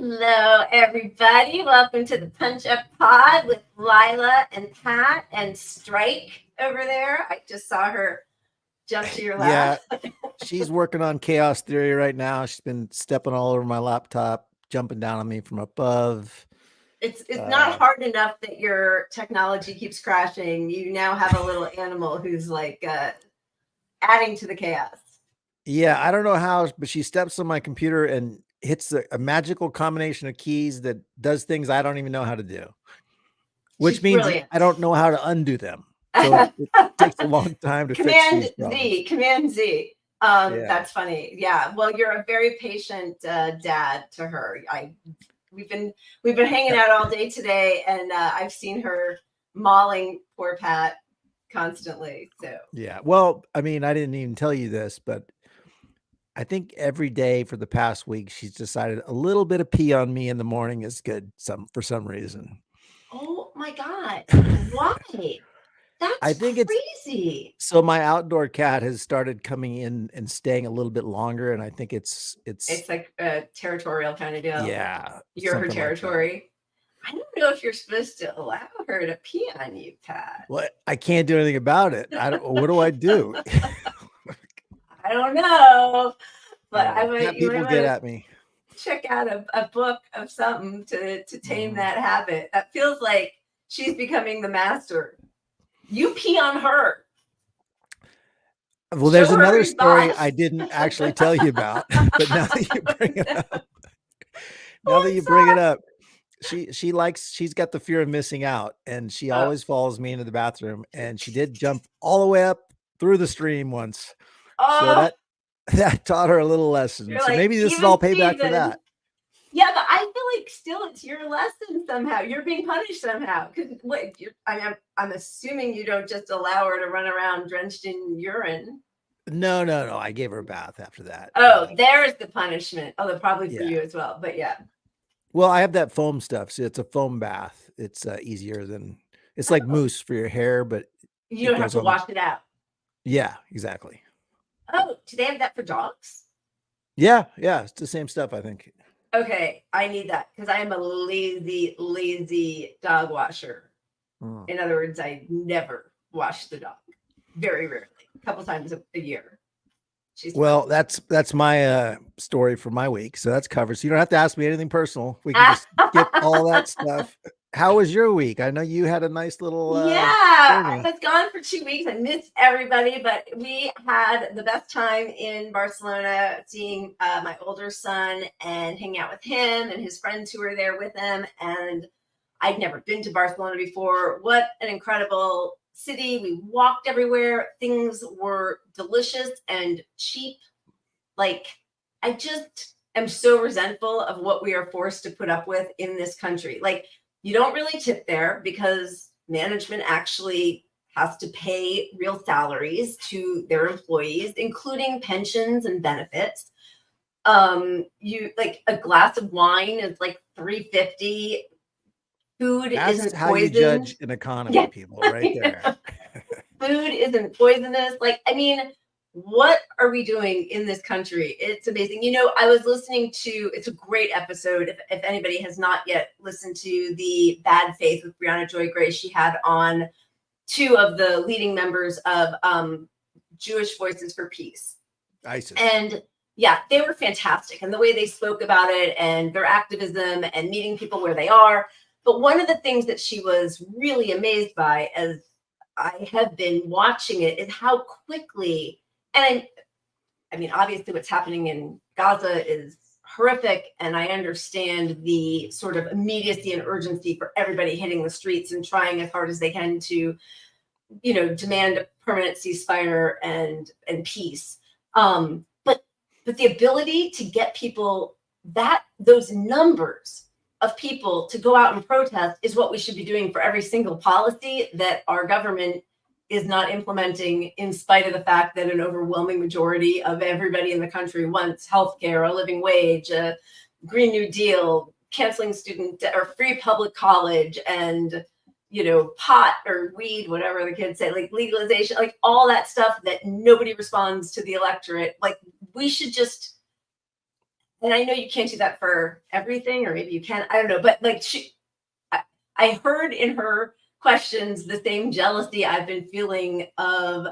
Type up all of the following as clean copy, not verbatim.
Hello, everybody. Welcome to the Punch Up Pod with Lila and Pat and Strike over there. I just saw her jump to your lap. Yeah, she's working on chaos theory right now. She's been stepping all over my laptop, jumping down on me from above. It's not hard enough that your technology keeps crashing. You now have a little animal who's like adding to the chaos. Yeah, I don't know how, but she steps on my computer and hits a magical combination of keys that does things I don't even know how to do, which She's means brilliant. I don't know how to undo them. So it takes a long time to fix these problems. Command Z. Yeah. That's funny. Yeah. Well, you're a very patient dad to her. We've been hanging out all day today, and I've seen her mauling poor Pat constantly. So Yeah. Well, I mean, I didn't even tell you this, but I think every day for the past week, she's decided a little bit of pee on me in the morning is good for some reason. oh my God. Why? That's I think crazy. So my outdoor cat has started coming in and staying a little bit longer, and I think it's like a territorial kind of deal. Yeah. You're her territory. I don't know if you're supposed to allow her to pee on you, Pat. Well, I can't do anything about it. What do I do? I don't know, but people get at me. Check out a book of something to tame that habit. That feels like she's becoming the master. You pee on her. Well, there's another story I didn't actually tell you about, but now that you bring it up, she's got the fear of missing out, and she always follows me into the bathroom, and she did jump all the way up through the stream once. So that taught her a little lesson. So maybe this is all payback for that. Yeah, but I feel like still it's your lesson somehow. You're being punished somehow. I'm assuming you don't just allow her to run around drenched in urine. No. I gave her a bath after that. Oh, there's the punishment. Although probably for you as well, but yeah. Well, I have that foam stuff. So it's a foam bath. It's easier than it's like mousse for your hair, but you don't have to wash it out. Yeah, exactly. Oh, do they have that for dogs? Yeah. It's the same stuff, I think. Okay, I need that because I am a lazy dog washer. In other words, I never wash the dog. Very rarely, a couple times a year. Well, that's my story for my week. So that's covered. So you don't have to ask me anything personal. We can just skip all that stuff. How was your week? I know you had a nice little journey. I was gone for 2 weeks. I missed everybody, but we had the best time in Barcelona seeing my older son and hanging out with him and his friends who were there with him. And I'd never been to Barcelona before. What an incredible city. We walked everywhere. Things were delicious and cheap. Like, I just am so resentful of what we are forced to put up with in this country. Like, you don't really tip there because management actually has to pay real salaries to their employees, including pensions and benefits. You like a glass of wine is like $3.50. Food isn't how poisoned. You judge an economy, people, right there. Food isn't poisonous. Like, I mean, what are we doing in this country? It's amazing. You know, I was listening to, it's a great episode. If anybody has not yet listened to the Bad Faith with Brianna Joy Gray, she had on 2 of the leading members of Jewish Voices for Peace. ISIS. And yeah, they were fantastic. And the way they spoke about it and their activism and meeting people where they are. But one of the things that she was really amazed by, as I have been watching it, is how quickly, and I mean, obviously what's happening in Gaza is horrific, and I understand the sort of immediacy and urgency for everybody hitting the streets and trying as hard as they can to, you know, demand a permanent ceasefire and peace. But the ability to get people those numbers of people to go out and protest is what we should be doing for every single policy that our government is not implementing, in spite of the fact that an overwhelming majority of everybody in the country wants healthcare, a living wage, a Green New Deal, canceling student or free public college, and, you know, pot or weed, whatever the kids say, like legalization, like all that stuff that nobody responds to the electorate. Like, we should just and I know you can't do that for everything, or maybe you can, I don't know, but like I heard in her questions the same jealousy I've been feeling of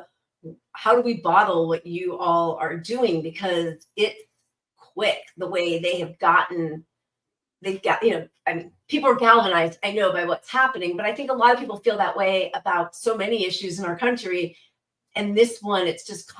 how do we bottle what you all are doing, because it's quick the way they've got, I mean, people are galvanized, I know, by what's happening, but I think a lot of people feel that way about so many issues in our country. And this one, it's just,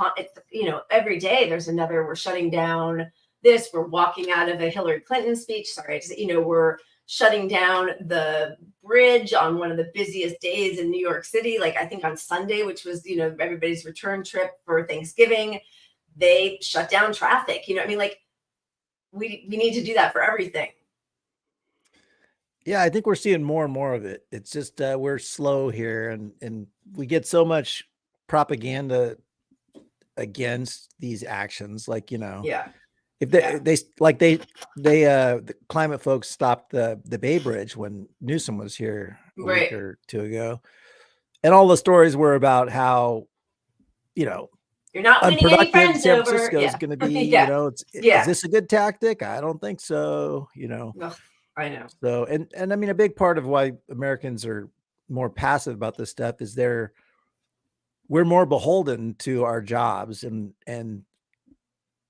every day there's another, we're shutting down this, we're walking out of a Hillary Clinton speech. Sorry, we're shutting down the bridge on one of the busiest days in New York City. Like, I think on Sunday, which was, everybody's return trip for Thanksgiving, they shut down traffic. I mean, like, we need to do that for everything. Yeah, I think we're seeing more and more of it. It's just we're slow here, and we get so much propaganda against these actions. Like, Yeah. if the climate folks stopped the Bay Bridge when Newsom was here a week or two ago, and all the stories were about how, you're not winning any unproductive friends San over. Francisco is going to be. Yeah. Is this a good tactic? I don't think so. Ugh, I know. So, and I mean, a big part of why Americans are more passive about this stuff is we're more beholden to our jobs, and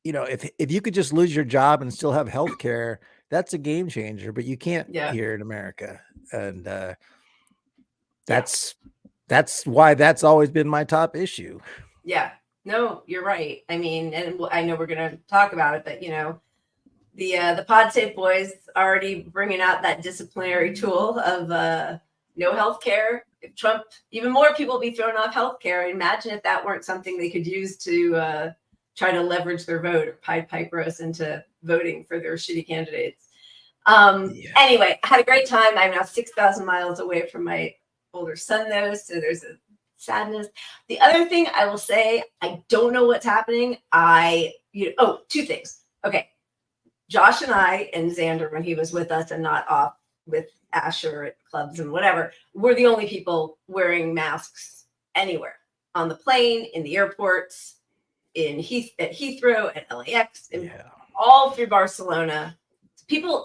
if you could just lose your job and still have health care, that's a game changer, but you can't here in America. And that's why that's always been my top issue. Yeah, no, you're right. I mean, and I know we're going to talk about it, but the Pod Safe boys already bringing out that disciplinary tool of no health care. If Trump, even more people will be thrown off health care. Imagine if that weren't something they could use to try to leverage their vote or Pied Piper us into voting for their shitty candidates. Anyway, I had a great time. I'm now 6,000 miles away from my older son, though, so there's a sadness. The other thing I will say, I don't know what's happening. Two things. Okay. Josh and I and Xander, when he was with us and not off with Asher at clubs and whatever, we're the only people wearing masks anywhere, on the plane, in the airports, at Heathrow, at LAX, all through Barcelona.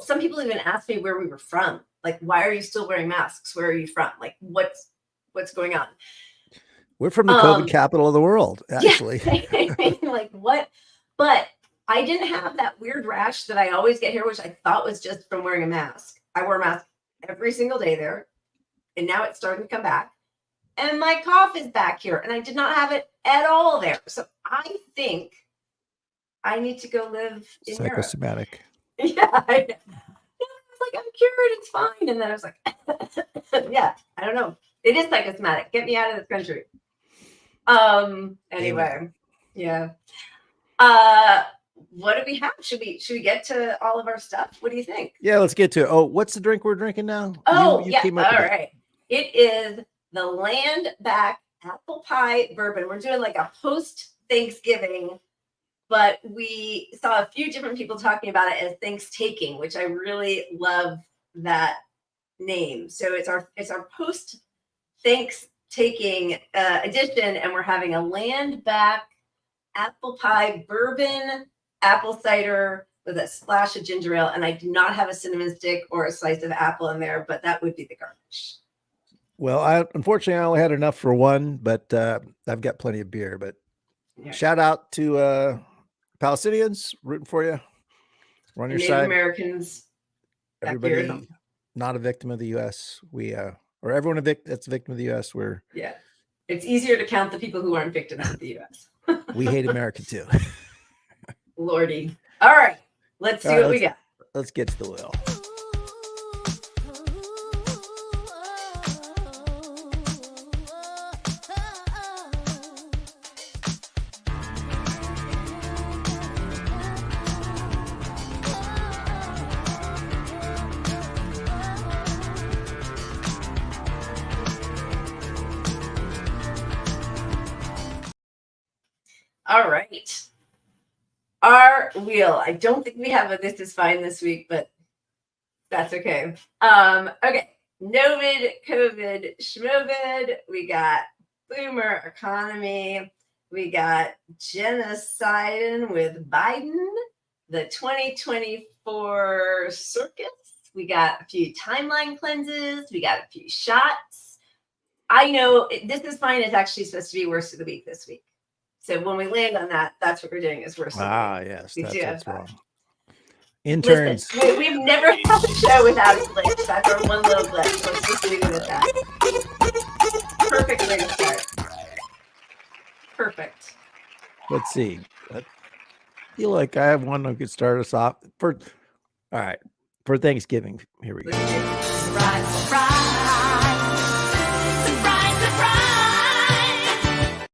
Some people even asked me where we were from. Like, why are you still wearing masks? Where are you from? Like, what's going on? We're from the COVID capital of the world, actually. Yeah. Like, what? But I didn't have that weird rash that I always get here, which I thought was just from wearing a mask. I wore a mask every single day there, and now it's starting to come back. And my cough is back here, and I did not have it at all there. So I think I need to go live in psychosomatic. Europe. Yeah, I was like, I'm cured, it's fine. And then I was like, yeah, I don't know. It is psychosomatic. Get me out of this country. Anyway, Amen. Yeah. What do we have? Should we get to all of our stuff? What do you think? Yeah, let's get to it. Oh, what's the drink we're drinking now? Oh, yeah. All right. It is the Land Back Apple Pie Bourbon. We're doing like a post-Thanksgiving, but we saw a few different people talking about it as Thanks-taking, which I really love that name. So it's our post-Thanks-taking edition, and we're having a Land Back Apple Pie Bourbon, apple cider with a splash of ginger ale, and I do not have a cinnamon stick or a slice of apple in there, but that would be the garnish. Well, unfortunately I only had enough for one, but I've got plenty of beer. But shout out to Palestinians, rooting for you. We're on your Native side. Americans, everybody not a victim of the U.S. Or everyone that's a victim of the U.S. It's easier to count the people who aren't victims of the U.S. We hate America too. Lordy. All right. Let's see what we got. Let's get to the will. All right. Our wheel. I don't think we have a This Is Fine this week, but that's okay. Okay. Novid, COVID, Schmovid. We got boomer economy. We got genociding with Biden. the 2024 circus. We got a few timeline cleanses. We got a few shots. I know this is fine. It's actually supposed to be worst of the week this week. So when we land on that, that's what we're doing is worst of the week. Ah, yes, that's what's wrong. Interns. Listen, we've never had a show without a glitch. That's our one little glitch. Let's just leave it at that. Perfect way to start. Perfect. Let's see. I feel like I have one who could start us off for. All right, for Thanksgiving. Here we go. Surprise, surprise. Surprise, surprise.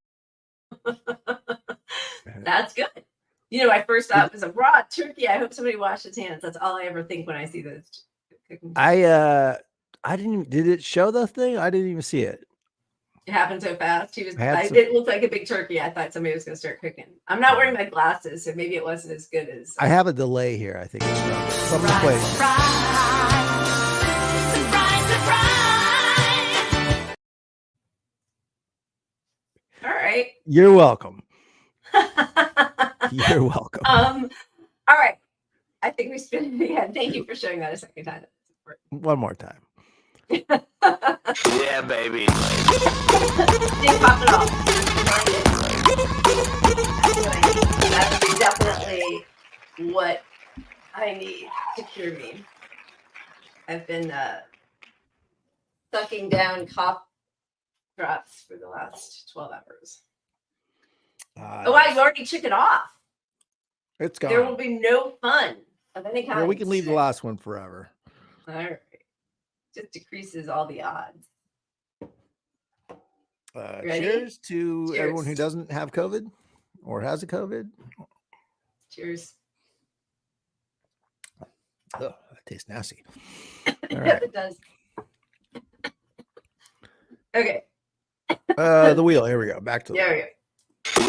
That's good. You know, my first thought was a raw turkey. I hope somebody washed its hands. That's all I ever think when I see those cooking. I didn't even, did it show the thing? I didn't even see it. It happened so fast. It looked like a big turkey. I thought somebody was going to start cooking. I'm not wearing my glasses, so maybe it wasn't as good as. I have a delay here. I think it's surprise, surprise, surprise, surprise. All right. You're welcome. You're welcome. All right. I think we spent. Yeah. Thank you for showing that a second time. One more time. Yeah, baby. Didn't pop it off. That's definitely what I need to cure me. I've been sucking down cough drops for the last 12 hours. I already took it off. It's gone. There will be no fun of any kind. Well, we can leave the last one forever. All right. Just decreases all the odds. Cheers to everyone who doesn't have COVID or has a COVID. Cheers. Oh, that tastes nasty. All right. It does. Okay. The wheel. Here we go. Back to the there we go.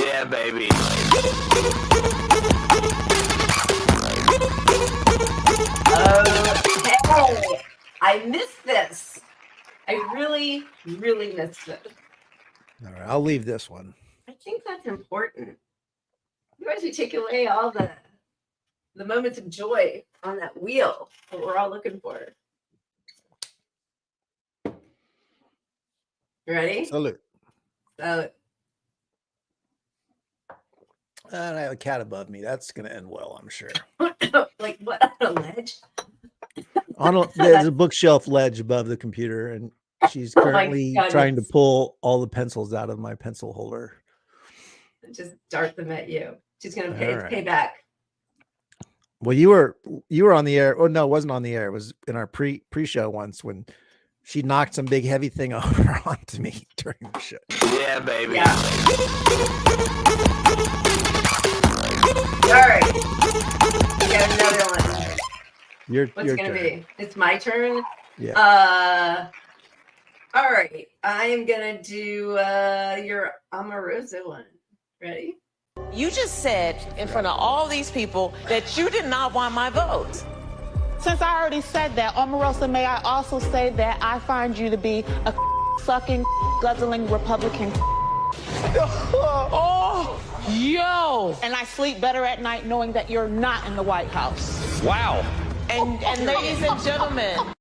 Yeah, baby. Okay. I missed this. I really, really missed it. All right, I'll leave this one. I think that's important. Otherwise, we take away all the moments of joy on that wheel that we're all looking for. You ready? Salute. Salute. And I have a cat above me. That's going to end well, I'm sure. Like what? On a ledge? There's a bookshelf ledge above the computer, and she's currently trying to pull all the pencils out of my pencil holder. Just dart them at you. She's going to pay back. Well, you were on the air. Oh no, it wasn't on the air. It was in our pre-show once when she knocked some big heavy thing over onto me during the show. Yeah, baby. Yeah. All right. We got another one. What's it gonna be? It's my turn. Yeah. All right. I am gonna do your Omarosa one. Ready? You just said in front of all these people that you did not want my vote. Since I already said that, Omarosa, may I also say that I find you to be a sucking, guzzling Republican. Oh, yo! And I sleep better at night knowing that you're not in the White House. Wow. And ladies and gentlemen,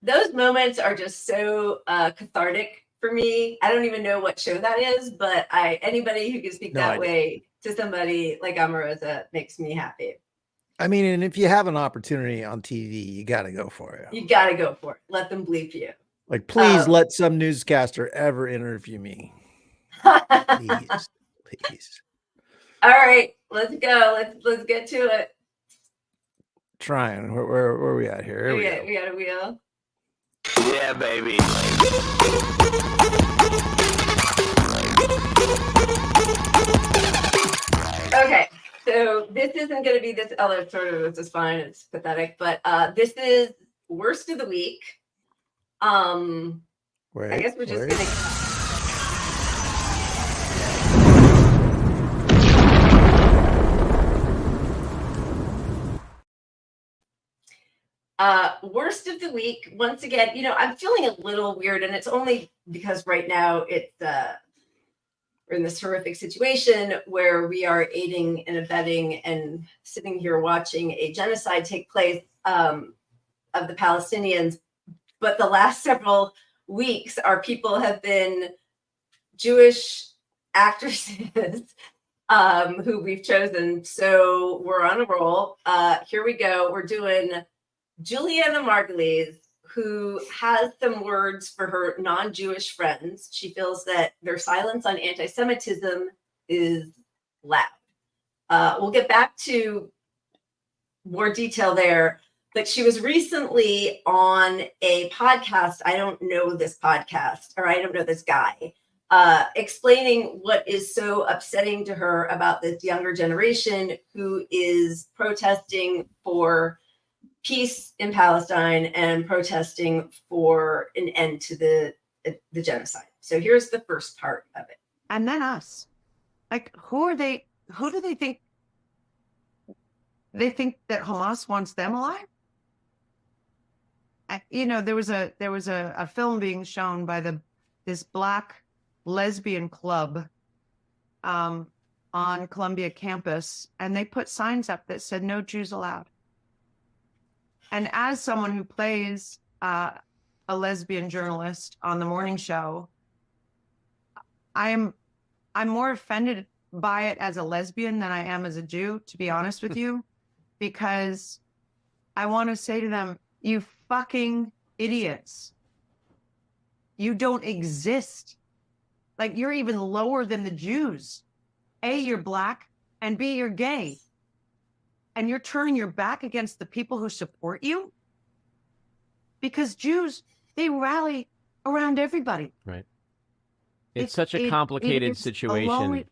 those moments are just so cathartic for me. I don't even know what show that is, but anybody who can speak that way to somebody like Omarosa makes me happy. I mean, and if you have an opportunity on TV, you got to go for it. You got to go for it. Let them bleep you. Like, please let some newscaster ever interview me. Please, please. All right, let's go. Let's get to it. Trying. Where are we at here? We got a wheel. Yeah, baby. Okay, so this isn't going to be this other sort of. This is fine. It's pathetic, but this is worst of the week. I guess we're just going to. Worst of the week. Once again, I'm feeling a little weird, and it's only because right now it's we're in this horrific situation where we are aiding and abetting and sitting here watching a genocide take place of the Palestinians. But the last several weeks, our people have been Jewish actresses who we've chosen. So we're on a roll. Here we go. We're doing Julianna Margulies, who has some words for her non-Jewish friends. She feels that their silence on anti-Semitism is loud. We'll get back to more detail there, but she was recently on a podcast. I don't know this podcast, or I don't know this guy, explaining what is so upsetting to her about this younger generation who is protesting for peace in Palestine and protesting for an end to the genocide. So here's the first part of it. And then us. Like, who are they? Who do they think? They think that Hamas wants them alive? You know, there was a film being shown by this Black lesbian club on Columbia campus, and they put signs up that said "No Jews allowed." And as someone who plays a lesbian journalist on the morning show, I'm more offended by it as a lesbian than I am as a Jew, to be honest with you, because I want to say to them, you fucking idiots, you don't exist. Like, you're even lower than the Jews. A, you're Black, and B, you're gay. And you're turning your back against the people who support you? Because Jews, they rally around everybody. Right. It's such a complicated situation.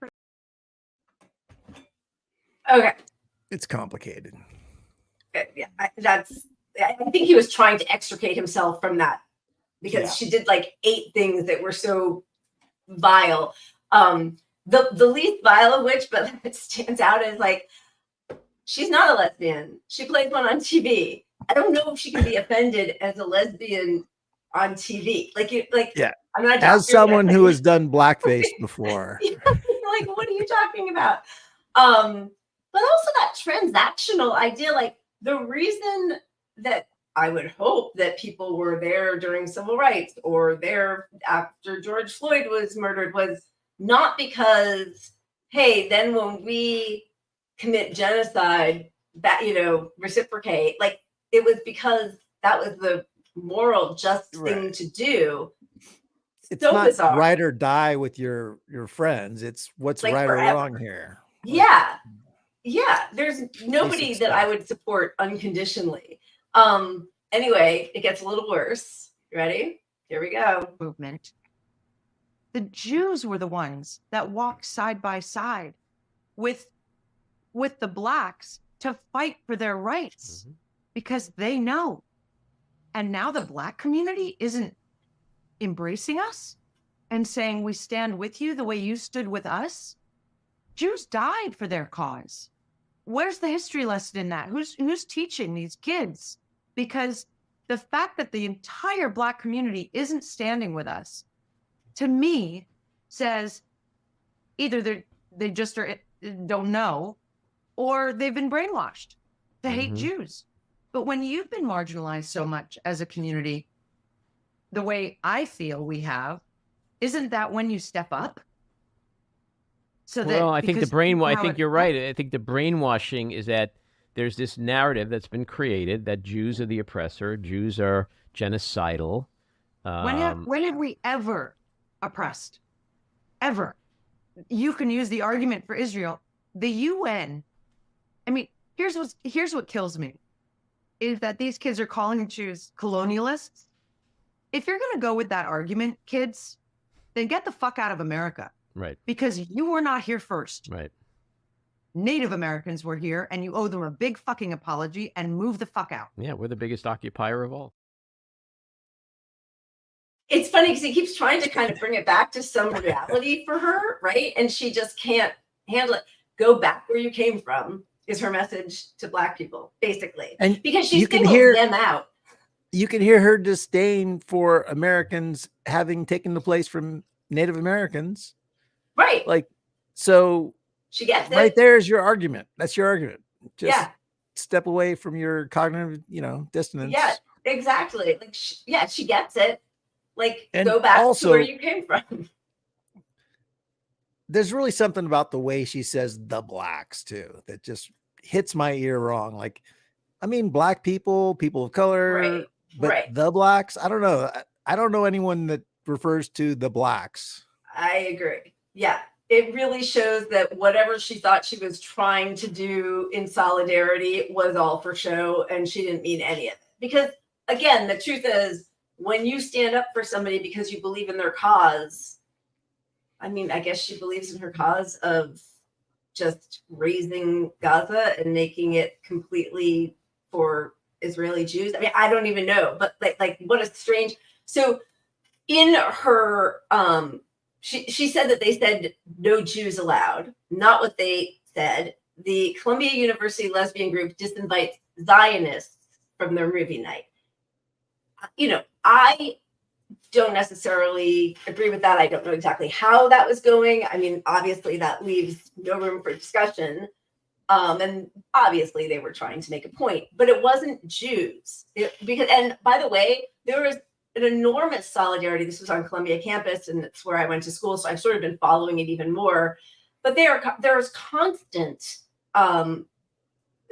Okay. It's complicated. Yeah, I think he was trying to extricate himself from that because she did like 8 things that were so vile. The least vile of which, but it stands out, is like, she's not a lesbian. She plays one on TV. I don't know if she can be offended as a lesbian on TV. Yeah. I'm not as someone who has done blackface before. Like, what are you talking about? But also that transactional idea, like the reason that I would hope that people were there during civil rights or there after George Floyd was murdered was not because, hey, then when we commit genocide, that, reciprocate. Like, it was because that was the moral just thing to do. It's so not bizarre. Right or die with your friends. It's what's like right forever. Or wrong here. Yeah. There's nobody that I would support unconditionally. Anyway, it gets a little worse. You ready? Here we go. Movement. The Jews were the ones that walked side by side with the Blacks to fight for their rights because they know. And now the Black community isn't embracing us and saying we stand with you the way you stood with us. Jews died for their cause. Where's the history lesson in that? Who's teaching these kids? Because the fact that the entire Black community isn't standing with us, to me, says either they just don't know, or they've been brainwashed to hate Jews. But when you've been marginalized so much as a community, the way I feel we have, isn't that when you step up? I think I think you're right. I think the brainwashing is that there's this narrative that's been created that Jews are the oppressor, Jews are genocidal. When have we ever oppressed? Ever? You can use the argument for Israel. The UN. I mean, here's what kills me, is that these kids are calling Jews colonialists. If you're going to go with that argument, kids, then get the fuck out of America. Right. Because you were not here first. Right. Native Americans were here, and you owe them a big fucking apology and move the fuck out. Yeah, we're the biggest occupier of all. It's funny because he keeps trying to kind of bring it back to some reality for her, right? And she just can't handle it. Go back where you came from is her message to Black people, basically. And because she singles them out. You can hear her disdain for Americans having taken the place from Native Americans. Right. Like, so She gets it. right there is your argument. That's your argument. Just Yeah. step away from your cognitive, dissonance. Yeah, exactly. Like, she gets it. Like, And go back to also, where you came from. there's really something about the way she says the blacks too that just hits my ear wrong. Like, I mean, black people, people of color, Right. but Right. the blacks, I don't know. I don't know anyone that refers to the blacks. I agree. Yeah. It really shows that whatever she thought she was trying to do in solidarity was all for show, and she didn't mean any of it. Because, again, the truth is, when you stand up for somebody because you believe in their cause, I mean, I guess she believes in her cause of just raising Gaza and making it completely for Israeli Jews. I mean, I don't even know, but like what a strange. So in her, she said that they said no Jews allowed, not what they said. The Columbia University lesbian group disinvites Zionists from their movie night. I don't necessarily agree with that. I don't know exactly how that was going. I mean, obviously that leaves no room for discussion. And obviously they were trying to make a point, but it wasn't Jews. And by the way, there was an enormous solidarity. This was on Columbia campus, and it's where I went to school, so I've sort of been following it even more. But there's constant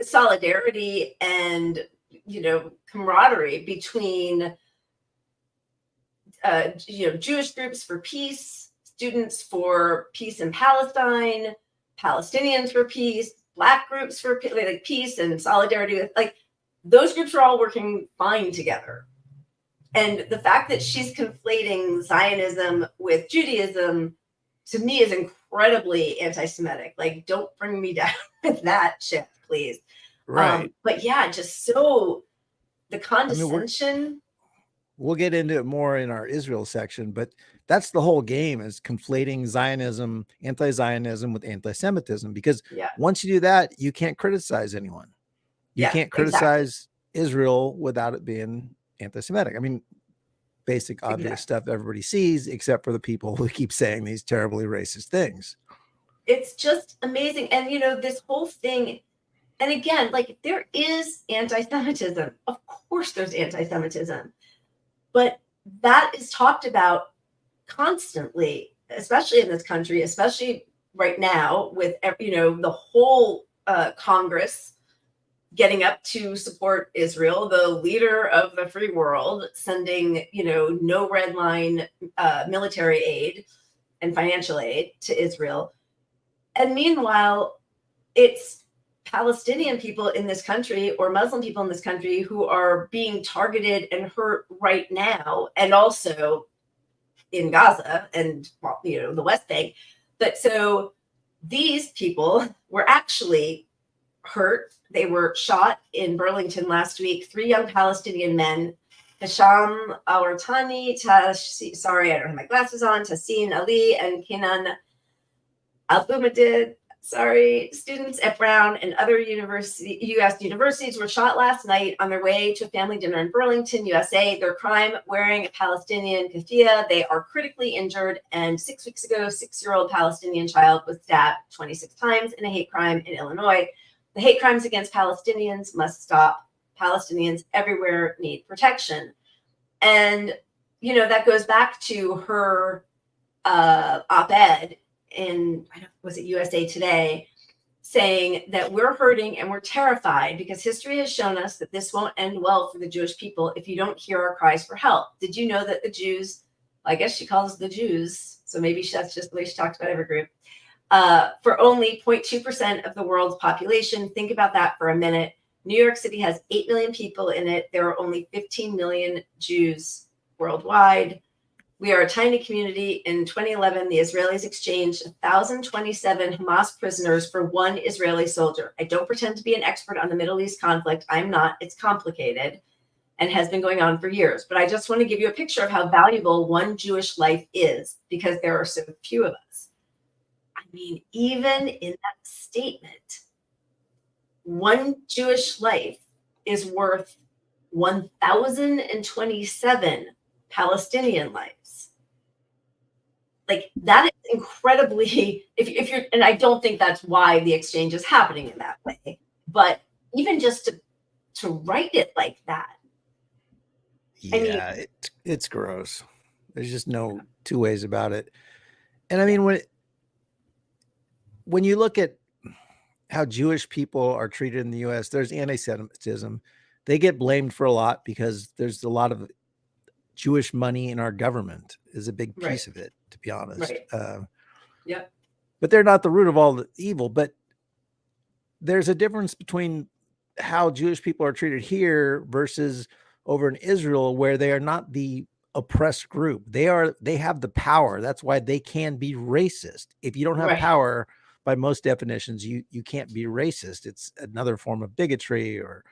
solidarity and camaraderie between Jewish groups for peace, students for peace in Palestine, Palestinians for peace, Black groups for peace and solidarity with, those groups are all working fine together. And the fact that she's conflating Zionism with Judaism, to me, is incredibly anti-Semitic. Like, don't bring me down with that shit, please. Right. But yeah, just so the condescension. We'll get into it more in our Israel section, but that's the whole game, is conflating Zionism, anti-Zionism with anti-Semitism, because once you do that, you can't criticize anyone. You can't criticize Israel without it being anti-Semitic. I mean, basic, obvious stuff everybody sees, except for the people who keep saying these terribly racist things. It's just amazing. And, this whole thing, and again, there is anti-Semitism. Of course there's anti-Semitism. But that is talked about constantly, especially in this country, especially right now with, the whole Congress getting up to support Israel, the leader of the free world sending, no red line military aid and financial aid to Israel. And meanwhile, it's Palestinian people in this country or Muslim people in this country who are being targeted and hurt right now, and also in Gaza and, the West Bank. But so these people were actually hurt. They were shot in Burlington last week. 3 young Palestinian men, Hisham Awartani, sorry, I don't have my glasses on, Tassin Ali, and Kenan Al-Bumadid, students at Brown and other U.S. universities were shot last night on their way to a family dinner in Burlington, USA. Their crime, wearing a Palestinian keffiyeh. They are critically injured. And 6 weeks ago, 6-year-old Palestinian child was stabbed 26 times in a hate crime in Illinois. The hate crimes against Palestinians must stop. Palestinians everywhere need protection. And, that goes back to her op-ed in, was it USA Today, saying that we're hurting and we're terrified because history has shown us that this won't end well for the Jewish people if you don't hear our cries for help. Did you know that the Jews, I guess she calls the Jews, so maybe that's just the way she talks about every group, for only 0.2% of the world's population. Think about that for a minute. New York City has 8 million people in it. There are only 15 million Jews worldwide. We are a tiny community. In 2011, the Israelis exchanged 1,027 Hamas prisoners for 1 Israeli soldier. I don't pretend to be an expert on the Middle East conflict. I'm not. It's complicated and has been going on for years. But I just want to give you a picture of how valuable 1 Jewish life is, because there are so few of us. I mean, even in that statement, 1 Jewish life is worth 1,027 Palestinian lives. like that is incredibly, if you're, and I don't think that's why the exchange is happening in that way, but even just to write it like that. Yeah, it's gross. There's just no two ways about it. And I mean, when you look at how Jewish people are treated in the US, there's anti-Semitism. They get blamed for a lot because there's a lot of Jewish money in our government is a big piece of it, to be honest. Yep. But they're not the root of all the evil. But there's a difference between how Jewish people are treated here versus over in Israel, where they are not the oppressed group. They have the power. That's why they can be racist. If you don't have power, by most definitions, you can't be racist. It's another form of bigotry or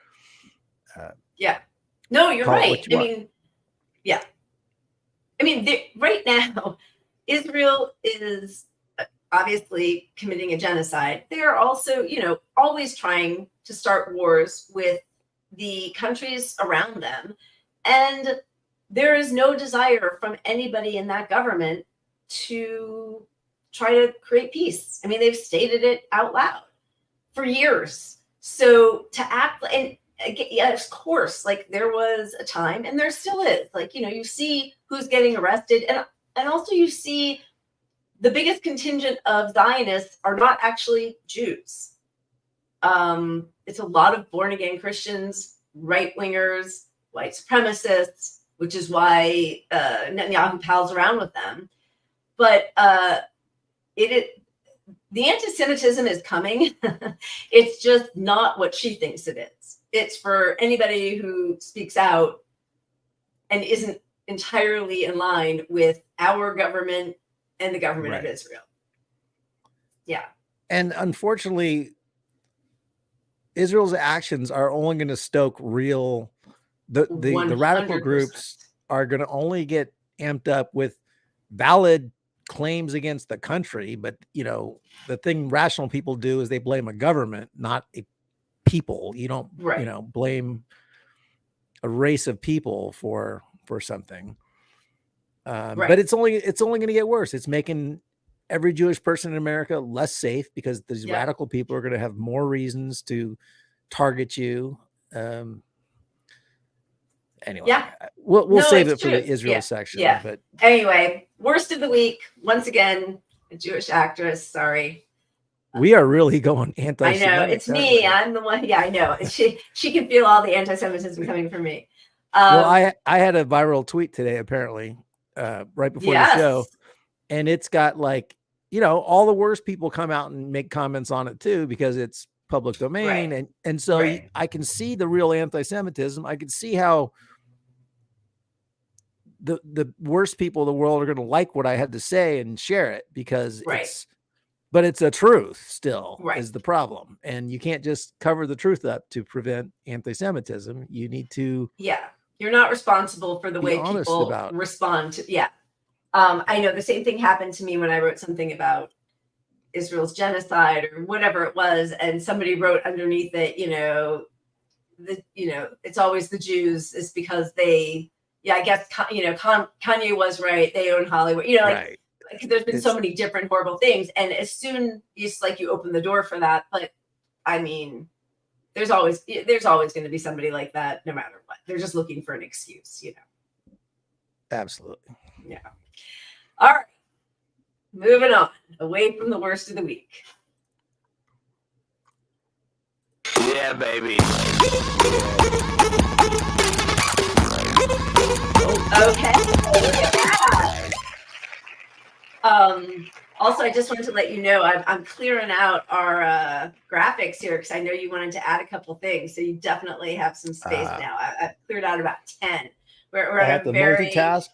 no, you're right. I mean, right now, Israel is obviously committing a genocide. They are also, always trying to start wars with the countries around them. And there is no desire from anybody in that government to try to create peace. I mean, they've stated it out loud for years. So to act, and of course, like there was a time, and there still is, like, you see who's getting arrested, and also you see the biggest contingent of Zionists are not actually Jews. It's a lot of born-again Christians, right-wingers, white supremacists, which is why Netanyahu pals around with them. But the anti-Semitism is coming. It's just not what she thinks it is. It's for anybody who speaks out and isn't entirely in line with our government and the government of Israel. Yeah. And unfortunately, Israel's actions are only going to stoke the radical groups are going to only get amped up with valid claims against the country. But, the thing rational people do is they blame a government, not a people. You don't, blame a race of people for something. But it's only going to get worse. It's making every Jewish person in America less safe because these radical people are going to have more reasons to target you. Anyway, we'll save it for the Israel section. Yeah. But anyway, worst of the week. Once again, a Jewish actress. Sorry. We are really going anti-Semitic. I know, it's me. I'm the one. Yeah, I know. She can feel all the anti-Semitism coming from me. Well, I had a viral tweet today, apparently, right before the show, and it's got all the worst people come out and make comments on it too, because it's public domain. And so I can see the real anti-Semitism. I can see how the worst people in the world are going to like what I had to say and share it because but it's a truth still is the problem. And you can't just cover the truth up to prevent anti-Semitism. You need to. Yeah. You're not responsible for the way people respond to. I know the same thing happened to me when I wrote something about Israel's genocide or whatever it was. And somebody wrote underneath it, it's always the Jews. It's because they, I guess, Kanye was right. They own Hollywood, there's been so many different horrible things. And as soon as you open the door for that, but I mean, there's always going to be somebody like that, no matter what. They're just looking for an excuse, Absolutely. Yeah. All right. Moving on, away from the worst of the week. Yeah, baby. Okay. Also, I just wanted to let you know I'm clearing out our graphics here because I know you wanted to add a couple things, so you definitely have some space now. I've cleared out about 10. I have to multitask.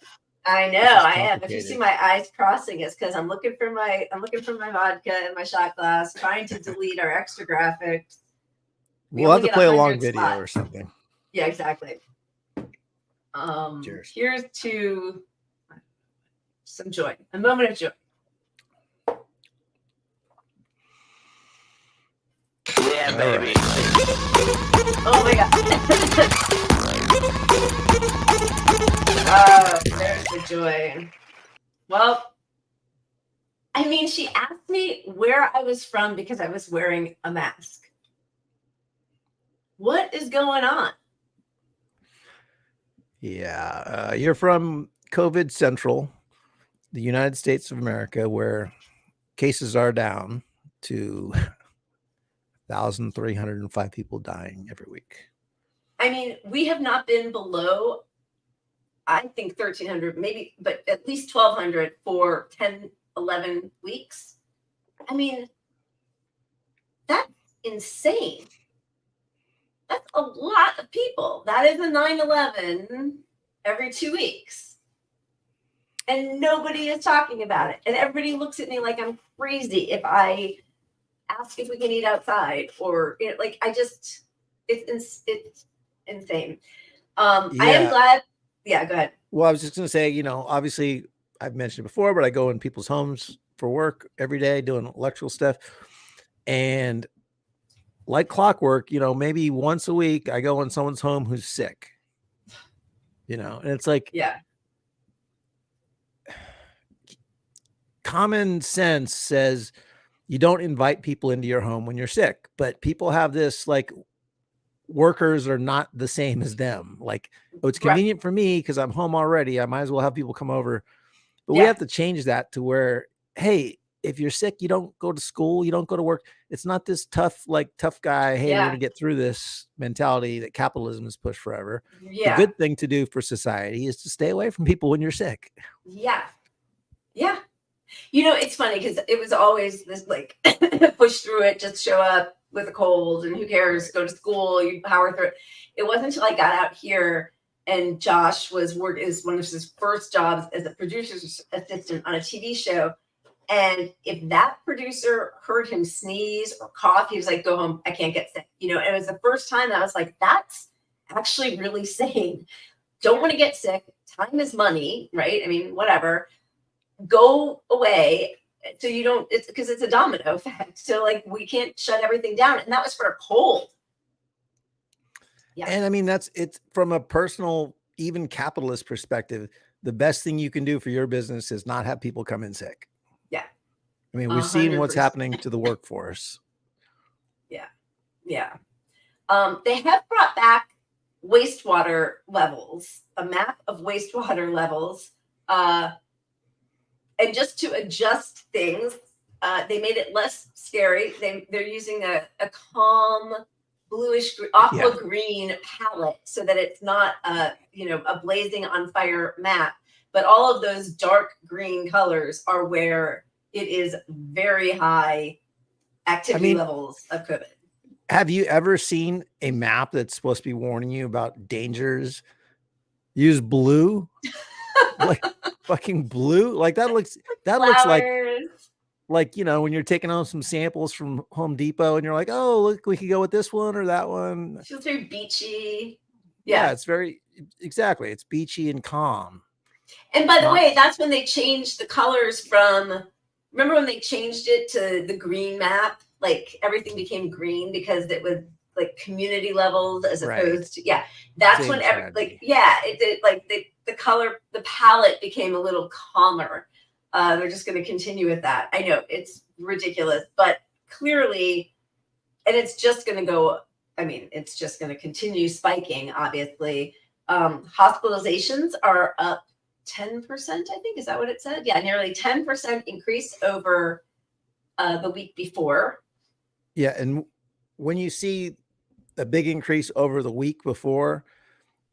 I know I am. If you see my eyes crossing, it's because I'm looking for my vodka and my shot glass, trying to delete our extra graphics. We'll have to play a long video or something. Yeah, exactly. Cheers. Here's to some joy, a moment of joy. Yeah, baby. Oh my God. Oh, there's the joy. Well, I mean, she asked me where I was from because I was wearing a mask. What is going on? Yeah, you're from COVID Central, the United States of America, where cases are down to 1,305 people dying every week. I mean, we have not been below, I think 1,300, maybe, but at least 1,200 for 10, 11 weeks. I mean, that's insane. That's a lot of people. That is a 9/11 every 2 weeks. And nobody is talking about it. And everybody looks at me like I'm crazy if I ask if we can eat outside, or, you know, like, I just, it's insane. I am glad. Yeah, go ahead. Well, I was just going to say, you know, obviously I've mentioned it before, but I go in people's homes for work every day doing electrical stuff. And like clockwork, you know, maybe once a week I go in someone's home who's sick, you know, and it's like, yeah, common sense says you don't invite people into your home when you're sick, but people have this, like, workers are not the same as them. Like, oh, it's convenient for me because I'm home already, I might as well have people come over. But we have to change that to where, hey, if you're sick, you don't go to school, you don't go to work. It's not this tough guy, hey, we're gonna get through this mentality that capitalism has pushed forever. The good thing to do for society is to stay away from people when you're sick. Yeah. You know, it's funny because it was always this, like, push through it, just show up with a cold, and who cares, go to school, you power through it. It wasn't until I got out here and Josh is one of his first jobs as a producer's assistant on a TV show. And if that producer heard him sneeze or cough, he was like, go home, I can't get sick. You know, and it was the first time that I was like, that's actually really sane. Don't want to get sick. Time is money, right? I mean, whatever. Go away. So you don't, it's because it's a domino effect. So, like, we can't shut everything down. And that was for a cold. Yeah. And I mean, it's from a personal, even capitalist perspective, the best thing you can do for your business is not have people come in sick. Yeah. I mean, we've seen what's 100%. happening to the workforce. Yeah. They have brought back wastewater levels, a map of wastewater levels. And just to adjust things, they made it less scary. They're using a calm bluish aqua green palette so that it's not a blazing on fire map. But all of those dark green colors are where it is very high activity levels of COVID. Have you ever seen a map that's supposed to be warning you about dangers? Use blue, like fucking blue. Like that looks like, you know, when you're taking home some samples from Home Depot and you're like, oh, look, we could go with this one or that one. Feels very beachy. Yeah, it's very, exactly. It's beachy and calm. And by the way, that's when they changed the colors from, remember when they changed it to the green map? Like everything became green because it was like community levels as opposed to, that's Same when strategy. it did, like the color, the palette became a little calmer. They're just going to continue with that. I know it's ridiculous, but clearly, and it's just going to go, I mean, it's just going to continue spiking, obviously. Hospitalizations are up 10%, I think. Is that what it said? Yeah, nearly 10% increase over the week before. Yeah, and when you see a big increase over the week before,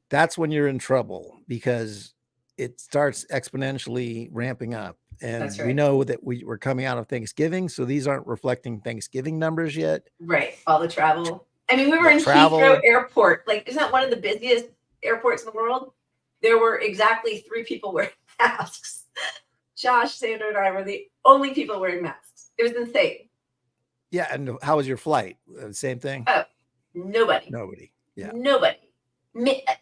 that's when you're in trouble because it starts exponentially ramping up. And we know that we're coming out of Thanksgiving, so these aren't reflecting Thanksgiving numbers yet. Right, all the travel. I mean, we were in Heathrow Airport. Like, isn't that one of the busiest airports in the world? There were exactly 3 people wearing masks. Josh, Sandra, and I were the only people wearing masks. It was insane. Yeah, and how was your flight? Same thing? Oh, nobody. Yeah. Nobody. I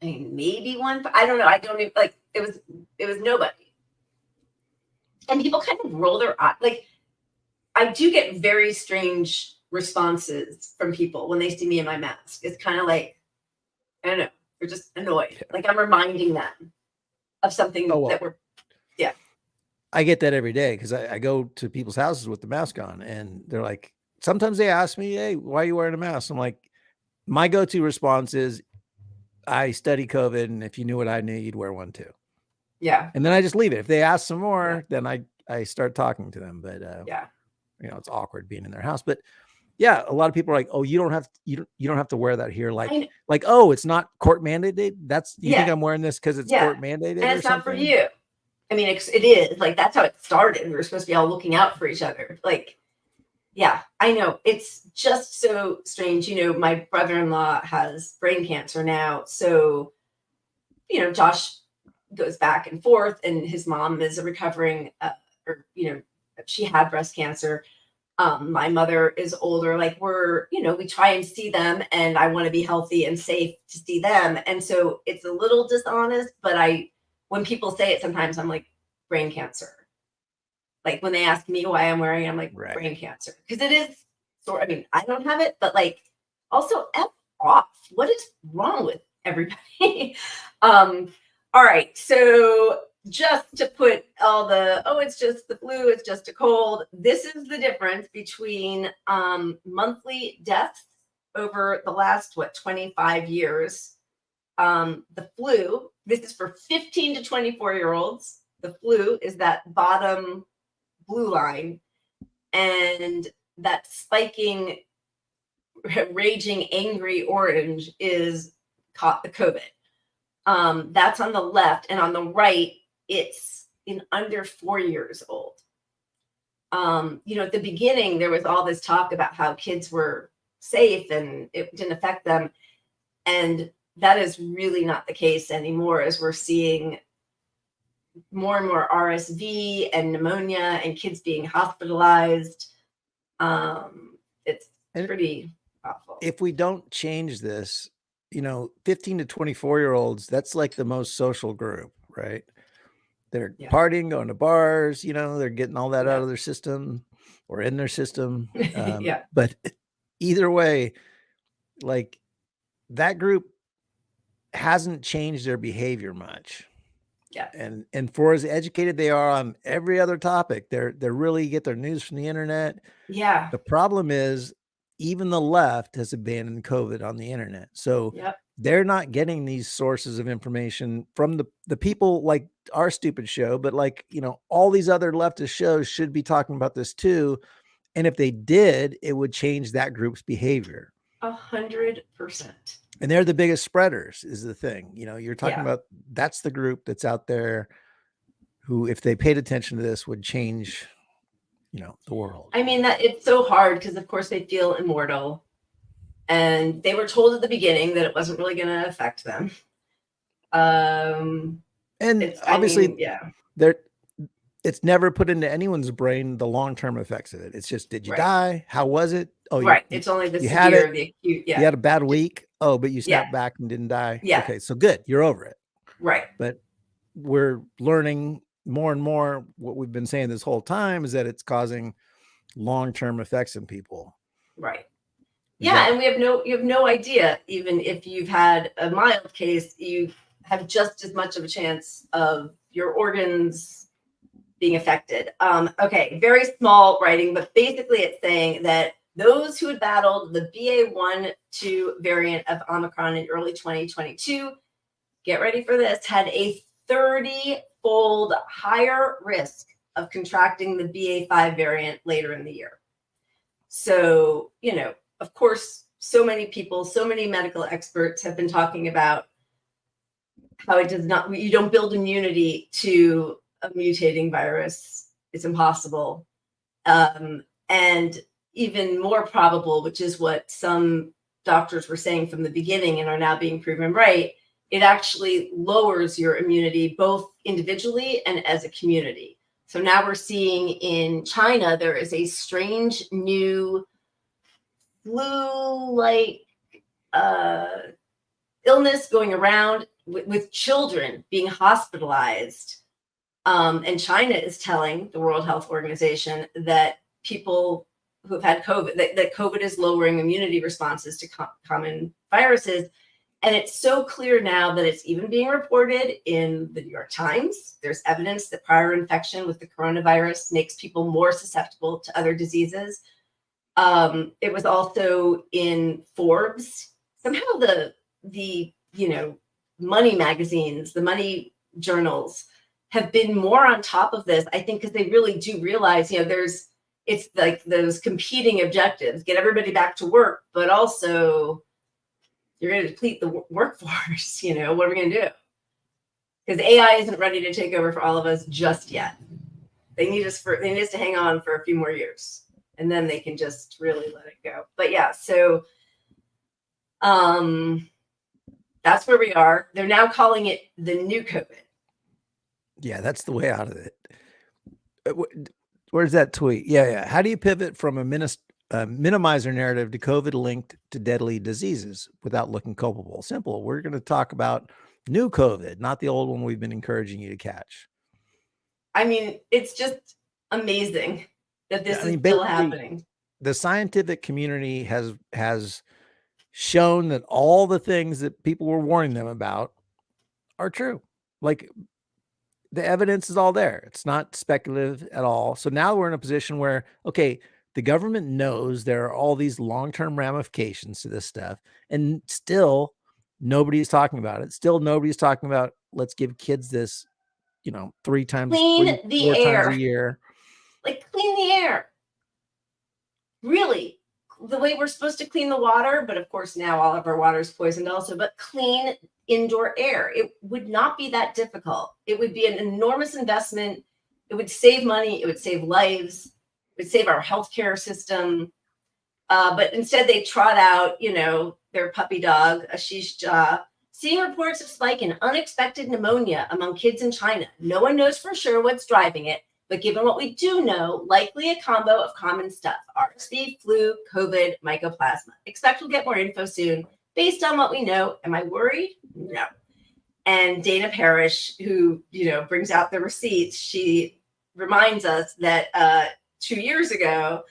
mean, maybe one. I don't know. I don't even, like, it was nobody. And people kind of roll their eyes. Like, I do get very strange responses from people when they see me in my mask. It's kind of like, I don't know, they're just annoyed. Like I'm reminding them of something that we're, I get that every day because I go to people's houses with the mask on, and they're like, sometimes they ask me, "Hey, why are you wearing a mask?" I'm like, my go-to response is, I study COVID, and if you knew what I knew, you'd wear one too. Yeah. And then I just leave it. If they ask some more, then I start talking to them. But Yeah. you know, it's awkward being in their house. But yeah, a lot of people are like, "Oh, you don't have to wear that here." Like, oh, it's not court mandated. You think I'm wearing this because it's court mandated, and or it's not for something? you. I mean, it is like that's how it started. We were supposed to be all looking out for each other. Like, yeah, I know. It's just so strange. You know, my brother-in-law has brain cancer now. So, you know, Josh goes back and forth, and his mom is a recovering, or, you know, she had breast cancer. My mother is older. Like, we try and see them, and I want to be healthy and safe to see them. And so it's a little dishonest, but when people say it, sometimes I'm like, brain cancer. Like when they ask me why I'm wearing it, I'm like, brain cancer. Because it is I mean, I don't have it, but like also F off. What is wrong with everybody? All right. So just to put all it's just the flu, it's just a cold. This is the difference between monthly deaths over the last 25 years. The flu, this is for 15 to 24-year-olds. The flu is that bottom blue line, and that spiking, raging, angry orange is caught the COVID. That's on the left, and on the right, it's in under 4 years old. At the beginning, there was all this talk about how kids were safe and it didn't affect them. And that is really not the case anymore, as we're seeing more and more RSV and pneumonia and kids being hospitalized. It's pretty awful. If we don't change this, 15 to 24-year-olds, that's like the most social group, right? They're partying, going to bars, they're getting all that out of their system or in their system. But either way, like that group hasn't changed their behavior much. Yeah. And for as educated they are on every other topic, they're really get their news from the internet. Yeah. The problem is even the left has abandoned COVID on the internet. So they're not getting these sources of information from the people like our stupid show, but like, all these other leftist shows should be talking about this too. And if they did, it would change that group's behavior. 100%. And they're the biggest spreaders is the thing. You're talking about, that's the group that's out there who, if they paid attention to this, would change, the world. I mean, that it's so hard because of course they feel immortal, and they were told at the beginning that it wasn't really going to affect them. And obviously it's never put into anyone's brain the long-term effects of it. It's just, did you die? How was it? Oh, it's only the severe, severe, the acute. You had a bad week. Oh, but you snapped back and didn't die. Yeah. Okay, so good. You're over it. Right. But we're learning more and more. What we've been saying this whole time is that it's causing long-term effects in people. Right. Yeah, and you have no idea. Even if you've had a mild case, you have just as much of a chance of your organs being affected. Okay, very small writing, but basically it's saying that those who had battled the BA.1.2 variant of Omicron in early 2022, get ready for this, had a 30-fold higher risk of contracting the BA.5 variant later in the year. So, of course, so many people, so many medical experts have been talking about how you don't build immunity to a mutating virus. It's impossible. And even more probable, which is what some doctors were saying from the beginning and are now being proven right, it actually lowers your immunity both individually and as a community. So now we're seeing in China, there is a strange new flu-like illness going around with children being hospitalized. And China is telling the World Health Organization that people who have had COVID, that COVID is lowering immunity responses to common viruses. And it's so clear now that it's even being reported in the New York Times. There's evidence that prior infection with the coronavirus makes people more susceptible to other diseases. It was also in Forbes. Somehow the money magazines, the money journals have been more on top of this, I think, because they really do realize, it's like those competing objectives, get everybody back to work, but also you're going to deplete the workforce. What are we going to do? Because AI isn't ready to take over for all of us just yet. They need us to hang on for a few more years, and then they can just really let it go. But yeah, so that's where we are. They're now calling it the new COVID. Yeah, that's the way out of it. Where's that tweet? Yeah. How do you pivot from a minimizer narrative to COVID linked to deadly diseases without looking culpable? Simple. We're going to talk about new COVID, not the old one we've been encouraging you to catch. I mean, it's just amazing that this is still happening. The scientific community has shown that all the things that people were warning them about are true. Like, the evidence is all there. It's not speculative at all. So now we're in a position where, okay, the government knows there are all these long-term ramifications to this stuff, and still nobody's talking about it. Still nobody's talking about, let's give kids this, 4 times a year. Like, clean the air. Really, the way we're supposed to clean the water, but of course now all of our water is poisoned also, but clean indoor air. It would not be that difficult. It would be an enormous investment. It would save money. It would save lives. It would save our healthcare system. But instead they trot out, their puppy dog, Ashish Jha, seeing reports of spike in unexpected pneumonia among kids in China. No one knows for sure what's driving it, but given what we do know, likely a combo of common stuff: RSV, flu, COVID, mycoplasma. Expect we'll get more info soon. Based on what we know, am I worried? No. And Dana Parrish, who, brings out the receipts, she reminds us that 2 years ago,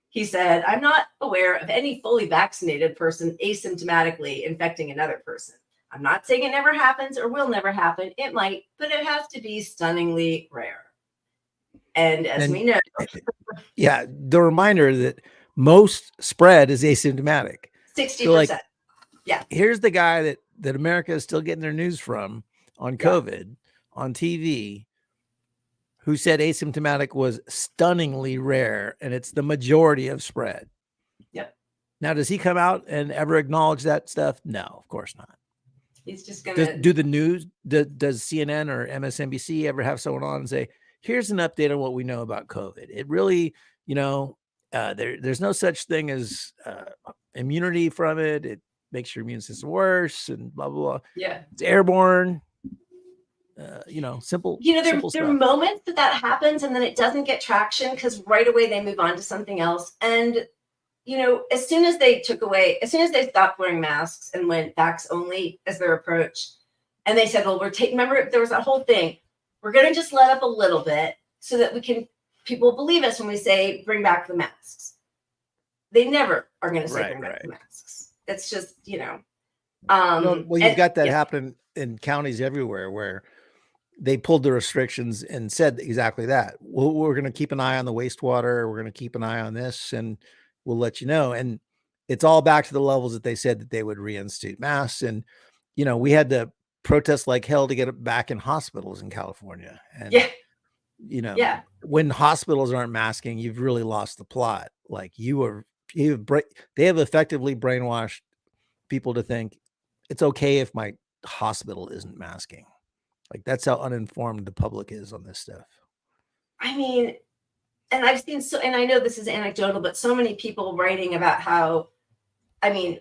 he said, I'm not aware of any fully vaccinated person asymptomatically infecting another person. I'm not saying it never happens or will never happen. It might, but it has to be stunningly rare. And as we know. Yeah, the reminder that most spread is asymptomatic. 60%. Yeah. Here's the guy that America is still getting their news from on COVID on TV, who said asymptomatic was stunningly rare and it's the majority of spread. Yep. Now, does he come out and ever acknowledge that stuff? No, of course not. He's just going to do the news. Does CNN or MSNBC ever have someone on and say, here's an update on what we know about COVID? It really, there's no such thing as immunity from it. It makes your immune system worse and blah, blah, blah. Yeah. It's airborne. Simple. There are moments that happens and then it doesn't get traction because right away they move on to something else. And, as soon as they stopped wearing masks and went vax only as their approach, and they said, well, remember there was that whole thing. We're going to just let up a little bit so that people believe us when we say, bring back the masks. They never are going to say bring back the masks. It's just, you've got that happening in counties everywhere where they pulled the restrictions and said exactly that. Well, we're going to keep an eye on the wastewater. We're going to keep an eye on this and we'll let you know. And it's all back to the levels that they said that they would reinstitute masks. And, we had to protest like hell to get it back in hospitals in California. And, when hospitals aren't masking, you've really lost the plot. Like they have effectively brainwashed people to think it's okay if my hospital isn't masking. Like, that's how uninformed the public is on this stuff. I mean, and I've seen and I know this is anecdotal, but so many people writing about how, in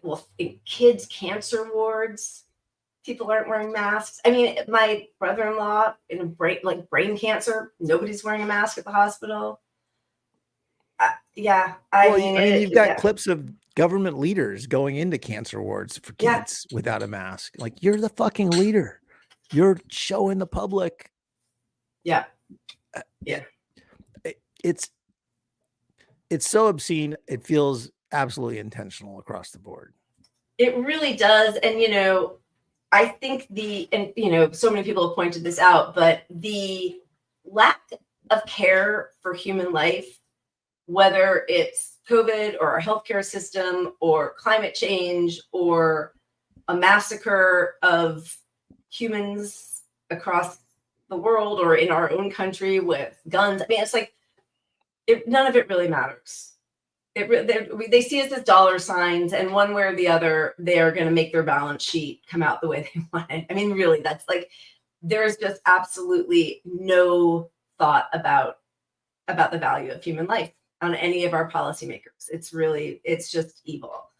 kids' cancer wards, people aren't wearing masks. I mean, my brother-in-law in brain cancer, nobody's wearing a mask at the hospital. You've got clips of government leaders going into cancer wards for kids without a mask. Like, you're the fucking leader. You're showing the public. Yeah. It's so obscene. It feels absolutely intentional across the board. It really does. And, I think so many people have pointed this out, but the lack of care for human life, whether it's COVID or our healthcare system or climate change or a massacre of humans across the world or in our own country with guns. I mean, it's like none of it really matters. They see us as dollar signs, and one way or the other, they are going to make their balance sheet come out the way they want it. I mean, really, that's like, there's just absolutely no thought about the value of human life on any of our policymakers. It's just evil.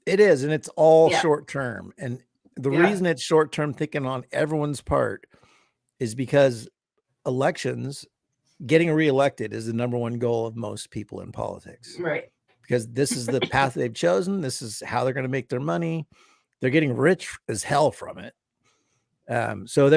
It is, and it's all short term. And the reason it's short term thinking on everyone's part is because elections, getting reelected is the number one goal of most people in politics. Right. Because this is the path they've chosen. This is how they're going to make their money. They're getting rich as hell from it. So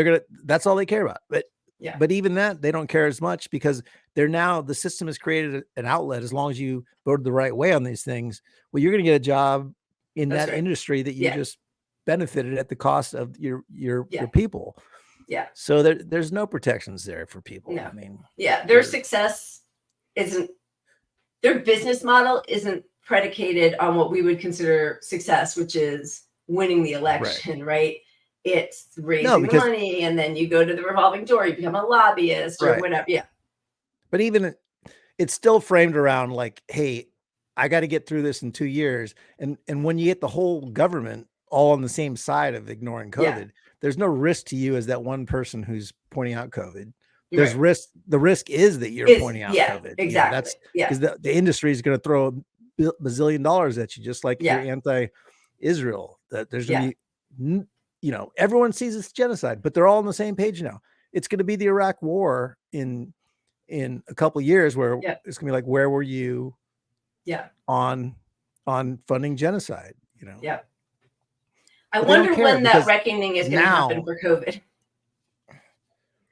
that's all they care about. But even that, they don't care as much because the system has created an outlet. As long as you voted the right way on these things, well, you're going to get a job in that industry that you just benefited at the cost of your people. Yeah. So there's no protections there for people. No. I mean, their success their business model isn't predicated on what we would consider success, which is winning the election, right? It's raising the money, and then you go to the revolving door, you become a lobbyist or whatever. Yeah. But even it's still framed around like, hey, I got to get through this in 2 years. And when you get the whole government all on the same side of ignoring COVID, there's no risk to you as that one person who's pointing out COVID. There's risk. The risk is that you're pointing out COVID. Exactly. That's because the industry is going to throw $1 bazillion at you, just like you're anti-Israel. That there's going to be, everyone sees it's genocide, but they're all on the same page now. It's going to be the Iraq War in a couple of years where it's going to be like, where were you? On funding genocide, I wonder when that reckoning is going to happen for COVID.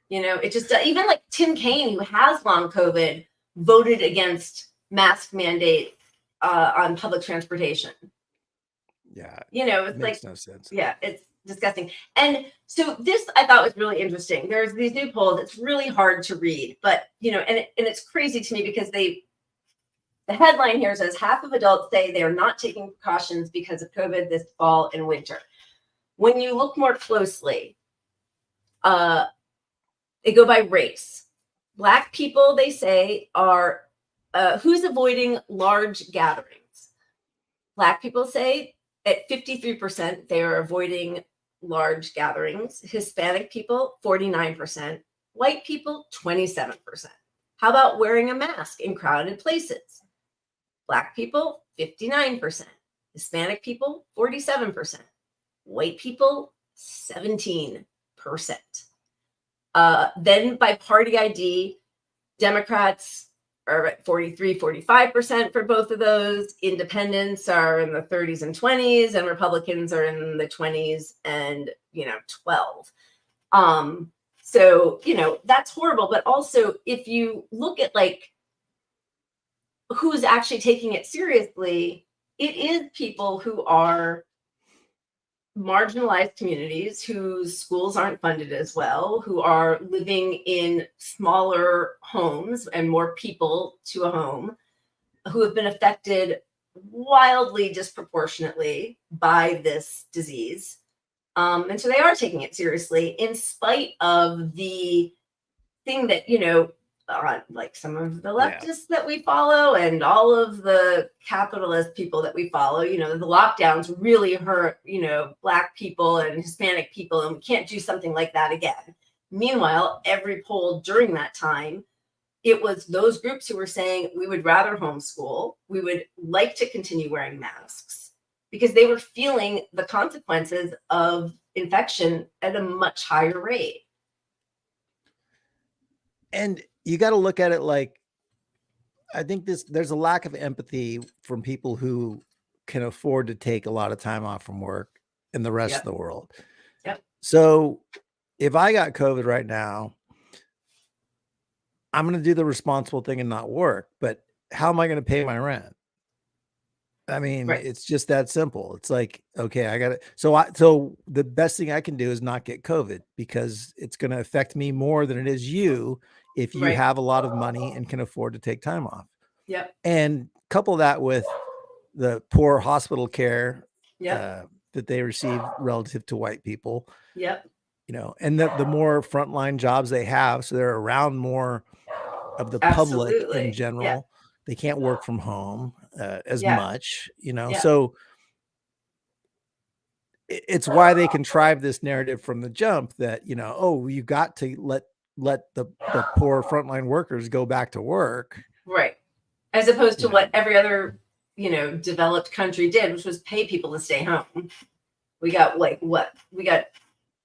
It just, even like Tim Kaine, who has long COVID, voted against mask mandates on public transportation. Yeah. It's makes like, no sense. Yeah, it's disgusting. And so this I thought was really interesting. There's these new polls. It's really hard to read, but, and it's crazy to me because the headline here says half of adults say they are not taking precautions because of COVID this fall and winter. When you look more closely, they go by race. Black people, they say, are who's avoiding large gatherings. Black people say at 53% they are avoiding large gatherings. Hispanic people, 49%. White people, 27%. How about wearing a mask in crowded places? Black people, 59%. Hispanic people, 47%. White people, 17%. Then by party ID, Democrats are at 43, 45% for both of those. Independents are in the 30s and 20s, and Republicans are in the 20s and 12. So that's horrible. But also, if you look at like who's actually taking it seriously, it is people who are marginalized communities whose schools aren't funded as well, who are living in smaller homes and more people to a home, who have been affected wildly disproportionately by this disease. And so they are taking it seriously in spite of the thing that, like some of the leftists that we follow and all of the capitalist people that we follow, the lockdowns really hurt, Black people and Hispanic people, and we can't do something like that again. Meanwhile, every poll during that time, it was those groups who were saying we would rather homeschool, we would like to continue wearing masks, because they were feeling the consequences of infection at a much higher rate. And you got to look at it like, I think there's a lack of empathy from people who can afford to take a lot of time off from work in the rest of the world. Yep. So if I got COVID right now, I'm going to do the responsible thing and not work, but how am I going to pay my rent? I mean, Right. it's just that simple. It's like, okay, I got it. So the best thing I can do is not get COVID, because it's going to affect me more than it is you if you Right. have a lot of money and can afford to take time off. Yep. And couple that with the poor hospital care Yep. that they receive relative to white people, Yep. and the more frontline jobs they have, so they're around more of the public in Absolutely. Yeah. general. They can't work from home as Yeah. much, Yeah. so it's why they contrive this narrative from the jump that, oh, you got to let the poor frontline workers go back to work. Right. As opposed to You know. what every other, developed country did, which was pay people to stay home. We got we got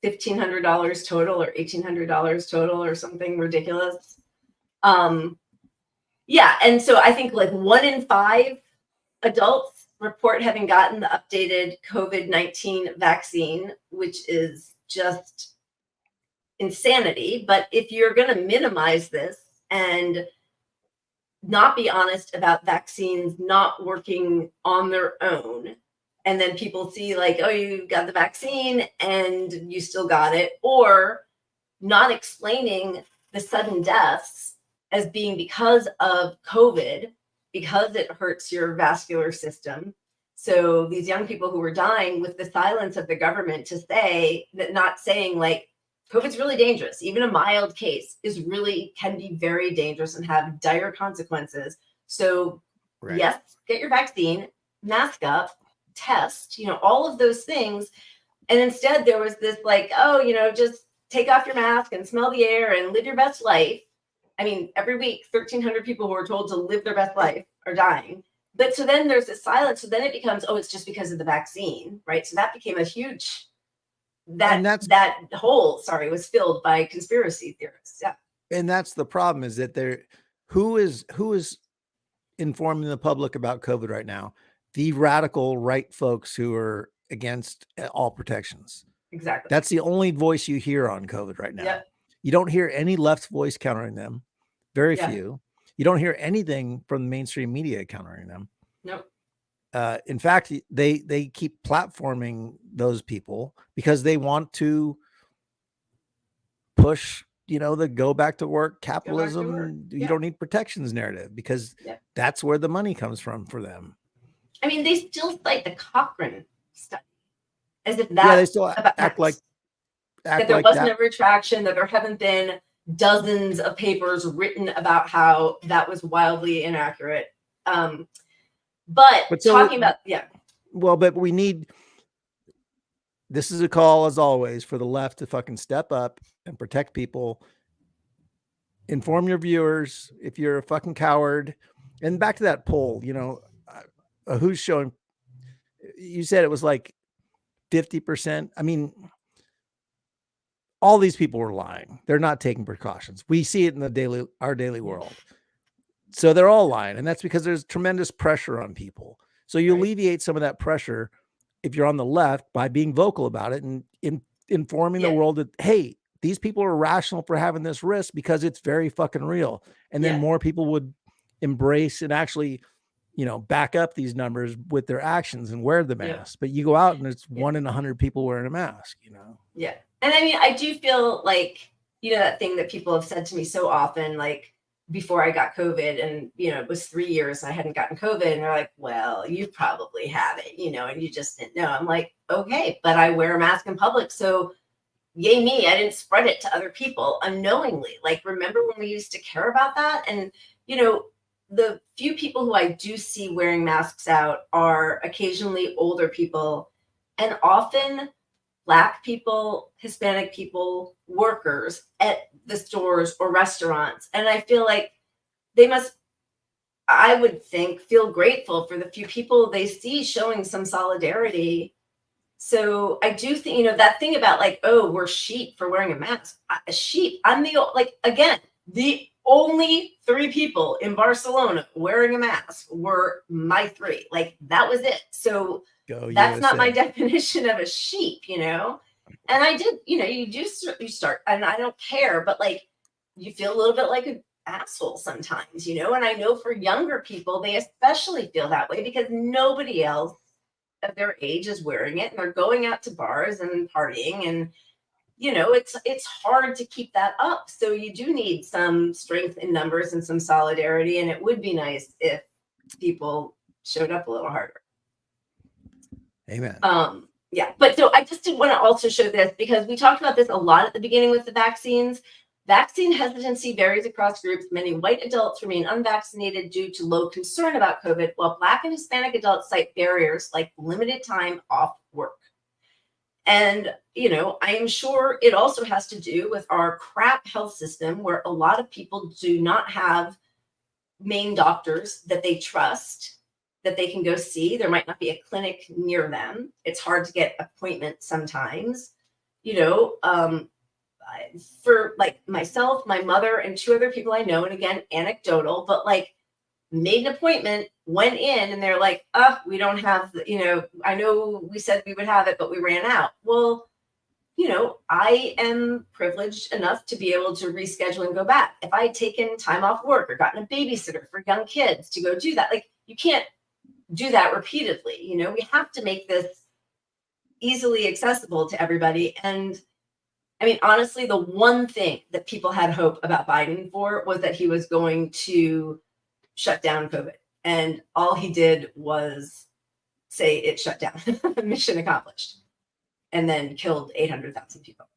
$1,500 total or $1,800 total or something ridiculous. Yeah. And so I think like 1 in 5 adults report having gotten the updated COVID-19 vaccine, which is just insanity. But if you're going to minimize this and not be honest about vaccines not working on their own, and then people see like, oh, you got the vaccine and you still got it, or not explaining the sudden deaths as being because of COVID, because it hurts your vascular system. So these young people who were dying, with the silence of the government to say that, not saying like, COVID's really dangerous. Even a mild case can be very dangerous and have dire consequences. So Right. Yes, get your vaccine, mask up, test, all of those things. And instead there was this like, oh, just take off your mask and smell the air and live your best life. I mean, every week, 1,300 people who are told to live their best life are dying. But so then there's this silence. So then it becomes, oh, it's just because of the vaccine, right? So that became a huge, that hole, was filled by conspiracy theorists. Yeah. And that's the problem, is that who is informing the public about COVID right now? The radical right folks who are against all protections. Exactly. That's the only voice you hear on COVID right now. Yep. You don't hear any left voice countering them. Very Yeah. few. You don't hear anything from the mainstream media countering them. Nope. In fact, they keep platforming those people because they want to push, the go back to work capitalism. You don't need protections narrative, because that's where the money comes from for them. I mean, they still cite the Cochrane study as if that they still act like that there wasn't a retraction, that there haven't been dozens of papers written about how that was wildly inaccurate. But talking about, Well, but this is a call, as always, for the left to fucking step up and protect people. Inform your viewers if you're a fucking coward. And back to that poll, who's showing, you said it was like 50%. I mean, all these people were lying. They're not taking precautions. We see it in our daily world. So they're all lying. And that's because there's tremendous pressure on people. So you alleviate some of that pressure if you're on the left by being vocal about it and informing the world that, hey, these people are rational for having this risk because it's very fucking real. And then more people would embrace and actually, back up these numbers with their actions and wear the mask. But you go out and it's 1 in 100 people wearing a mask, Yeah. And I mean, I do feel like, that thing that people have said to me so often, like before I got COVID, and, it was 3 years I hadn't gotten COVID, and they're like, well, you probably have it, and you just didn't know. I'm like, okay, but I wear a mask in public. So yay me, I didn't spread it to other people unknowingly. Like, remember when we used to care about that? And, the few people who I do see wearing masks out are occasionally older people, and often Black people, Hispanic people, workers at the stores or restaurants. And I feel like they must, I would think, feel grateful for the few people they see showing some solidarity. So I do think, that thing about like, oh, we're sheep for wearing a mask. A sheep. I'm the only 3 people in Barcelona wearing a mask were my 3. Like, that was it. So that's not my definition of a sheep, And I did, you start, and I don't care, but like, you feel a little bit like asshole sometimes, and I know for younger people, they especially feel that way because nobody else of their age is wearing it and they're going out to bars and partying, and it's hard to keep that up. So you do need some strength in numbers and some solidarity, and it would be nice if people showed up a little harder. Amen. Yeah, but so I just did want to also show this because we talked about this a lot at the beginning with the vaccines. Vaccine hesitancy varies across groups. Many white adults remain unvaccinated due to low concern about COVID, while Black and Hispanic adults cite barriers like limited time off work. And, I am sure it also has to do with our crap health system where a lot of people do not have main doctors that they trust, that they can go see. There might not be a clinic near them. It's hard to get appointments sometimes, for like myself, my mother, and 2 other people I know, and again, anecdotal, but like made an appointment, went in, and they're like, we don't have, I know we said we would have it, but we ran out. Well, I am privileged enough to be able to reschedule and go back. If I had taken time off work or gotten a babysitter for young kids to go do that, like you can't do that repeatedly. We have to make this easily accessible to everybody. And I mean, honestly, the one thing that people had hope about Biden for was that he was going to shut down COVID. And all he did was say it shut down. Mission accomplished. And then killed 800,000 people.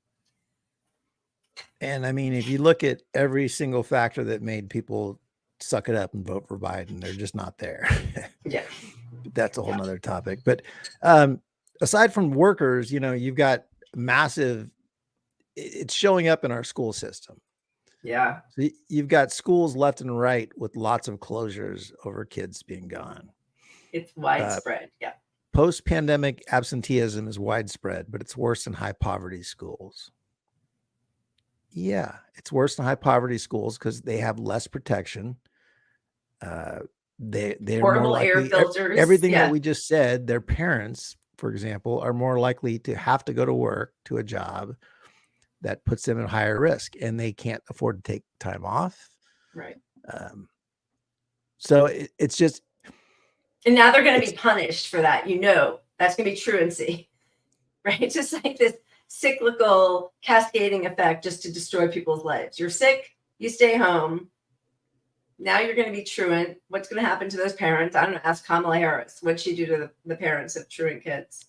And I mean, if you look at every single factor that made people suck it up and vote for Biden, they're just not there. Yeah. That's a whole nother topic. But aside from workers, you've got massive, it's showing up in our school system. Yeah. So you've got schools left and right with lots of closures over kids being gone. It's widespread. Yeah. Post-pandemic absenteeism is widespread, but it's worse in high poverty schools. Yeah, it's worse in high poverty schools because they have less protection. They're Horrible more likely, air filters. Everything that we just said, their parents, for example, are more likely to have to go to work, to a job that puts them at higher risk, and they can't afford to take time off. Right. So it's just. And now they're going to be punished for that. That's going to be truancy, right? It's just like this cyclical cascading effect just to destroy people's lives. You're sick, you stay home. Now you're going to be truant. What's going to happen to those parents? I don't know. Ask Kamala Harris. What'd she do to the parents of truant kids?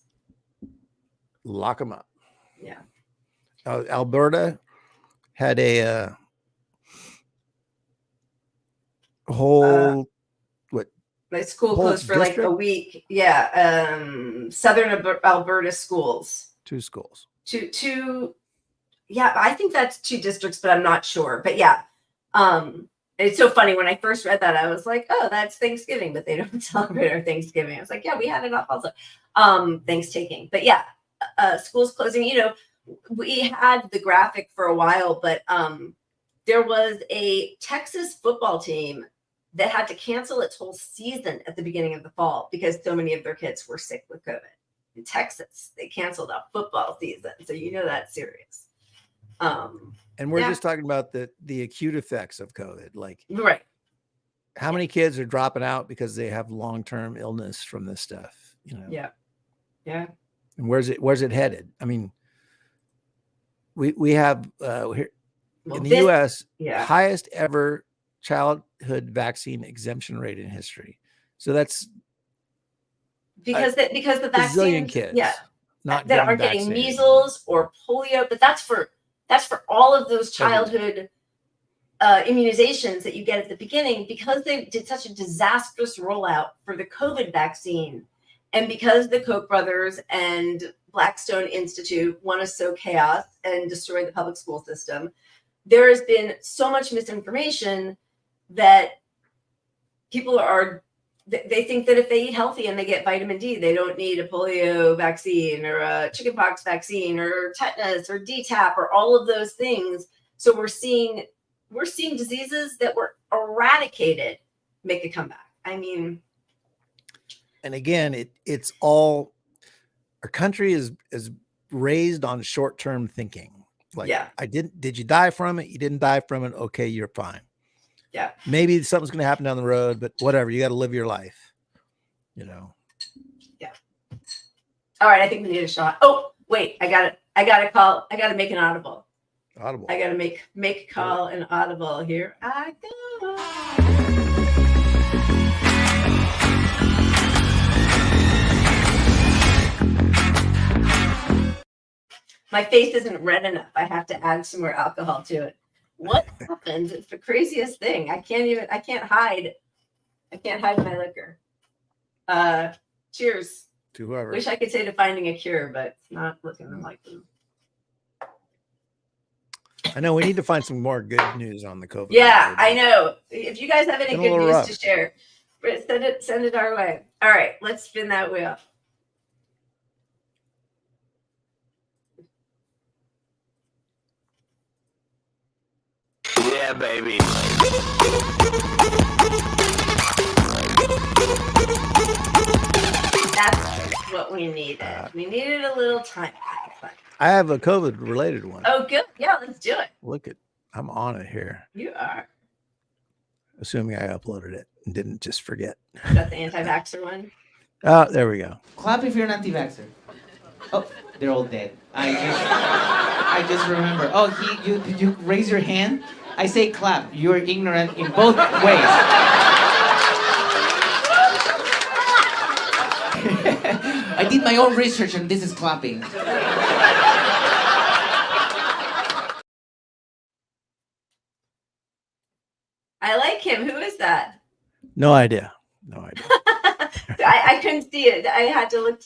Lock them up. Yeah. Alberta had a whole my school closed for like a week. Yeah. Southern Alberta schools. 2 schools. Two. Yeah. I think that's 2 districts, but I'm not sure. But yeah. It's so funny. When I first read that, I was like, oh, that's Thanksgiving, but they don't celebrate our Thanksgiving. I was like, yeah, we had it off also. Thanksgiving. But yeah, schools closing, we had the graphic for a while, but there was a Texas football team that had to cancel its whole season at the beginning of the fall because so many of their kids were sick with COVID. In Texas, they canceled a football season. So that's serious. And we're just talking about the acute effects of COVID. Like, right. How many kids are dropping out because they have long-term illness from this stuff? Yeah. Yeah. And where's it headed? I mean, we have here in the U.S. highest ever childhood vaccine exemption rate in history. So that's because the vaccines, kids, not that are getting measles or polio, but that's for all of those childhood immunizations that you get at the beginning, because they did such a disastrous rollout for the COVID vaccine, and because the Koch brothers and Blackstone Institute want to sow chaos and destroy the public school system. There has been so much misinformation that people they think that if they eat healthy and they get vitamin D, they don't need a polio vaccine or a chickenpox vaccine or tetanus or DTaP or all of those things. So we're seeing diseases that were eradicated make a comeback. I mean, and again, it's all, our country is raised on short-term thinking. Like, did you die from it? You didn't die from it. Okay, you're fine. Yeah. Maybe something's going to happen down the road, but whatever. You got to live your life. You know. Yeah. All right. I think we need a shot. Oh, wait. I got to call. I got to make an audible. Audible. I got to make a call an audible. Here I go. My face isn't red enough. I have to add some more alcohol to it. What happens? It's the craziest thing. I can't hide my liquor. Cheers. To whoever. Wish I could say to finding a cure, but it's not looking like them. I know we need to find some more good news on the COVID. Yeah, I know. If you guys have any Been a good little news rough. to share, send it our way. All right, let's spin that wheel. Yeah, baby. That's what we needed. We needed a little time. I have a COVID related one. Oh, good. Yeah, let's do it. Look at, I'm on it here. You are. Assuming I uploaded it and didn't just forget. Is that the anti-vaxxer one? Oh, there we go. Clap if you're an anti-vaxxer. Oh, they're all dead. I just remember. Oh, did you raise your hand? I say clap. You're ignorant in both ways. I did my own research and this is clapping. I like him. Who is that? No idea. No idea. I couldn't see it. I had to look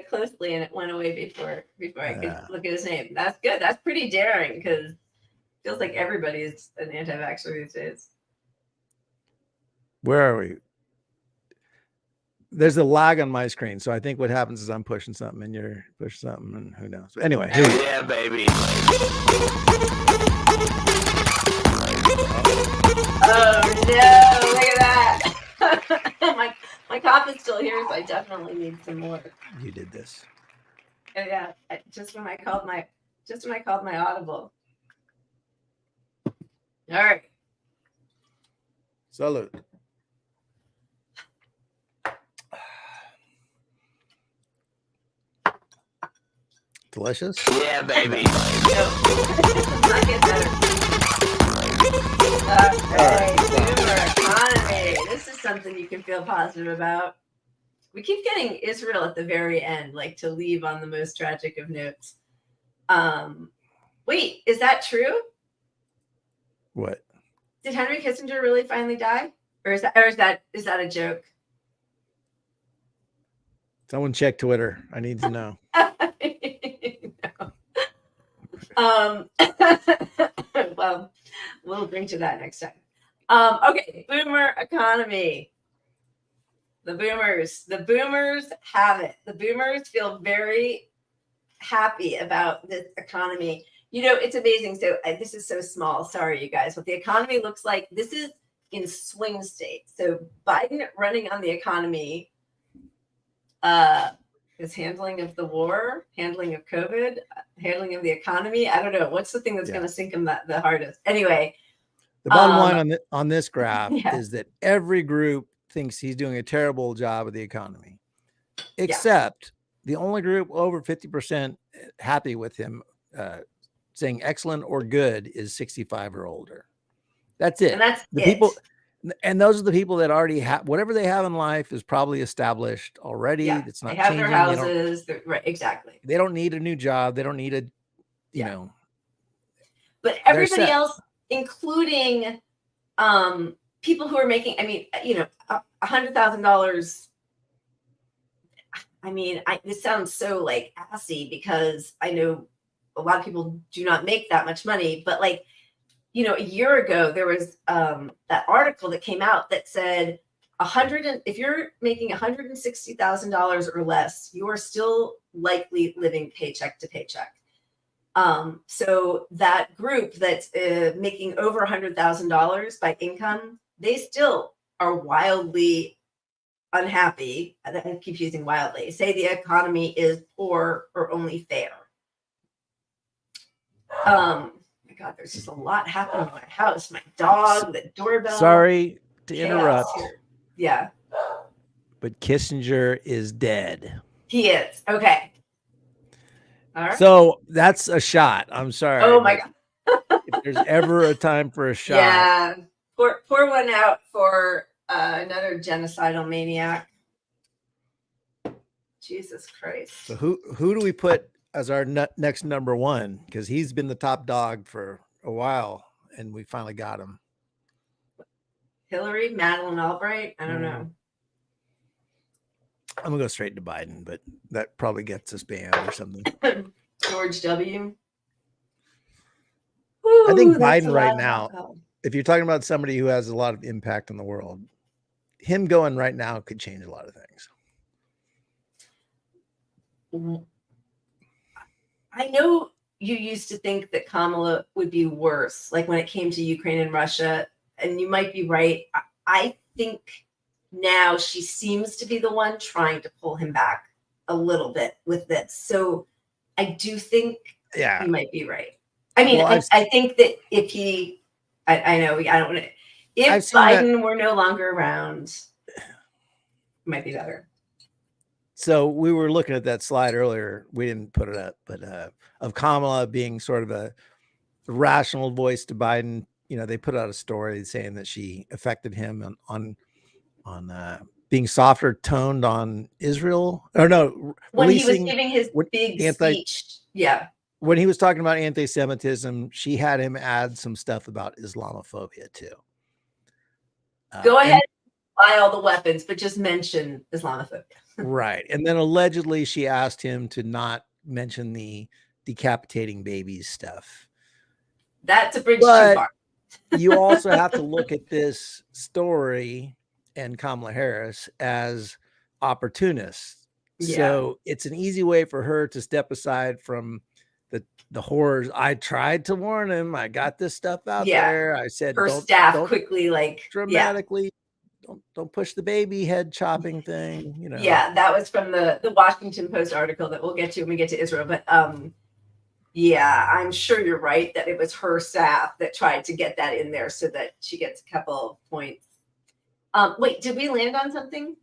closely, and it went away before I could look at his name. That's good. That's pretty daring because it feels like everybody is an anti-vaxxer these days. Where are we? There's a lag on my screen, so I think what happens is I'm pushing something and you're pushing something, and who knows. But anyway, here we go. Yeah, baby. Oh no! Look at that. my cough is still here, so I definitely need some more. You did this. Oh, yeah, just when I called my audible. All right. Salute. Delicious. Yeah, baby. Not get better. Okay, boomer economy. This is something you can feel positive about. We keep getting Israel at the very end, like to leave on the most tragic of notes. Wait, is that true? What? Did Henry Kissinger really finally die? Or is that a joke? Someone check Twitter. I need to know. No. Well, we'll bring to that next time. Okay, boomer economy. The boomers have it. The boomers feel very happy about this economy. You know, it's amazing. So this is so small. Sorry, you guys. What the economy looks like, this is in swing states. So Biden running on the economy, his handling of the war, handling of COVID, handling of the economy. I don't know. What's the thing that's going to sink him the hardest? Anyway. The bottom line on this graph yeah. is that every group thinks he's doing a terrible job of the economy, except the only group over 50% happy with him, saying excellent or good, is 65 or older. That's it. And that's the people. And those are the people that already have whatever they have in life is probably established already. Yeah, it's not they have changing. their houses. Right, exactly. They don't need a new job. They don't need a, you know. But everybody else, including people who are making, I mean, you know, $100,000. I mean, this sounds so like assy because I know a lot of people do not make that much money, but like, you know, a year ago, there was that article that came out that said if you're making $160,000 or less, you are still likely living paycheck to paycheck. So that group that's making over $100,000 by income, they still are wildly unhappy. I keep using wildly. Say the economy is poor or only fair. My God, there's just a lot happening in my house. My dog, the doorbell. Sorry to chaos interrupt, here. Yeah, but Kissinger is dead. he is. Okay. All right. So that's a shot. I'm sorry. Oh my God. If there's ever a time for a shot. Yeah. Pour one out for another genocidal maniac. Jesus Christ. So who do we put as our next number one? Because he's been the top dog for a while, and we finally got him. Hillary, Madeleine Albright. I don't know. I'm gonna go straight to Biden, but that probably gets us banned or something. George W. I think Ooh, that's Biden a right lot of now, alcohol. if you're talking about somebody who has a lot of impact on the world, him going right now could change a lot of things. I know you used to think that Kamala would be worse, like when it came to Ukraine and Russia, and you might be right. I think now she seems to be the one trying to pull him back a little bit with this. So I do think you might be right. I mean, well, I think that if he, I know, I don't want to, if Biden were no longer around, it might be better. So we were looking at that slide earlier. We didn't put it up, but of Kamala being sort of a rational voice to Biden. You know, they put out a story saying that she affected him on being softer toned on Israel. Or no, when he was giving his big speech. Yeah. When he was talking about anti-Semitism, she had him add some stuff about Islamophobia too. Go ahead, buy all the weapons, but just mention Islamophobia. Right. And then allegedly she asked him to not mention the decapitating babies stuff. That's a bridge too far. You also have to look at this story and Kamala Harris as opportunists. Yeah. So it's an easy way for her to step aside from the horrors. I tried to warn him. I got this stuff out there. I said, her staff quickly, like dramatically, don't push the baby head chopping thing. You know. Yeah, that was from the Washington Post article that we'll get to when we get to Israel. But yeah, I'm sure you're right that it was her staff that tried to get that in there so that she gets a couple of points. Wait, did we land on something?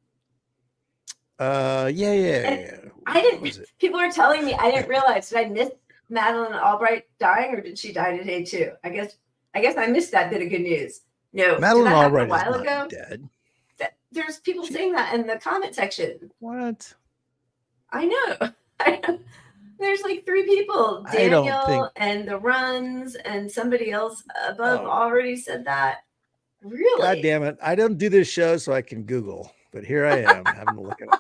Yeah. I didn't. People are telling me I didn't realize. Did I miss Madeleine Albright dying, or did she die today too? I guess I missed that bit of good news. No, Madeleine Albright a while is ago. Not dead. There's people saying that in the comment section. What? I know. There's like 3 people, Daniel and the Runs and somebody else above already said that. Really? God damn it. I don't do this show so I can Google, but here I am having to look it up.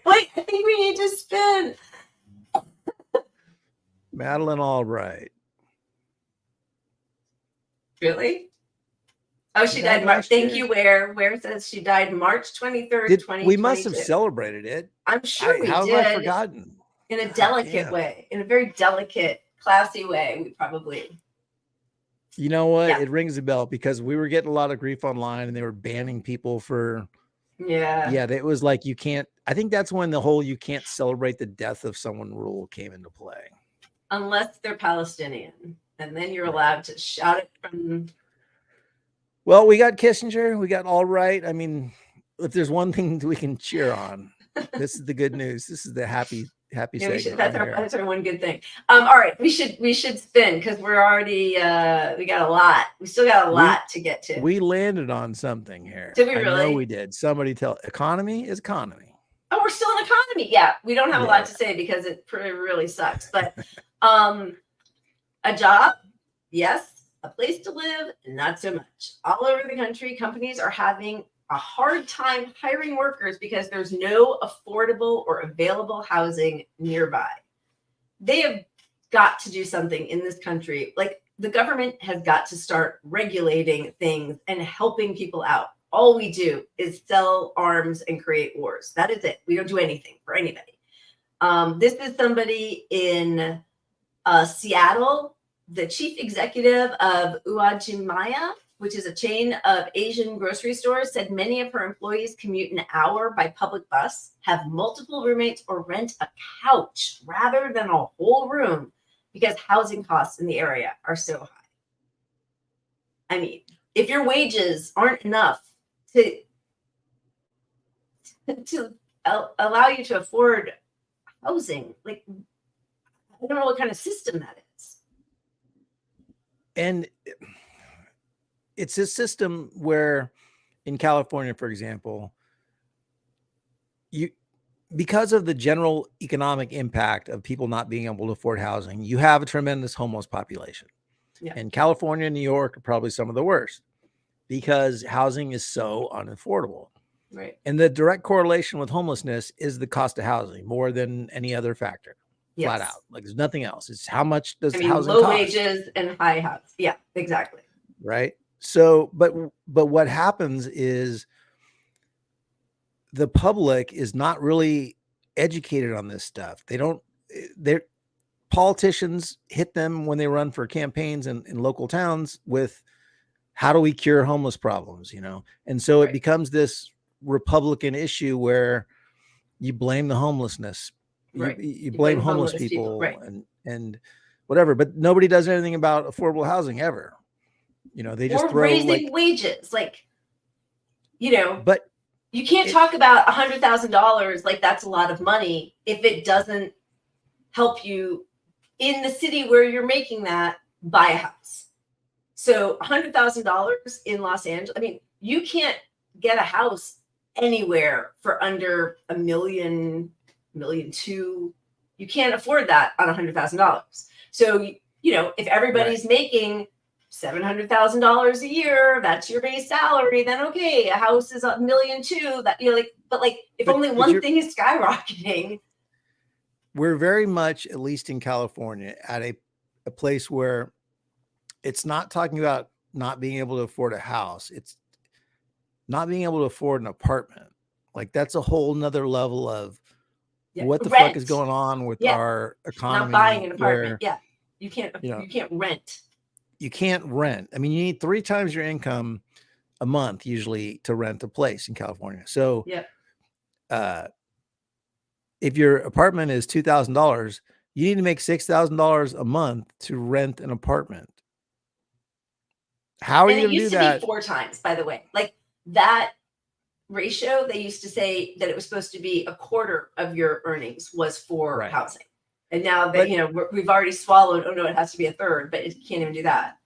Wait, I think we need to spin. Madeleine Albright. Really? Oh, she died March. Thank you. Where says she died March 23rd, 2022. We must have celebrated it. I'm sure we did. How have I forgotten? In a delicate way, in a very delicate, classy way. We probably. You know what? Yeah. It rings a bell because we were getting a lot of grief online and they were banning people for. Yeah. It was like you can't. I think that's when the whole you can't celebrate the death of someone rule came into play. Unless they're Palestinian. And then you're allowed to shout it from. Well, we got Kissinger. We got Albright. I mean, if there's one thing we can cheer on, this is the good news. This is the happy segment. That's our one good thing. All right, we should spin because we're already we got a lot. We still got a lot to get to. We landed on something here. Did we really? I know we did. Somebody tell economy is economy. Oh, we're still in economy. Yeah, we don't have a lot to say because it really sucks. But a job, yes. A place to live, not so much. All over the country, companies are having a hard time hiring workers because there's no affordable or available housing nearby. They have got to do something in this country. Like the government has got to start regulating things and helping people out. All we do is sell arms and create wars. That is it. We don't do anything for anybody. This is somebody in Seattle. The chief executive of Uwajimaya, which is a chain of Asian grocery stores, said many of her employees commute an hour by public bus, have multiple roommates, or rent a couch rather than a whole room because housing costs in the area are so high. I mean, if your wages aren't enough to allow you to afford housing, like, I don't know what kind of system that is. And it's a system where in California, for example, because of the general economic impact of people not being able to afford housing, you have a tremendous homeless population. Yeah. And California and New York are probably some of the worst because housing is so unaffordable. Right. And the direct correlation with homelessness is the cost of housing more than any other factor. Yes. Flat out. Like, there's nothing else. It's how much does housing low cost? wages and high house. Yeah, exactly. Right. So, but what happens is the public is not really educated on this stuff. They're politicians hit them when they run for campaigns in local towns with how do we cure homeless problems, you know? And so it becomes this Republican issue where you blame the homelessness. Right. You blame homeless homeless people right. and whatever, but nobody does anything about affordable housing ever. You know, they just or throw raising wages, like, you know, but you can't talk about $100,000 like that's a lot of money if it doesn't help you in the city where you're making that buy a house. So $100,000 in Los Angeles, I mean, you can't get a house anywhere for under $1 million, $1.2 million. You can't afford that on $100,000. So, you know, if everybody's making $700,000 a year, that's your base salary, then okay, a house is $1.2 million, that, you know, like, but like if only one thing is skyrocketing. We're very much, at least in California, at a place where it's not talking about not being able to afford a house. It's not being able to afford an apartment. Like, that's a whole nother level of what the fuck is going on with our economy. Not buying an apartment. You can't, you can't rent. You can't rent. I mean, you need 3 times your income a month usually to rent a place in California. So if your apartment is $2,000, you need to make $6,000 a month to rent an apartment. How are you going to do that? It used to be 4 times, by the way. Like, that ratio, they used to say that it was supposed to be a quarter of your earnings was for housing. And now that, you know, we've already swallowed, oh no, it has to be a third, but it can't even do that.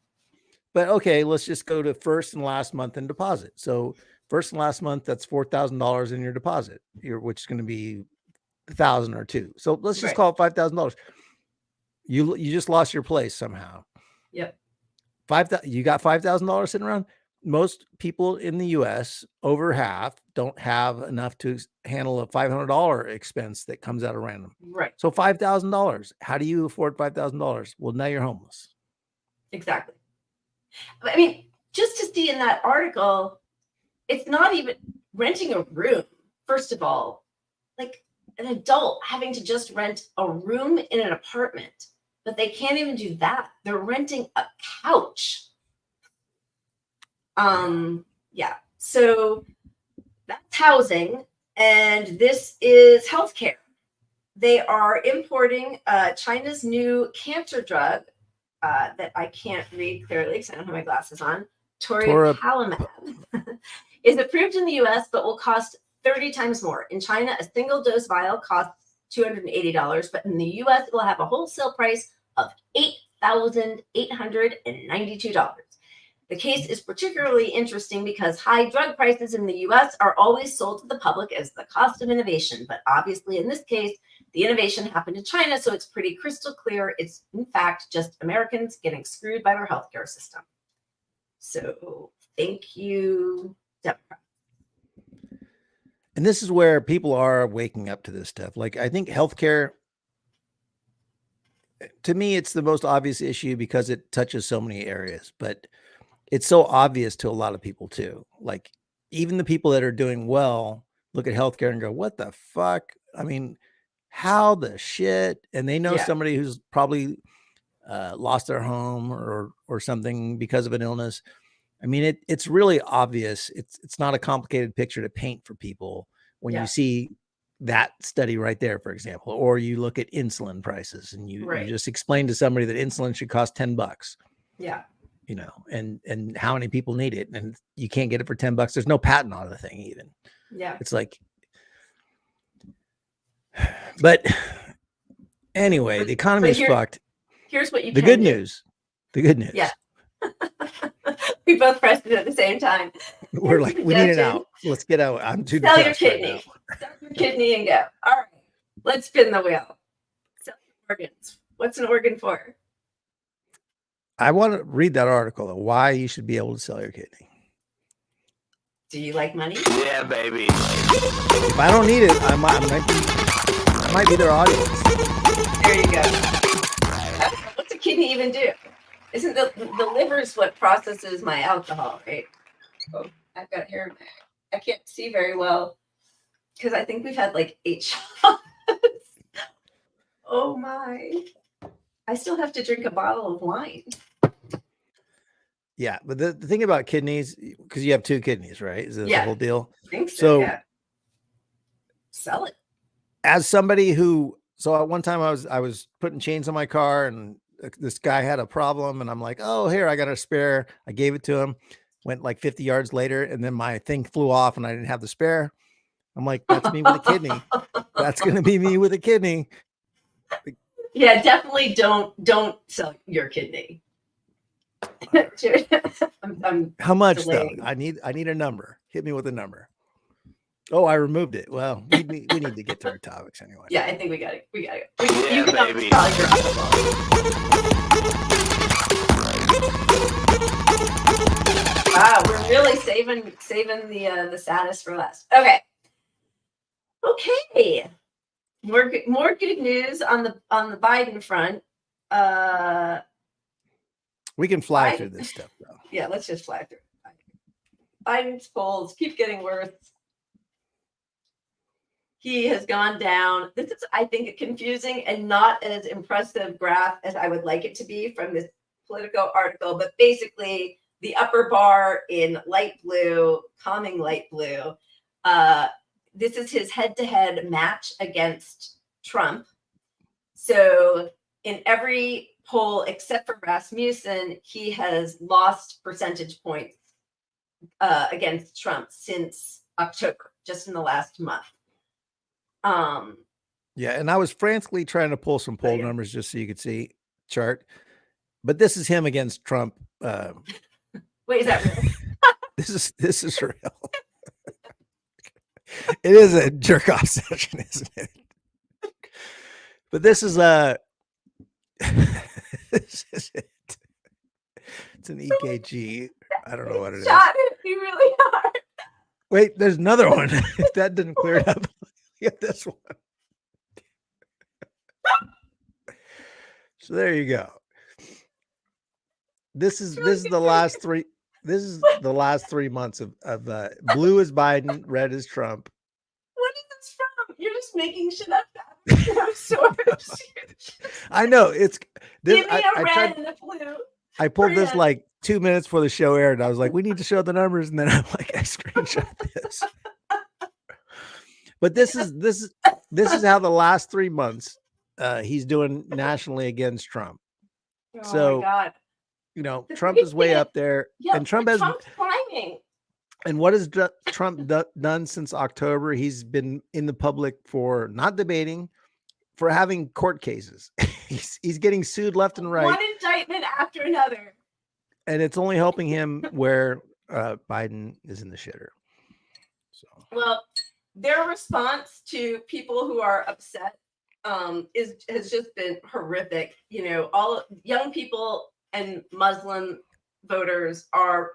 But okay, let's just go to first and last month in deposit. So first and last month, that's $4,000 in your deposit, which is going to be 1,000 or 2. So let's just call it $5,000. You just lost your place somehow. Yep. You got $5,000 sitting around. Most people in the US, over half, don't have enough to handle a $500 expense that comes out of random. Right. So $5,000. How do you afford $5,000? Well, now you're homeless. Exactly. I mean, just to see in that article, it's not even renting a room. First of all, like an adult having to just rent a room in an apartment, but they can't even do that. They're renting a couch. Yeah. So that's housing, and this is healthcare. They are importing China's new cancer drug that I can't read clearly because I don't have my glasses on. Toripalimab is approved in the US, but will cost 30 times more. In China, a single dose vial costs $280, but in the US, it will have a wholesale price of $8,892. The case is particularly interesting because high drug prices in the US are always sold to the public as the cost of innovation. But obviously, in this case, the innovation happened in China, so it's pretty crystal clear. It's, in fact, just Americans getting screwed by their healthcare system. So thank you, Democrats. And this is where people are waking up to this stuff. Like, I think healthcare, to me, it's the most obvious issue because it touches so many areas, but it's so obvious to a lot of people too. Like, even the people that are doing well look at healthcare and go, what the fuck? I mean, how the shit? And they know somebody who's probably lost their home or something because of an illness. I mean, it's really obvious. It's not a complicated picture to paint for people when you see that study right there, for example, or you look at insulin prices and you Right. just explain to somebody that insulin should cost $10, Yeah. you know, and how many people need it, and you can't get it for $10. There's no patent on the thing even. Yeah. It's like, but anyway, the economy is fucked. Here's what you The can good do. news. The good news. Yeah. We both pressed it at the same time. We're like, we need it out. Let's get out. I'm too Sell your depressed right kidney. now. Sell your kidney and go. All right. Let's spin the wheel. Sell your organs. What's an organ for? I want to read that article of why you should be able to sell your kidney. Do you like money? Yeah, baby. If I don't need it, I might be their audience. There you go. What's a kidney even do? Isn't the liver is what processes my alcohol, right? Oh, I've got hair in my eye. I can't see very well because I think we've had like 8 shots. Oh my. I still have to drink a bottle of wine. Yeah, but the thing about kidneys, because you have 2 kidneys, right? Is that the whole deal? I think so. So Yeah. Sell it. as somebody who, so at one time I was putting chains on my car and this guy had a problem and I'm like, oh, here, I got a spare. I gave it to him, went like 50 yards later, and then my thing flew off and I didn't have the spare. I'm like, that's me with a kidney. That's going to be me with a kidney. Yeah, definitely don't sell your kidney. I'm How much delaying. though? I need a number. Hit me with a number. Oh, I removed it. Well, we need to get to our topics anyway. Yeah, I think we got it. Yeah, You can baby. sell your alcohol. Wow, we're really saving the saddest for last. Okay. More good news on the Biden front. We can fly through this stuff though. Yeah, let's just fly through. Biden's polls keep getting worse. He has gone down. This is, I think, a confusing and not as impressive graph as I would like it to be from this Politico article, but basically the upper bar in light blue, calming light blue, this is his head-to-head match against Trump. So in every poll except for Rasmussen, he has lost percentage points against Trump since October, just in the last month. Yeah, and I was frantically trying to pull some poll numbers just so you could see chart, but this is him against Trump. Wait, is that real? This is real. It is a jerk off session, isn't it? But this is this is it. It's an EKG. I don't know what it is. Shot it me really hard. Wait, there's another one. If that didn't clear it up, get this one. So there you go. This is the last 3. This is the last 3 months of blue is Biden, red is Trump. What is this from? You're just making shit up. I'm so I know it's this. Give me a red and a blue. I pulled this like 2 minutes before the show aired. I was like, we need to show the numbers, and then I'm like, I screenshot this. But this is how the last 3 months he's doing nationally against Trump. Oh So, my God. you know, Trump is way up there, Yeah, and Trump's climbing. And what has Trump done since October? He's been in the public for not debating, for having court cases. He's getting sued left and right. One indictment after another. And it's only helping him where Biden is in the shitter. So, well, their response to people who are upset has just been horrific. You know, all young people and Muslim voters are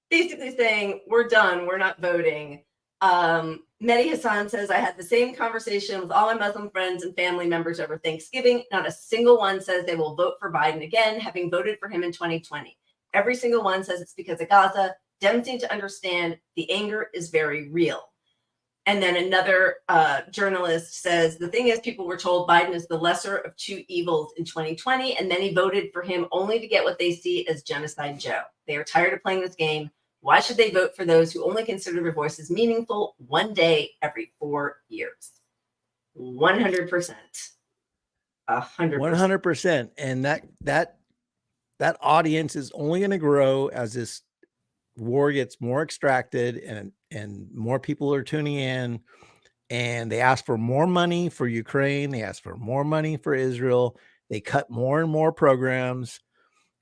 basically saying, we're done, we're not voting. Mehdi Hassan says, I had the same conversation with all my Muslim friends and family members over Thanksgiving. Not a single one says they will vote for Biden again, having voted for him in 2020. Every single one says it's because of Gaza. Dems need to understand the anger is very real. And then another journalist says, the thing is, people were told Biden is the lesser of 2 evils in 2020, and many voted for him only to get what they see as Genocide Joe. They are tired of playing this game. Why should they vote for those who only consider their voices meaningful one day every 4 years? 100%. 100%. 100%. And that audience is only going to grow as this war gets more extracted and more people are tuning in, and they ask for more money for Ukraine. They ask for more money for Israel. They cut more and more programs.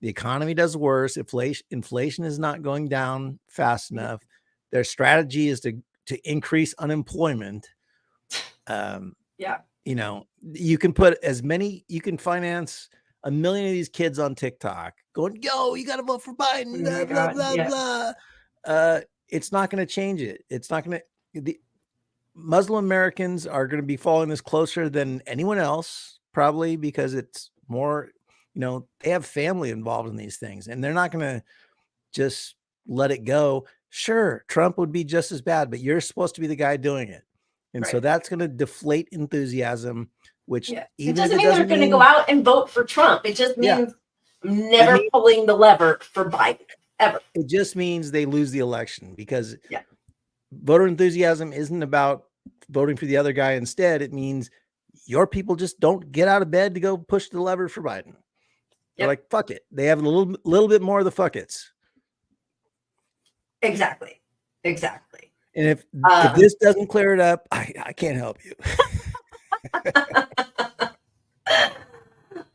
The economy does worse. Inflation is not going down fast enough. Their strategy is to increase unemployment. You know, you can finance 1 million of these kids on TikTok going, yo, you got to vote for Biden, blah, blah, blah. It's not going to change it. It's not going to, the Muslim Americans are going to be following this closer than anyone else, probably because it's more, you know, they have family involved in these things and they're not going to just let it go. Sure, Trump would be just as bad, but you're supposed to be the guy doing it. And so that's going to deflate enthusiasm, which it doesn't mean they're going to go out and vote for Trump. It just means never pulling the lever for Biden, ever. It just means they lose the election because voter enthusiasm isn't about voting for the other guy instead. It means your people just don't get out of bed to go push the lever for Biden. They're like, fuck it. They have a little bit more of the fuck it's. Exactly. And if this doesn't clear it up, I can't help you.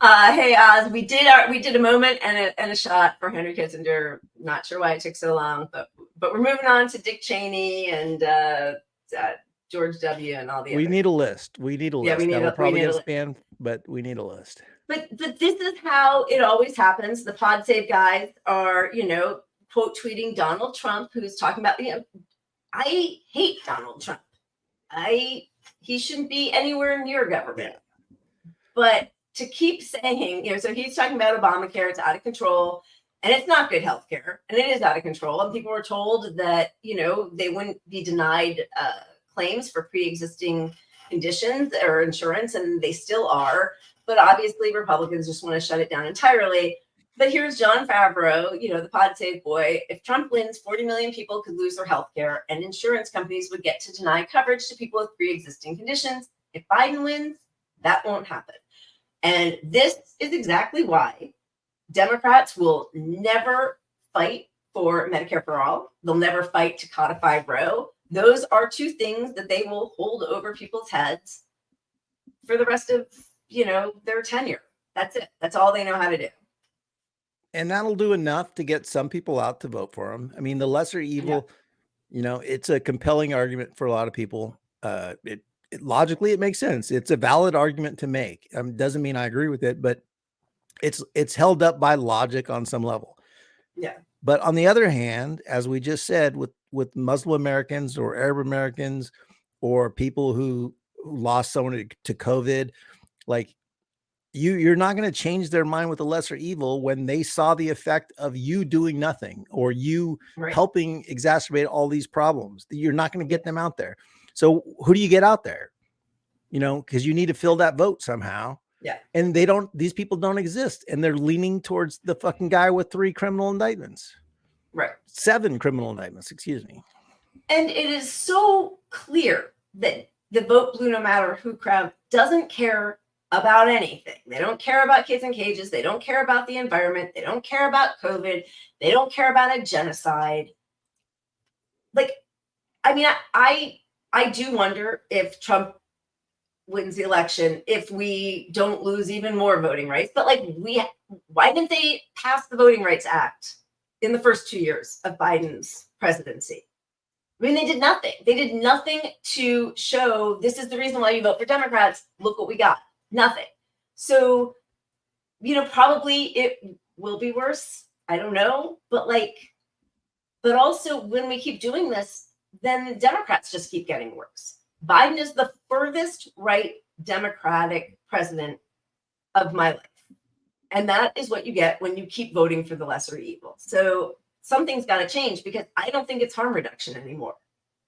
Hey Oz, we did a moment and a shot for Henry Kissinger. Not sure why it took so long, but we're moving on to Dick Cheney and George W. and all the. We need a list. We need a list. Yeah, That'll probably get spanned, but we need a list. But this is how it always happens. The Pod Save guys are, you know, quote tweeting Donald Trump, who's talking about, you know, I hate Donald Trump. He shouldn't be anywhere near government. But to keep saying, you know, so he's talking about Obamacare, it's out of control, and it's not good healthcare, and it is out of control. And people were told that, you know, they wouldn't be denied claims for pre-existing conditions or insurance, and they still are. But obviously, Republicans just want to shut it down entirely. But here's Jon Favreau, you know, the Pod Save boy. If Trump wins, 40 million people could lose their health care, and insurance companies would get to deny coverage to people with pre-existing conditions. If Biden wins, that won't happen. And this is exactly why Democrats will never fight for Medicare for all. They'll never fight to codify Roe. Those are two things that they will hold over people's heads for the rest of, you know, their tenure. That's it. That's all they know how to do. And that'll do enough to get some people out to vote for him. I mean, the lesser evil, you know, it's a compelling argument for a lot of people. Logically, it makes sense. It's a valid argument to make. Doesn't mean I agree with it, but it's held up by logic on some level. Yeah. But on the other hand, as we just said, with Muslim Americans or Arab Americans or people who lost someone to COVID, like you're not going to change their mind with the lesser evil when they saw the effect of you doing nothing or you helping exacerbate all these problems. You're not going to get them out there. So who do you get out there? You know, because you need to fill that vote somehow. Yeah. And these people don't exist. And they're leaning towards the fucking guy with 3 criminal indictments. Right. 7 criminal indictments, excuse me. And it is so clear that the vote blue no matter who crowd doesn't care about anything. They don't care about kids in cages. They don't care about the environment. They don't care about COVID. They don't care about a genocide. Like, I mean, I do wonder if Trump wins the election, if we don't lose even more voting rights. But like, why didn't they pass the Voting Rights Act in the first 2 years of Biden's presidency? I mean, they did nothing. They did nothing to show this is the reason why you vote for Democrats. Look what we got. Nothing. So, you know, probably it will be worse. I don't know. But also when we keep doing this, then the Democrats just keep getting worse. Biden is the furthest right Democratic president of my life. And that is what you get when you keep voting for the lesser evil. So something's got to change because I don't think it's harm reduction anymore.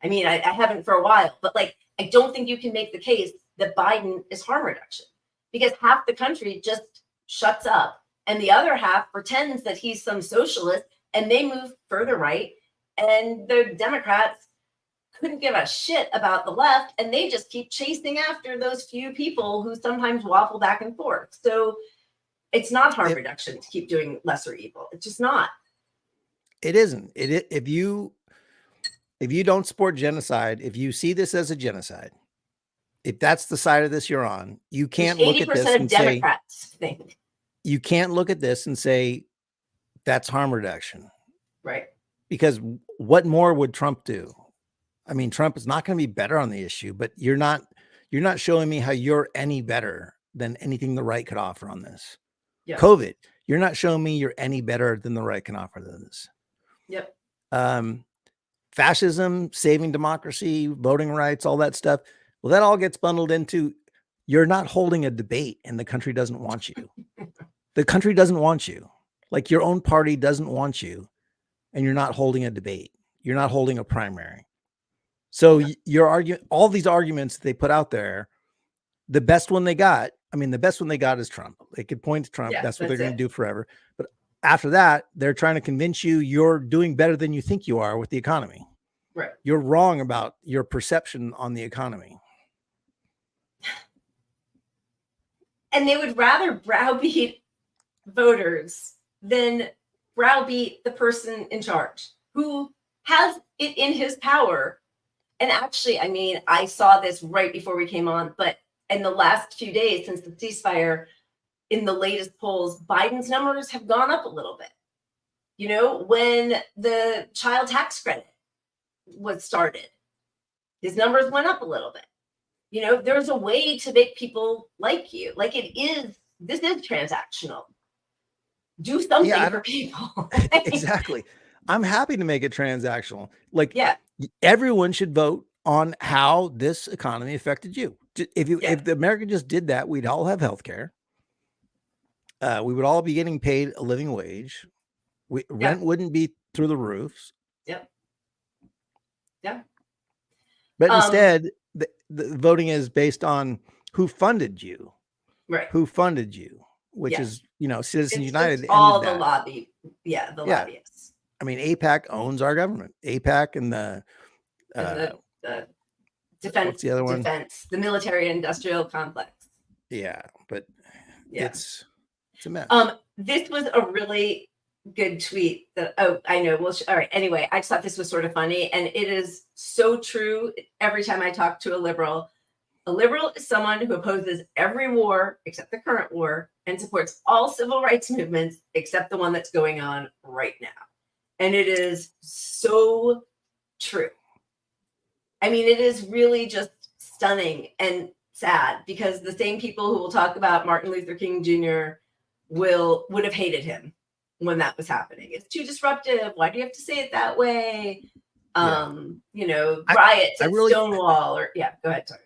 I mean, I haven't for a while, but like, I don't think you can make the case that Biden is harm reduction because half the country just shuts up and the other half pretends that he's some socialist and they move further right. And the Democrats couldn't give a shit about the left, and they just keep chasing after those few people who sometimes waffle back and forth. So it's not harm reduction to keep doing lesser evil. It's just not. It isn't. If you don't support genocide, if you see this as a genocide, if that's the side of this you're on, you can't look at this and say, Democrats think. You can't look at this and say that's harm reduction. Right. Because what more would Trump do? I mean, Trump is not going to be better on the issue, but you're not showing me how you're any better than anything the right could offer on this. Yep. COVID, you're not showing me you're any better than the right can offer than this. Yep. Fascism, saving democracy, voting rights, all that stuff. Well, that all gets bundled into you're not holding a debate and the country doesn't want you. The country doesn't want you. Like your own party doesn't want you, and you're not holding a debate. You're not holding a primary. So you're arguing all these arguments that they put out there. The best one they got, is Trump. They could point to Trump. Yeah, that's what they're going to it. do forever. But after that, they're trying to convince you you're doing better than you think you are with the economy. Right. You're wrong about your perception on the economy. And they would rather browbeat voters than browbeat the person in charge who has it in his power. And actually, I mean, I saw this right before we came on, but in the last few days since the ceasefire, in the latest polls, Biden's numbers have gone up a little bit. You know, when the child tax credit was started, his numbers went up a little bit. You know, there's a way to make people like you. Like this is transactional. Do something for people. Exactly. I'm happy to make it transactional. Like, yeah, everyone should vote on how this economy affected you. If the America just did that, we'd all have health care. We would all be getting paid a living wage. Rent wouldn't be through the roofs. Yep. Yeah. But instead, the voting is based on who funded you. Right. Who funded you, which is, Citizens United. It's all the lobby. Yeah, the lobbyists. I mean, AIPAC owns our government. AIPAC and the defense. What's the other one? Defense, the military industrial complex. Yeah, but it's a mess. This was a really good tweet that, I know. Well, all right. Anyway, I just thought this was sort of funny, and it is so true. Every time I talk to a liberal is someone who opposes every war except the current war and supports all civil rights movements except the one that's going on right now. And it is so true. I mean, it is really just stunning and sad because the same people who will talk about Martin Luther King Jr. would have hated him when that was happening. It's too disruptive. Why do you have to say it that way? Riots at Stonewall go ahead, sorry.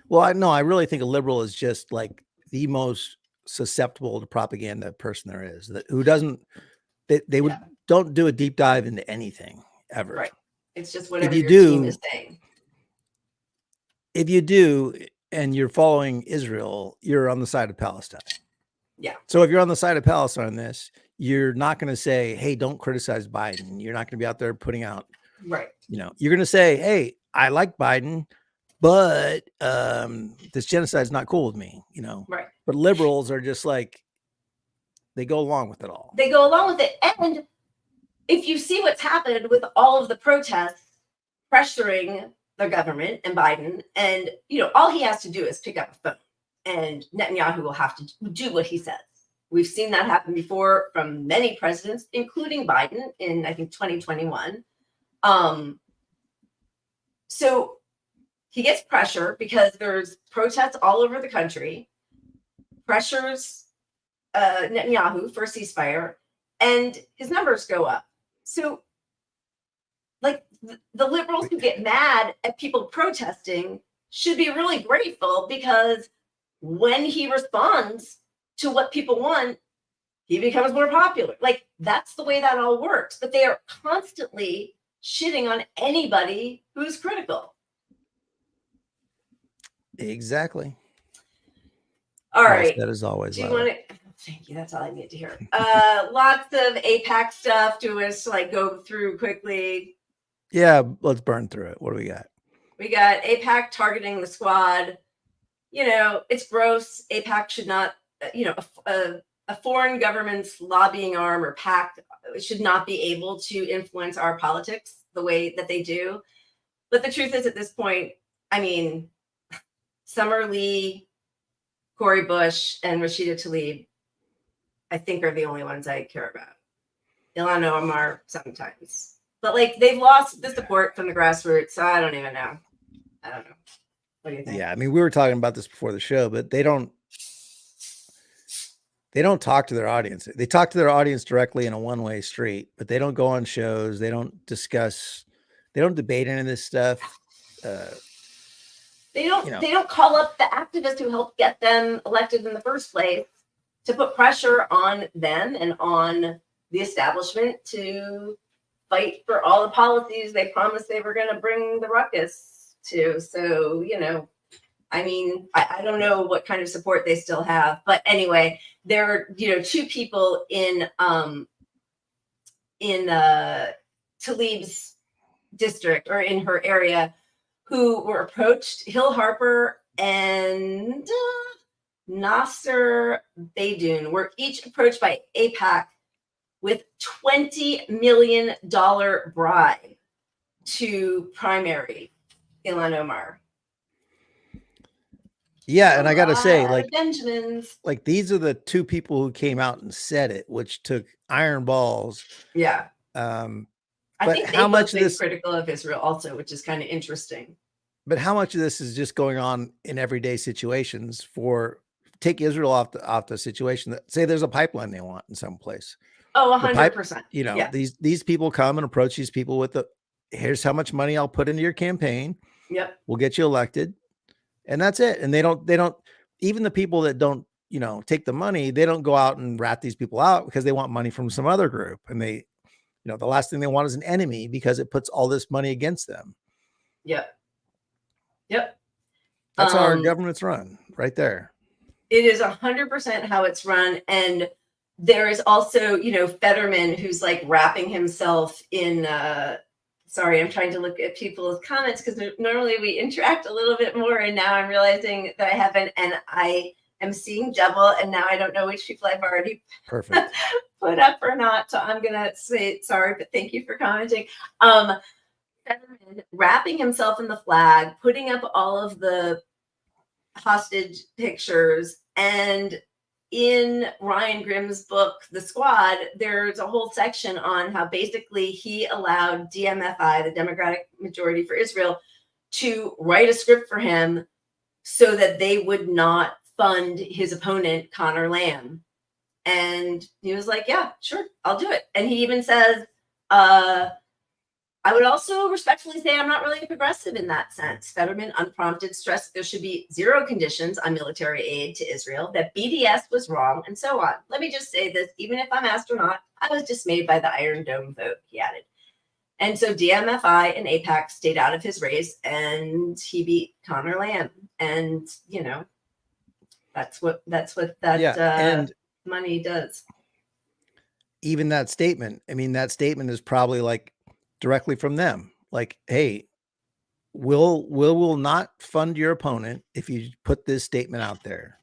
Well, I really think a liberal is just like the most susceptible to propaganda person there is. Don't do a deep dive into anything ever. Right. It's just whatever your team is saying. If you do, and you're following Israel, you're on the side of Palestine. Yeah. So if you're on the side of Palestine on this, you're not going to say, hey, don't criticize Biden. You're not going to be out there putting out, right. You're going to say, hey, I like Biden, but this genocide is not cool with me, Right. But liberals are just like, they go along with it all. They go along with it. And if you see what's happened with all of the protests pressuring the government and Biden, and, all he has to do is pick up a phone and Netanyahu will have to do what he says. We've seen that happen before from many presidents, including Biden in, I think, 2021. So he gets pressure because there's protests all over the country, pressures Netanyahu for a ceasefire, and his numbers go up. So, like, the liberals who get mad at people protesting should be really grateful because when he responds to what people want, he becomes more popular. Like, that's the way that all works. But they are constantly shitting on anybody who's critical. Exactly. All right. That is always. Do you want to? Thank you. That's all I need to hear. Lots of AIPAC stuff. Do you want us to go through quickly? Yeah, let's burn through it. What do we got? We got AIPAC targeting the squad. You know, it's gross. AIPAC should not, you know, a foreign government's lobbying arm or PAC should not be able to influence our politics the way that they do. But the truth is, at this point, I mean, Summer Lee, Cori Bush, and Rashida Tlaib, I think, are the only ones I care about. Ilhan Omar sometimes. But, like, they've lost the support from the grassroots, so I don't even know. I don't know. What do you think? Yeah, I mean, we were talking about this before the show, but they don't talk to their audience. They talk to their audience directly in a one-way street, but they don't go on shows. They don't discuss, they don't debate any of this stuff. They don't call up the activists who helped get them elected in the first place to put pressure on them and on the establishment to fight for all the policies they promised they were going to bring the ruckus to. So, you know, I mean, I don't know what kind of support they still have, but anyway, there are, you know, two people in Tlaib's district or in her area who were approached, Hill Harper and Nasser Beydoun were each approached by AIPAC with $20 million bribe to primary Ilhan Omar. Yeah, and I got to say, Benjamins. like these are the two people who came out and said it, which took iron balls. Yeah. I but think how much of this critical of Israel also, which is kind of interesting. But how much of this is just going on in everyday situations? For take Israel off the situation, that say there's a pipeline they want in some place. Oh, 100%. You know, yeah. these people come and approach these people with here's how much money I'll put into your campaign. Yep. We'll get you elected. And that's it. And they don't, even the people that don't, you know, take the money, they don't go out and rat these people out because they want money from some other group. And they, you know, the last thing they want is an enemy because it puts all this money against them. Yep. Yep. That's how our government's run right there. It is 100% how it's run. And there is also, you know, Fetterman, who's like wrapping himself in, sorry, I'm trying to look at people's comments because normally we interact a little bit more. And now I'm realizing that I haven't, and I am seeing double. And now I don't know which people I've already Perfect. put up or not. So I'm going to say sorry, but thank you for commenting. Fetterman wrapping himself in the flag, putting up all of the hostage pictures, and in Ryan Grimm's book, The Squad, there's a whole section on how basically he allowed DMFI, the Democratic Majority for Israel, to write a script for him so that they would not fund his opponent, Connor Lamb. And he was like, yeah, sure, I'll do it. And he even says, I would also respectfully say I'm not really a progressive in that sense. Fetterman, unprompted, stressed there should be zero conditions on military aid to Israel, that BDS was wrong, and so on. Let me just say this, even if I'm asked or not, I was dismayed by the Iron Dome vote, he added. And so DMFI and AIPAC stayed out of his race, and he beat Connor Lamb. And, you know, that's what that money does. Even that statement, I mean, that statement is probably like directly from them. Like, hey, we'll not fund your opponent if you put this statement out there.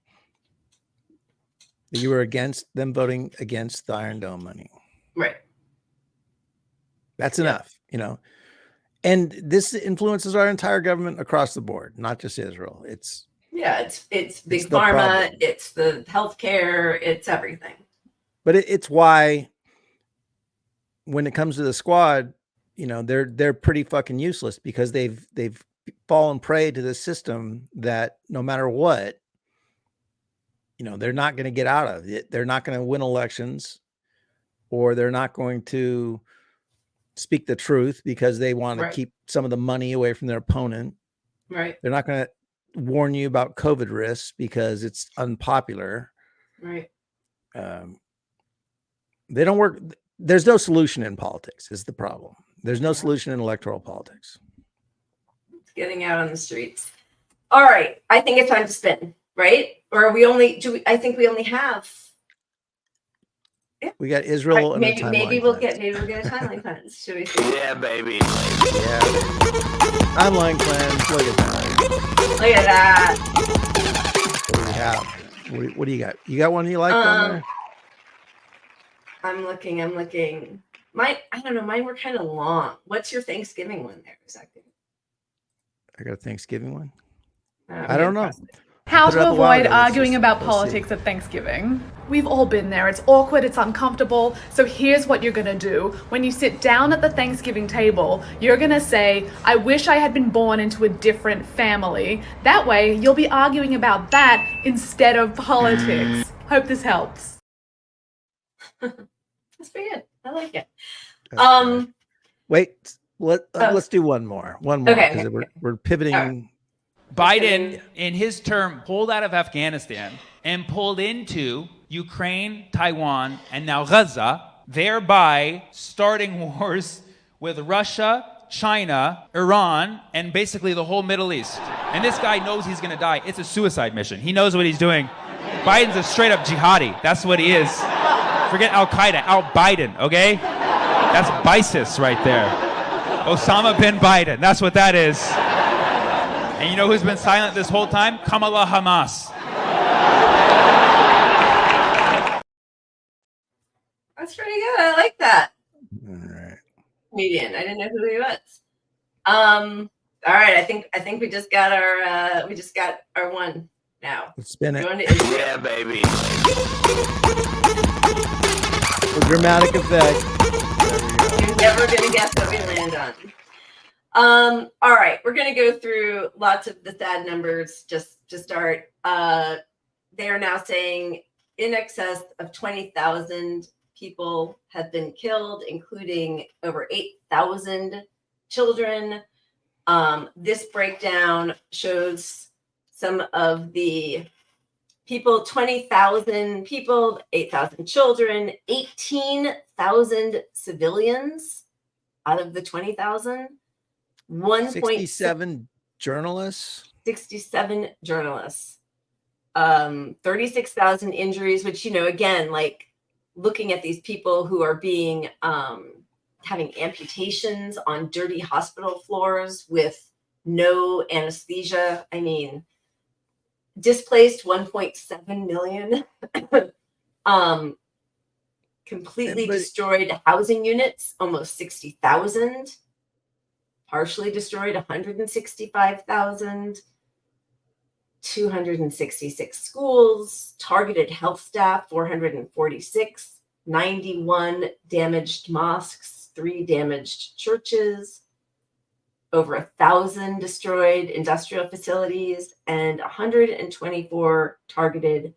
You were against them voting against the Iron Dome money. Right. That's enough, you know. And this influences our entire government across the board, not just Israel. It's big pharma, it's the healthcare, it's everything. But it's why when it comes to the squad, you know, they're pretty fucking useless because they've fallen prey to the system that no matter what, you know, they're not going to get out of it. They're not going to win elections, or they're not going to speak the truth because they want to keep some of the money away from their opponent. Right. They're not going to warn you about COVID risks because it's unpopular. Right. They don't work. There's no solution in politics is the problem. There's no solution in electoral politics. It's getting out on the streets. All right. I think it's time to spin, right? Or are we only, I think we only have We got Israel and maybe a timeline maybe we'll cleanse. get a timeline cleanse. Should we see? Yeah, baby. Yeah. Timeline cleanse. Look at that. Look at that. What do we have? What do you got? You got one you like on there? I'm looking. Mine, I don't know. Mine were kind of long. What's your Thanksgiving one there exactly? I got a Thanksgiving one. I'm I don't know. impressed. How Put it to up a while avoid ago. Let's arguing just- about let's see. politics at Thanksgiving. We've all been there. It's awkward, it's uncomfortable. So here's what you're gonna do. When you sit down at the Thanksgiving table, you're gonna say, I wish I had been born into a different family. That way, you'll be arguing about that instead of politics. Hope this helps. That's pretty good. I like it. That's good. Wait, let's do one more. Okay. Because we're pivoting. All right. Biden, in his term, pulled out of Afghanistan and pulled into Ukraine, Taiwan, and now Gaza, thereby starting wars with Russia, China, Iran, and basically the whole Middle East. And this guy knows he's going to die. It's a suicide mission. He knows what he's doing. Biden's a straight up jihadi. That's what he is. Forget Al-Qaeda, Al-Biden, okay? That's BISIS right there. Osama bin Biden. That's what that is. And you know who's been silent this whole time? Kamala Hamas. That's pretty good. I like that. All right. Comedian. I didn't know who he was. All right. I think we just got our one now. Let's spin it. Going to Israel. Yeah, baby. For dramatic effect. You're never gonna guess what we land on. All right, we're gonna go through lots of the sad numbers just to start. They are now saying in excess of 20,000 people have been killed, including over 8,000 children. This breakdown shows some of the people: 20,000 people, 8,000 children, 18,000 civilians out of the 20,000. 67 journalists. 67 journalists. 36,000 injuries, which, again, like looking at these people who are being having amputations on dirty hospital floors with no anesthesia. I mean, displaced 1.7 million. Completely destroyed housing units, almost 60,000. Partially destroyed 165,000. 266 schools, targeted health staff 446, 91 damaged mosques, 3 damaged churches, over 1,000 destroyed industrial facilities, and 124 targeted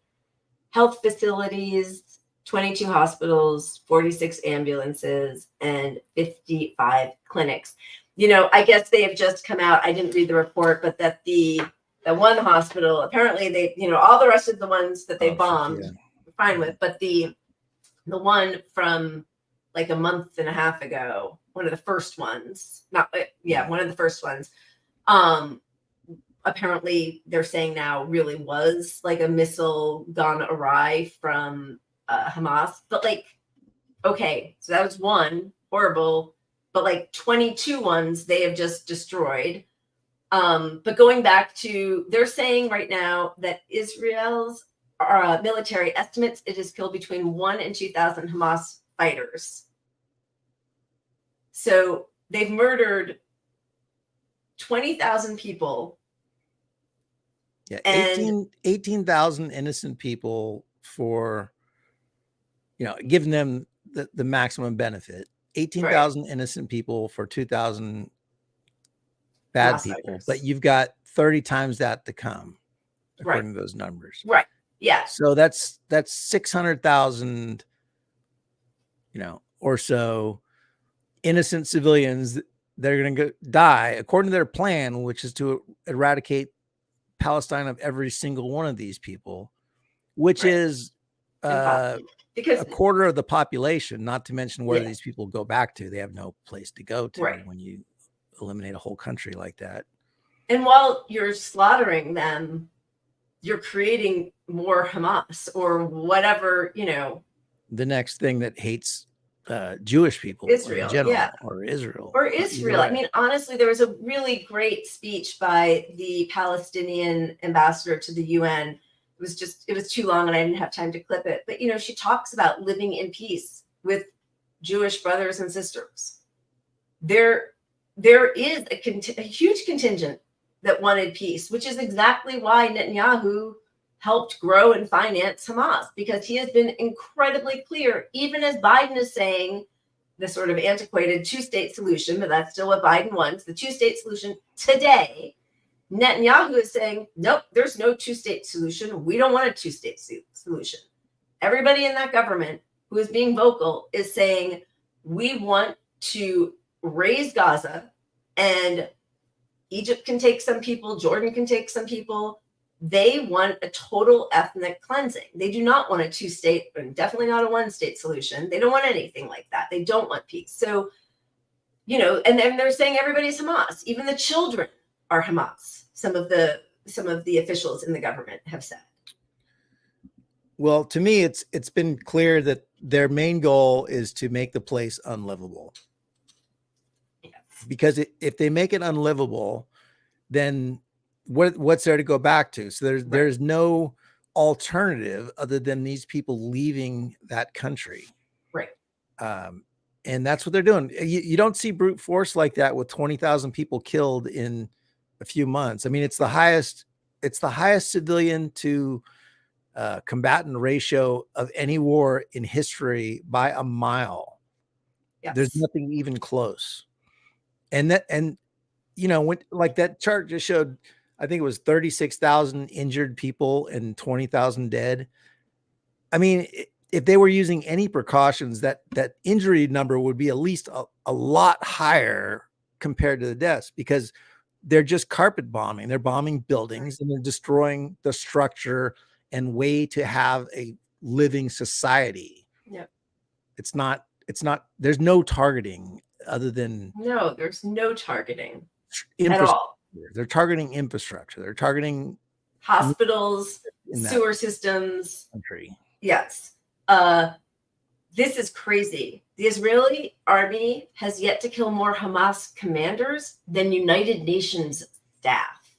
health facilities, 22 hospitals, 46 ambulances, and 55 clinics. I guess they have just come out. I didn't read the report, but that the one hospital, apparently they, all the rest of the ones that they bombed, we're fine with, but the one from like a month and a half ago, one of the first ones, one of the first ones, apparently they're saying now really was like a missile gone awry from Hamas. But like, okay, so that was one, horrible, but like 22 ones they have just destroyed. But going back to, they're saying right now that Israel's military estimates it has killed between 1,000 and 2,000 Hamas fighters. So they've murdered 20,000 people. Yeah, And 18,000 innocent people for, giving them the maximum benefit. 18,000 innocent people for 2,000 bad Hamas people, fighters. but you've got 30 times that to come, according to those numbers. Right. Yeah. So that's 600,000, or so innocent civilians that are going to die according to their plan, which is to eradicate Palestine of every single one of these people, which is because a quarter of the population, not to mention where these people go back to. They have no place to go to when you eliminate a whole country like that. And while you're slaughtering them, you're creating more Hamas or whatever, the next thing that hates Jewish people Israel, in general, yeah. or Israel. Or Israel. I mean, honestly, there was a really great speech by the Palestinian ambassador to the UN. It was too long and I didn't have time to clip it. But, she talks about living in peace with Jewish brothers and sisters. There is a huge contingent that wanted peace, which is exactly why Netanyahu helped grow and finance Hamas, because he has been incredibly clear, even as Biden is saying the sort of antiquated two-state solution, but that's still what Biden wants, the two-state solution today. Netanyahu is saying, nope, there's no two-state solution. We don't want a two-state solution. Everybody in that government who is being vocal is saying, we want to raise Gaza, and Egypt can take some people, Jordan can take some people. They want a total ethnic cleansing. They do not want a two-state, and definitely not a one-state solution. They don't want anything like that. They don't want peace. So, and then they're saying everybody's Hamas. Even the children are Hamas. Some of the officials in the government have said. Well, to me, it's been clear that their main goal is to make the place unlivable. Yes. Because if they make it unlivable, then what's there to go back to? So there's no alternative other than these people leaving that country. Right. And that's what they're doing. You don't see brute force like that with 20,000 people killed in a few months. I mean, it's the highest civilian to combatant ratio of any war in history by a mile. Yes. There's nothing even close. And when like that chart just showed, I think it was 36,000 injured people and 20,000 dead. I mean, if they were using any precautions, that injury number would be at least a lot higher compared to the deaths, because they're just carpet bombing. They're bombing buildings and they're destroying the structure and way to have a living society. Yeah. It's not, there's no targeting other than. No, there's no targeting at all. They're targeting infrastructure. They're targeting hospitals, sewer systems. Country. Yes. This is crazy. The Israeli army has yet to kill more Hamas commanders than United Nations staff.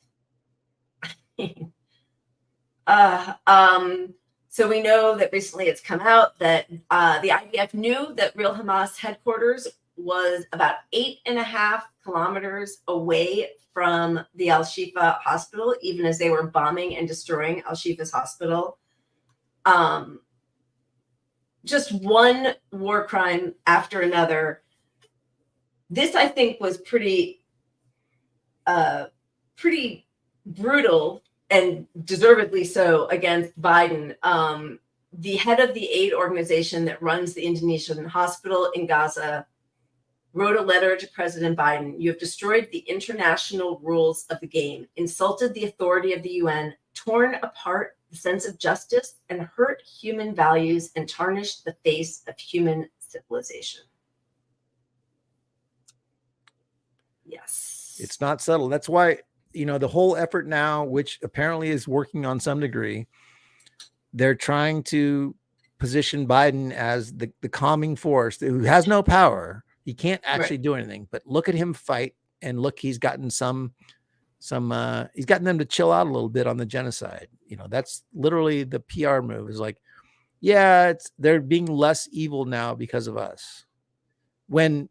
So we know that recently it's come out that the IDF knew that real Hamas headquarters was about 8.5 kilometers away from the Al-Shifa hospital, even as they were bombing and destroying Al-Shifa's hospital. Just one war crime after another. This, I think, was pretty brutal, and deservedly so, against Biden. The head of the aid organization that runs the Indonesian hospital in Gaza wrote a letter to President Biden. You have destroyed the international rules of the game, insulted the authority of the UN, torn apart the sense of justice, and hurt human values, and tarnished the face of human civilization. Yes. It's not subtle. That's why, the whole effort now, which apparently is working on some degree, they're trying to position Biden as the calming force who has no power. He can't actually do anything, but look at him fight, and look, he's gotten he's gotten them to chill out a little bit on the genocide. That's literally the PR move, is like, yeah, they're being less evil now because of us. When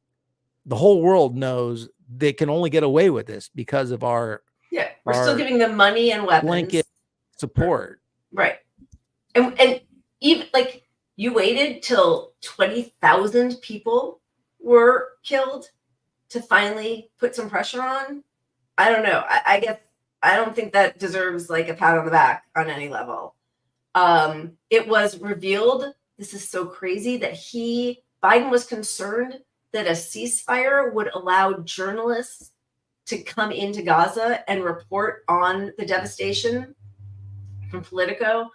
the whole world knows they can only get away with this because of our still giving them money and weapons, blanket support. Right. And even like, you waited till 20,000 people were killed to finally put some pressure on. I don't know. I guess I don't think that deserves like a pat on the back on any level. It was revealed, this is so crazy, that Biden was concerned that a ceasefire would allow journalists to come into Gaza and report on the devastation from Politico.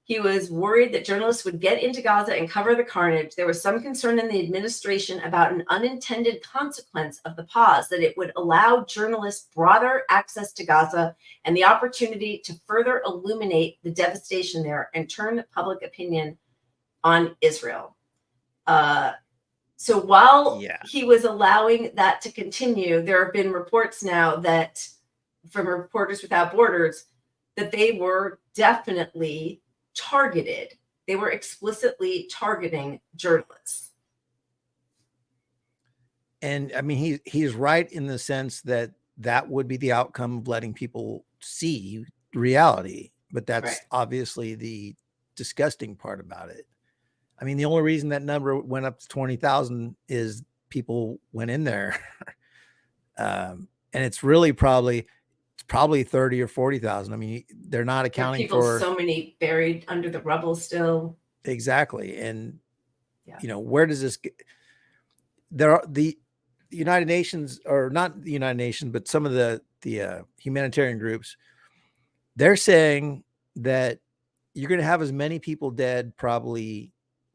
He was worried that journalists would get into Gaza and cover the carnage. There was some concern in the administration about an unintended consequence of the pause, that it would allow journalists broader access to Gaza and the opportunity to further illuminate the devastation there and turn public opinion on Israel. So while he was allowing that to continue, there have been reports now that from Reporters Without Borders that they were definitely targeted. They were explicitly targeting journalists. And I mean, he's right in the sense that that would be the outcome of letting people see reality. But that's obviously the disgusting part about it. I mean, the only reason that number went up to 20,000 is people went in there. And it's really probably 30 or 40,000. I mean, they're not accounting for so many buried under the rubble still. Exactly. And, you know, where does this get? There are the United Nations, or not the United Nations, but some of the humanitarian groups, they're saying that you're going to have as many people dead probably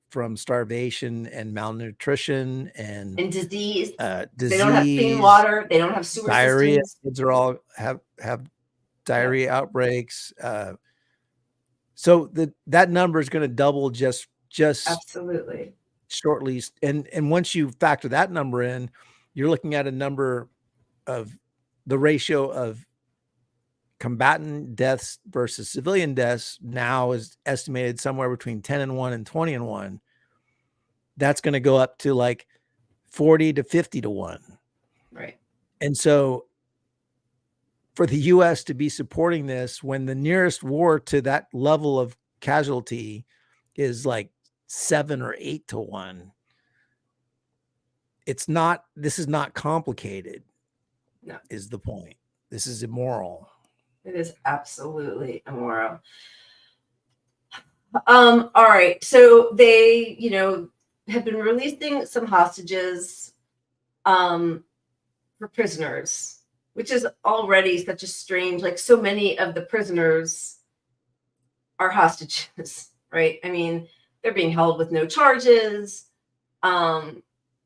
from starvation and malnutrition and disease. Disease. They don't have clean water. They don't have sewer diarrhea. systems. Kids are all have diarrhea outbreaks. So that number is going to double just absolutely shortly. And once you factor that number in, you're looking at a number of the ratio of combatant deaths versus civilian deaths now is estimated somewhere between 10-1 and 20-1. That's going to go up to like 40 to 50-1. Right. And so for the US to be supporting this when the nearest war to that level of casualty is like 7 or 8-1, this is not complicated. No. Is the point. This is immoral. It is absolutely immoral. All right. So they, have been releasing some hostages for prisoners, which is already such a strange, like so many of the prisoners are hostages, right? I mean, they're being held with no charges.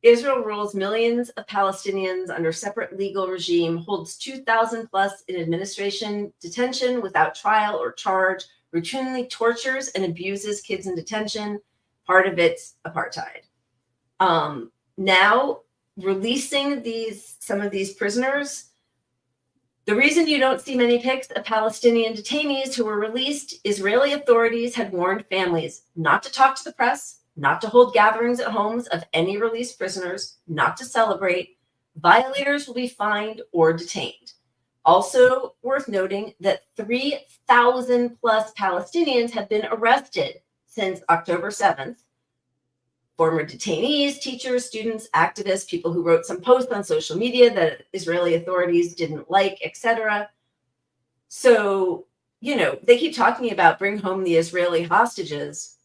Israel rules millions of Palestinians under separate legal regime, holds 2,000 plus in administration detention without trial or charge, routinely tortures and abuses kids in detention. Part of it's apartheid. Now releasing some of these prisoners, the reason you don't see many pics of Palestinian detainees who were released, Israeli authorities had warned families not to talk to the press, not to hold gatherings at homes of any released prisoners, not to celebrate. Violators will be fined or detained. Also worth noting that 3,000 plus Palestinians have been arrested since October 7th. Former detainees, teachers, students, activists, people who wrote some posts on social media that Israeli authorities didn't like, etc. So, they keep talking about bring home the Israeli hostages.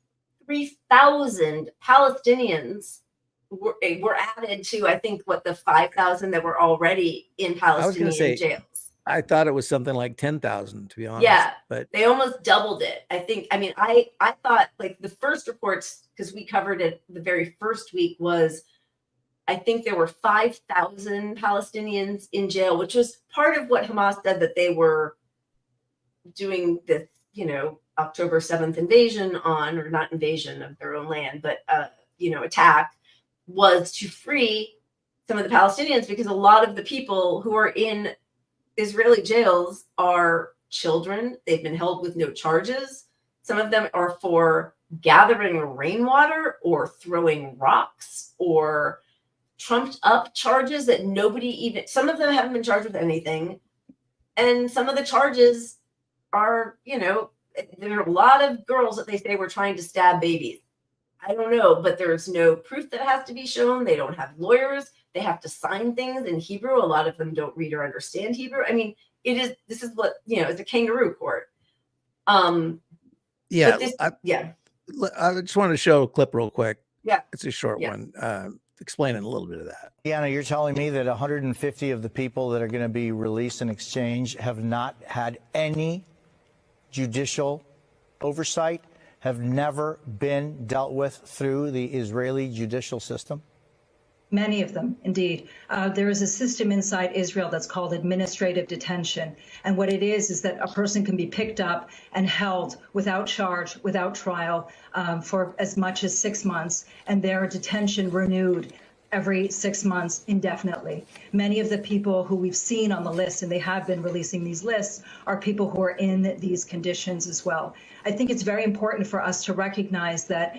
3,000 Palestinians were added to, I think, the 5,000 that were already in Palestinian jails. I thought it was something like 10,000, to be honest. Yeah, but they almost doubled it. I thought like the first reports, because we covered it the very first week, was I think there were 5,000 Palestinians in jail, which was part of what Hamas said that they were doing this, October 7th invasion on, or not invasion of their own land, but, attack, was to free some of the Palestinians, because a lot of the people who are in Israeli jails are children. They've been held with no charges. Some of them are for gathering rainwater or throwing rocks or trumped up charges that some of them haven't been charged with anything. And some of the charges are, there are a lot of girls that they say were trying to stab babies. I don't know, but there's no proof that has to be shown. They don't have lawyers. They have to sign things in Hebrew. A lot of them don't read or understand Hebrew. I mean, this is what, it's a kangaroo court. I just wanted to show a clip real quick. Yeah. It's a short one. Explaining a little bit of that. Julianna, you're telling me that 150 of the people that are going to be released in exchange have not had any judicial oversight, have never been dealt with through the Israeli judicial system? Many of them, indeed. There is a system inside Israel that's called administrative detention. And what it is that a person can be picked up and held without charge, without trial, for as much as 6 months, and their detention renewed every 6 months indefinitely. Many of the people who we've seen on the list, and they have been releasing these lists, are people who are in these conditions as well. I think it's very important for us to recognize that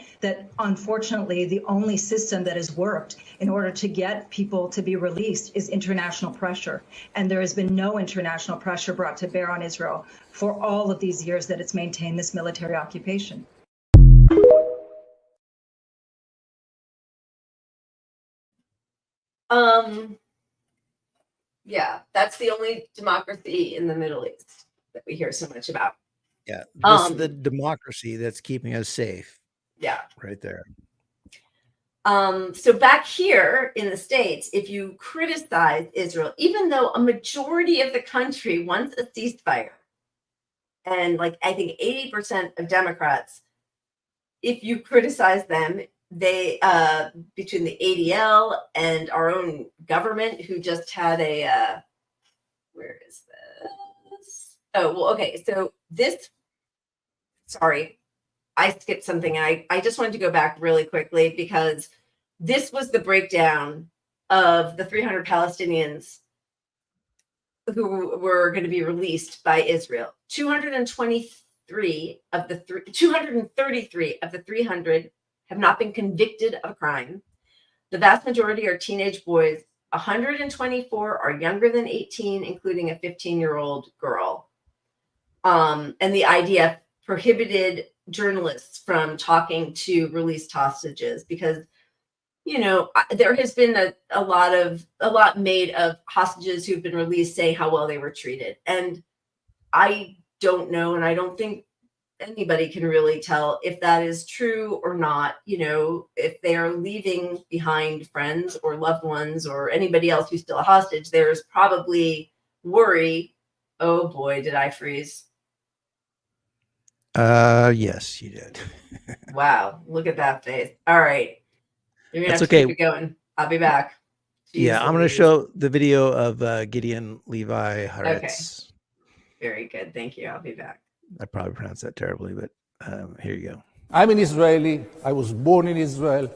unfortunately the only system that has worked in order to get people to be released is international pressure. And there has been no international pressure brought to bear on Israel for all of these years that it's maintained this military occupation. Yeah, that's the only democracy in the Middle East that we hear so much about. Yeah, this is the democracy that's keeping us safe. Yeah. Right there. So back here in the States, if you criticize Israel, even though a majority of the country wants a ceasefire, and like I think 80% of Democrats, if you criticize them, they between the ADL and our own government, who just had a where is this? Oh, well, okay. So this, sorry, I skipped something. I just wanted to go back really quickly because this was the breakdown of the 300 Palestinians who were going to be released by Israel. 233 of the 233 of the 300 have not been convicted of a crime. The vast majority are teenage boys. 124 are younger than 18, including a 15-year-old girl. And the IDF prohibited journalists from talking to released hostages because, you know, there has been a lot made of hostages who've been released saying how well they were treated. And I don't know, and I don't think anybody can really tell if that is true or not. You know, if they are leaving behind friends or loved ones or anybody else who's still a hostage, there's probably worry. Oh boy, did I freeze? Yes, you did. Wow, look at that face. All right. You're gonna That's have to okay. keep it going. I'll be back. Yeah, I'm going to show the video of Gideon Levi Haaretz. Okay. Very good. Thank you. I'll be back. I probably pronounced that terribly, but here you go. I'm an Israeli. I was born in Israel.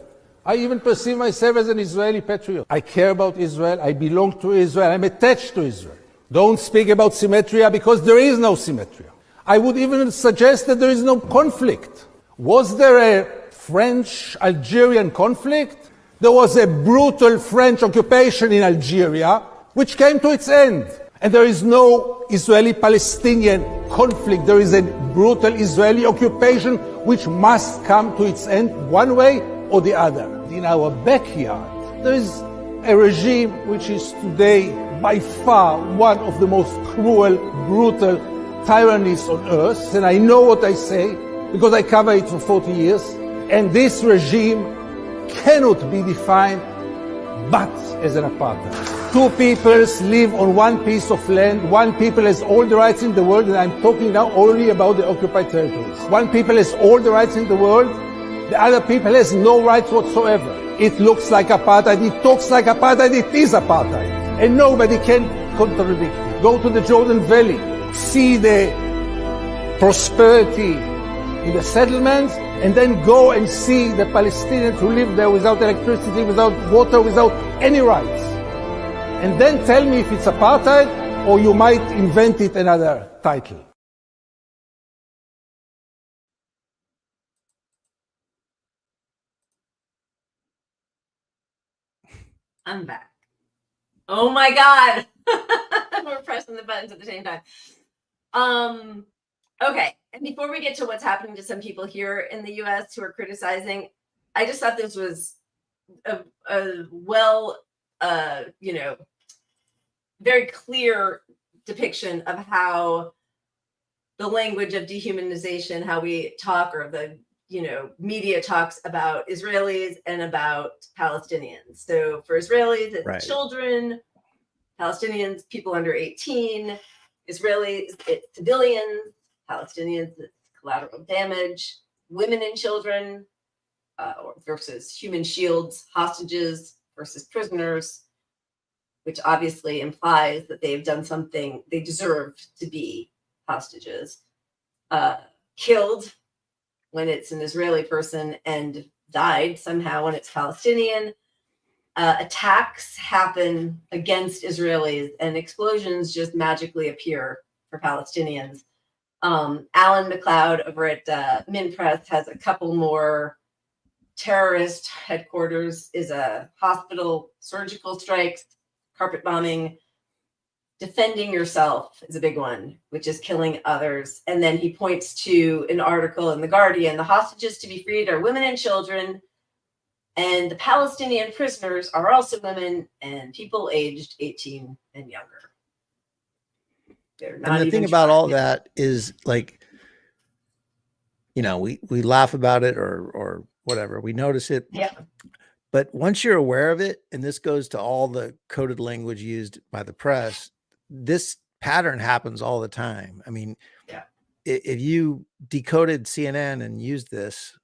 I even perceive myself as an Israeli patriot. I care about Israel. I belong to Israel. I'm attached to Israel. Don't speak about symmetry because there is no symmetry. I would even suggest that there is no conflict. Was there a French-Algerian conflict? There was a brutal French occupation in Algeria, which came to its end. And there is no Israeli-Palestinian conflict. There is a brutal Israeli occupation which must come to its end one way or the other. In our backyard, there is a regime which is today by far one of the most cruel, brutal tyrannies on earth. And I know what I say because I cover it for 40 years. And this regime cannot be defined but as an apartheid. Two peoples live on one piece of land. One people has all the rights in the world, and I'm talking now only about the occupied territories. One people has all the rights in the world. The other people has no rights whatsoever. It looks like apartheid. It talks like apartheid. It is apartheid. And nobody can contradict it. Go to the Jordan Valley. See the prosperity in the settlements, and then go and see the Palestinians who live there without electricity, without water, without any rights. And then tell me if it's apartheid or you might invent it another title. I'm back. Oh my God. We're pressing the buttons at the same time. Okay. And before we get to what's happening to some people here in the US who are criticizing, I just thought this was a well, you know, very clear depiction of how the language of dehumanization, how we talk, or the, you know, media talks about Israelis and about Palestinians. So for Israelis, it's Right. children, Palestinians, people under 18, Israelis, it's civilians, Palestinians, it's collateral damage, women and children, versus human shields, hostages versus prisoners, which obviously implies that they've done something, they deserve to be hostages, killed when it's an Israeli person and died somehow when it's Palestinian. Attacks happen against Israelis and explosions just magically appear for Palestinians. Alan McLeod over at MinPress has a couple more. Terrorist headquarters is a hospital, surgical strikes, carpet bombing. Defending yourself is a big one, which is killing others. And then he points to an article in The Guardian. The hostages to be freed are women and children, and the Palestinian prisoners are also women and people aged 18 and younger. They're not And the thing about all that is, like, you know, we laugh about it or whatever, we notice it. Yeah. But once you're aware of it, and this goes to all the coded language used by the press, this pattern happens all the time. I mean, yeah, if you decoded CNN and used this,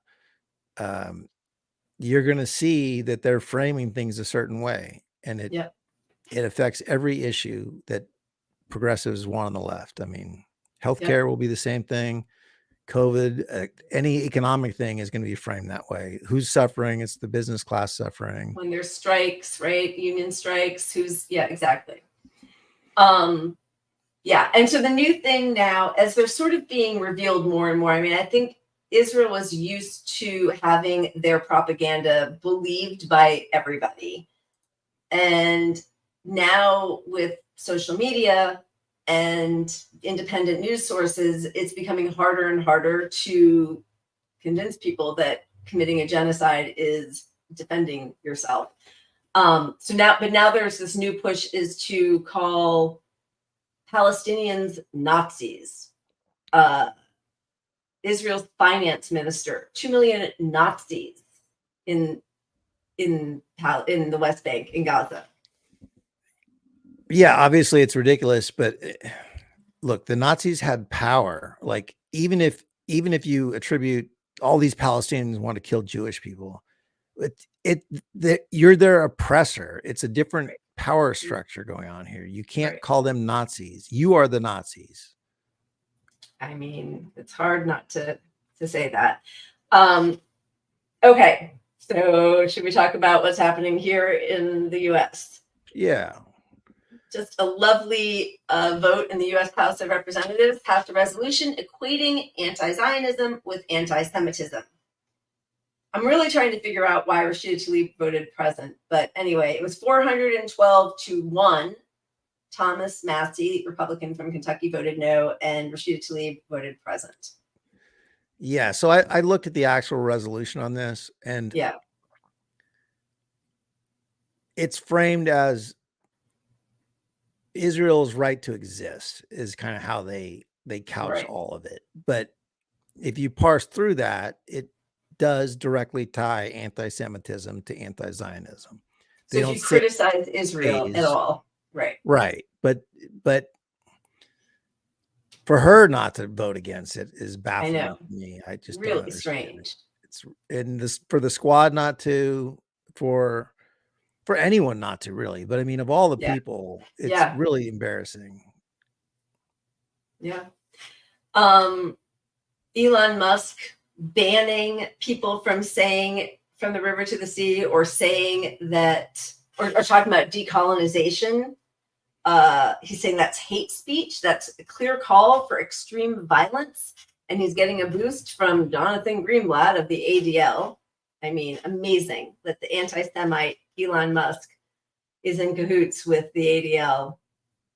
you're going to see that they're framing things a certain way, and it affects every issue that progressives want on the left. I mean, healthcare will be the same thing. COVID, any economic thing is going to be framed that way. Who's suffering? It's the business class suffering. When there's strikes, right? Union strikes, exactly. Yeah. And so the new thing now, as they're sort of being revealed more and more, I mean, I think Israel was used to having their propaganda believed by everybody. And now with social media and independent news sources, it's becoming harder and harder to convince people that committing a genocide is defending yourself. But now there's this new push is to call Palestinians Nazis. Israel's finance minister, 2 million Nazis in the West Bank, in Gaza. Yeah, obviously it's ridiculous, but look, the Nazis had power. Like, even if you attribute all these Palestinians want to kill Jewish people, you're their oppressor. It's a different power structure going on here. You can't call them Nazis. You are the Nazis. I mean, it's hard not to say that. Okay, so should we talk about what's happening here in the U.S.? Yeah. Just a lovely vote in the U.S. House of Representatives passed a resolution equating anti-Zionism with anti-Semitism. I'm really trying to figure out why Rashida Tlaib voted present, but anyway, it was 412-1. Thomas Massey, Republican from Kentucky, voted no, and Rashida Tlaib voted present. Yeah, so I looked at the actual resolution on this, and it's framed as Israel's right to exist is kind of how they couch all of it. But if you parse through that, it does directly tie anti-Semitism to anti-Zionism. So if you criticize Israel at all, right. But for her not to vote against it is baffling to me. I just really don't understand. Strange. It's and this for the squad not to, for anyone not to, really. But I mean, of all the people, it's really embarrassing. Yeah. Elon Musk banning people from saying from the river to the sea, or saying that, or talking about decolonization. He's saying that's hate speech. That's a clear call for extreme violence. And he's getting a boost from Jonathan Greenblatt of the ADL. I mean, amazing that the anti-Semite Elon Musk is in cahoots with the ADL,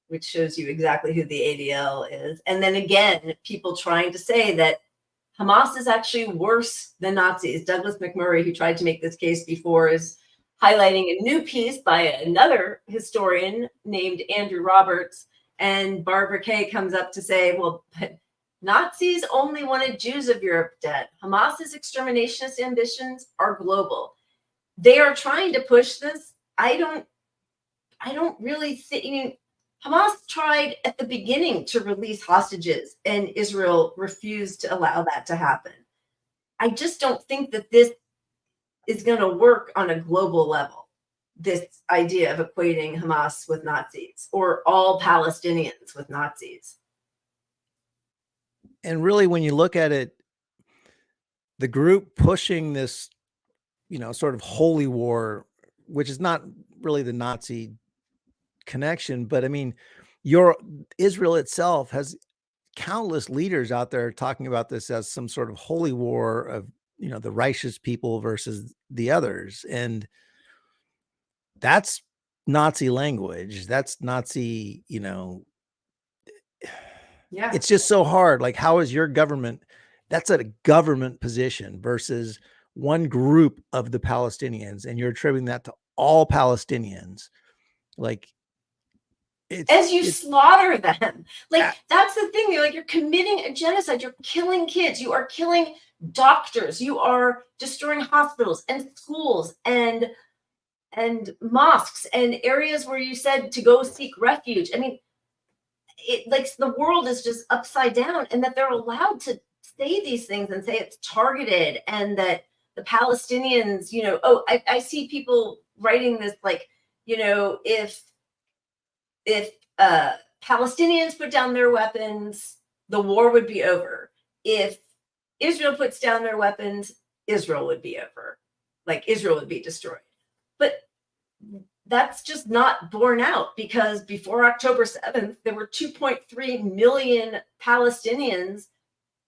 which shows you exactly who the ADL is. And then again, people trying to say that Hamas is actually worse than Nazis. Douglas McMurray, who tried to make this case before, is highlighting a new piece by another historian named Andrew Roberts. And Barbara Kay comes up to say, well, but Nazis only wanted Jews of Europe dead. Hamas's exterminationist ambitions are global. They are trying to push this. I don't really think, Hamas tried at the beginning to release hostages, and Israel refused to allow that to happen. I just don't think that this is going to work on a global level. this idea of equating Hamas with Nazis or all Palestinians with Nazis. And really, when you look at it, the group pushing this, sort of holy war, which is not really the Nazi connection, but I mean, Israel itself has countless leaders out there talking about this as some sort of holy war of, the righteous people versus the others. And that's Nazi language. That's Nazi, Yeah. It's just so hard. Like, how is your government? That's a government position versus one group of the Palestinians, and you're attributing that to all Palestinians. Like, as you slaughter them. Like, that's the thing. You're committing a genocide. You're killing kids. You are killing doctors. You are destroying hospitals and schools and mosques and areas where you said to go seek refuge. I mean, the world is just upside down, and that they're allowed to say these things and say it's targeted, and that the Palestinians, I see people writing this if Palestinians put down their weapons, the war would be over. If Israel puts down their weapons, Israel would be over. Israel would be destroyed. But that's just not borne out, because before October 7th, there were 2.3 million Palestinians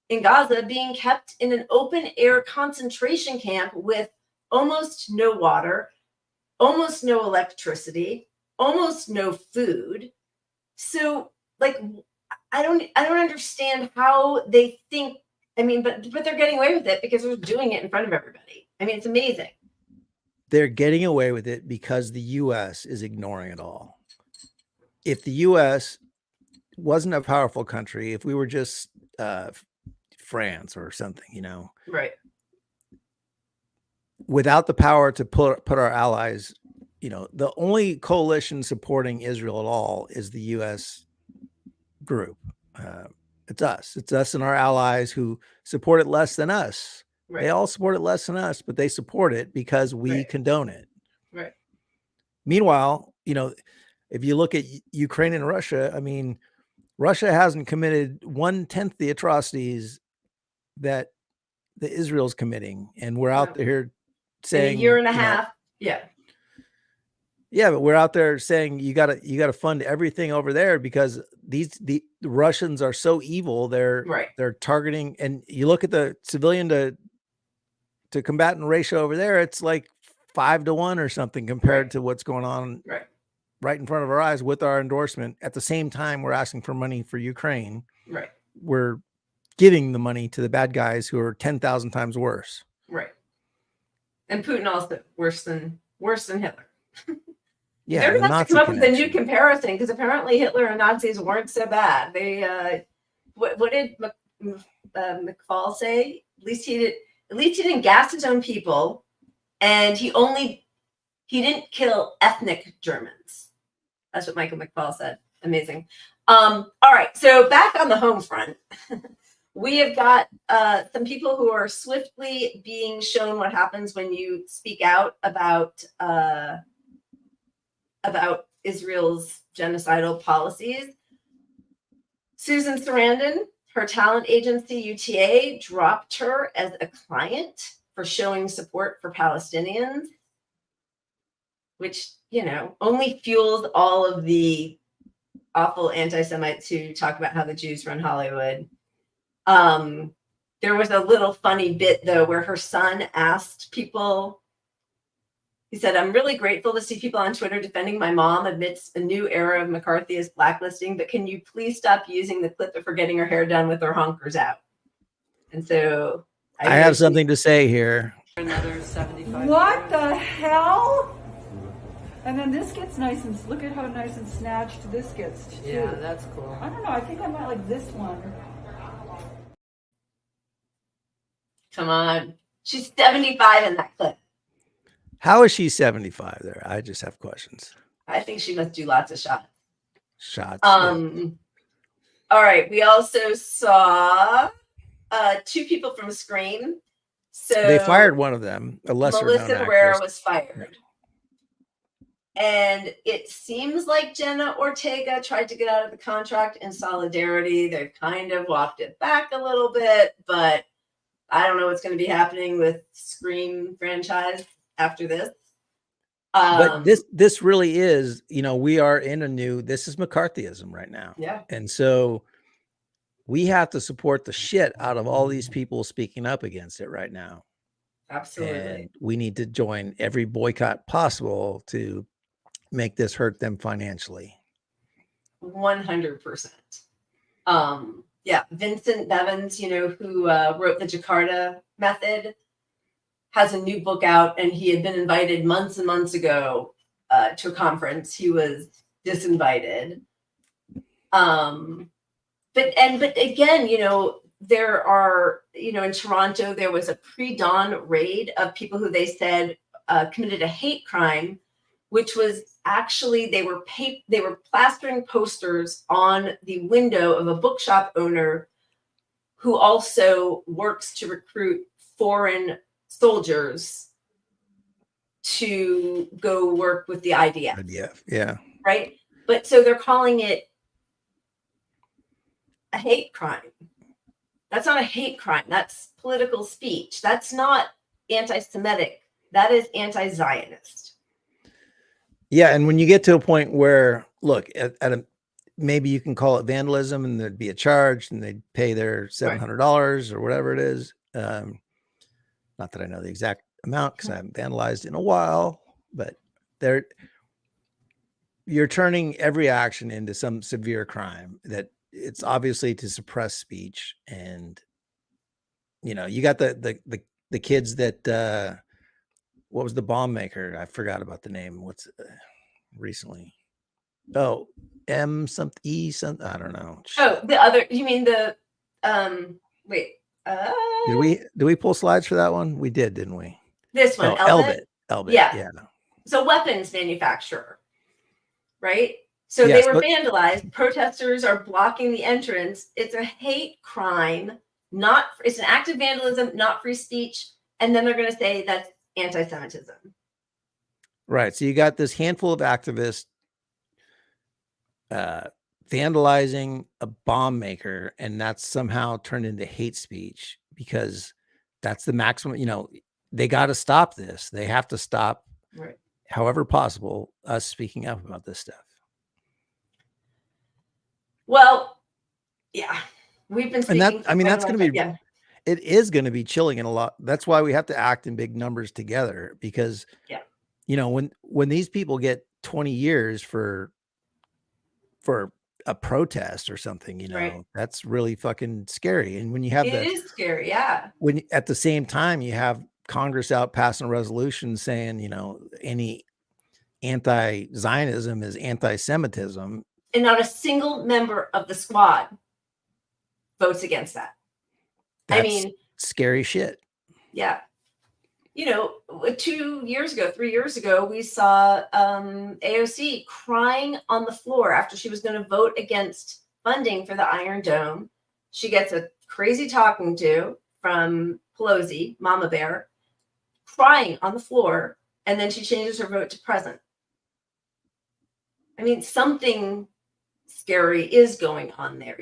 in Gaza being kept in an open air concentration camp with almost no water, almost no electricity, almost no food. So I don't understand how they think. I mean, but they're getting away with it because they're doing it in front of everybody. I mean, it's amazing. They're getting away with it because the U.S. is ignoring it all. If the U.S. wasn't a powerful country, if we were just France or something, right, without the power to put our allies, the only coalition supporting Israel at all is the U.S. group. It's us and our allies who support it less than us. Right. They all support it less than us, but they support it because we condone it. Right. Meanwhile, if you look at Ukraine and Russia, I mean, Russia hasn't committed 1/10 the atrocities that the Israel's committing, and we're out there saying in a year and a half. Yeah, but we're out there saying you gotta fund everything over there because the Russians are so evil. They're targeting, and you look at the civilian to combatant ratio over there, it's like 5-1 or something compared to what's going on right in front of our eyes with our endorsement. At the same time, we're asking for money for Ukraine. Right. We're giving the money to the bad guys who are 10,000 times worse. Right. And Putin also worse than Hitler. Yeah, they're going to have to come up with a new comparison, because apparently Hitler and Nazis weren't so bad. They what did McFall say? At least he didn't gas his own people, and he didn't kill ethnic Germans. That's what Michael McFall said. Amazing. All right, so back on the home front, we have got some people who are swiftly being shown what happens when you speak out about Israel's genocidal policies. Susan Sarandon, her talent agency UTA dropped her as a client for showing support for Palestinians, which, only fuels all of the awful anti-Semites who talk about how the Jews run Hollywood. There was a little funny bit, though, where her son asked people, he said, "I'm really grateful to see people on Twitter defending my mom amidst a new era of McCarthyist blacklisting, but can you please stop using the clip of her getting her hair done with her honkers out?" And so I have something to say here. Another 75. What the hell? And then this gets nice, and look at how nice and snatched this gets too. Yeah, that's cool. I don't know. I think I might like this one. Come on. She's 75 in that clip. How is she 75 there? I just have questions. I think she must do lots of shots. Yeah. All right. We also saw 2 people from Scream. So they fired one of them, a lesser known Melissa Herrera actress. was fired. And it seems like Jenna Ortega tried to get out of the contract in solidarity. They've kind of walked it back a little bit, but I don't know what's going to be happening with Scream franchise after this. But this really is, we are in this is McCarthyism right now. Yeah. And so we have to support the shit out of all these people speaking up against it right now. Absolutely. And we need to join every boycott possible to make this hurt them financially. 100%. Yeah, Vincent Bevins, who wrote the Jakarta Method, has a new book out, and he had been invited months and months ago to a conference. He was disinvited. But again, there are, in Toronto, there was a pre-dawn raid of people who they said committed a hate crime, which was actually they were plastering posters on the window of a bookshop owner who also works to recruit foreign soldiers to go work with the IDF. Yeah. Right? But so they're calling it a hate crime. That's not a hate crime. That's political speech. That's not anti-Semitic. That is anti-Zionist. Yeah, and when you get to a point where, look, maybe you can call it vandalism, and there'd be a charge, and they'd pay their $700 or whatever it is. Not that I know the exact amount because I haven't vandalized in a while, but you're turning every action into some severe crime that it's obviously to suppress speech. And you got the kids that what was the bomb maker? I forgot about the name. What's recently? Oh, M something E something. I don't know. Oh, the other. You mean the wait. Did we pull slides for that one? We did, didn't we? This one, Elbit. Yeah. So weapons manufacturer, right? So Yes, they were vandalized. Protesters are blocking the entrance. It's a hate crime. It's an act of vandalism, not free speech. And then they're going to say that's anti-Semitism. Right. So you got this handful of activists vandalizing a bomb maker, and that's somehow turned into hate speech because that's the maximum. They got to stop this. They have to stop, right, however possible, us speaking up about this stuff. Well, yeah, we've been speaking. And that's going to be, it is going to be chilling in a lot. That's why we have to act in big numbers together because, when these people get 20 years for a protest or something, right, that's really fucking scary. And when you have it is scary. Yeah. When at the same time you have Congress out passing a resolution saying, any anti-Zionism is anti-Semitism. And not a single member of the squad votes against that. That's scary shit. Yeah. 2 years ago, 3 years ago, we saw AOC crying on the floor after she was going to vote against funding for the Iron Dome. She gets a crazy talking to from Pelosi, Mama Bear, crying on the floor, and then she changes her vote to present. I mean, something scary is going on there.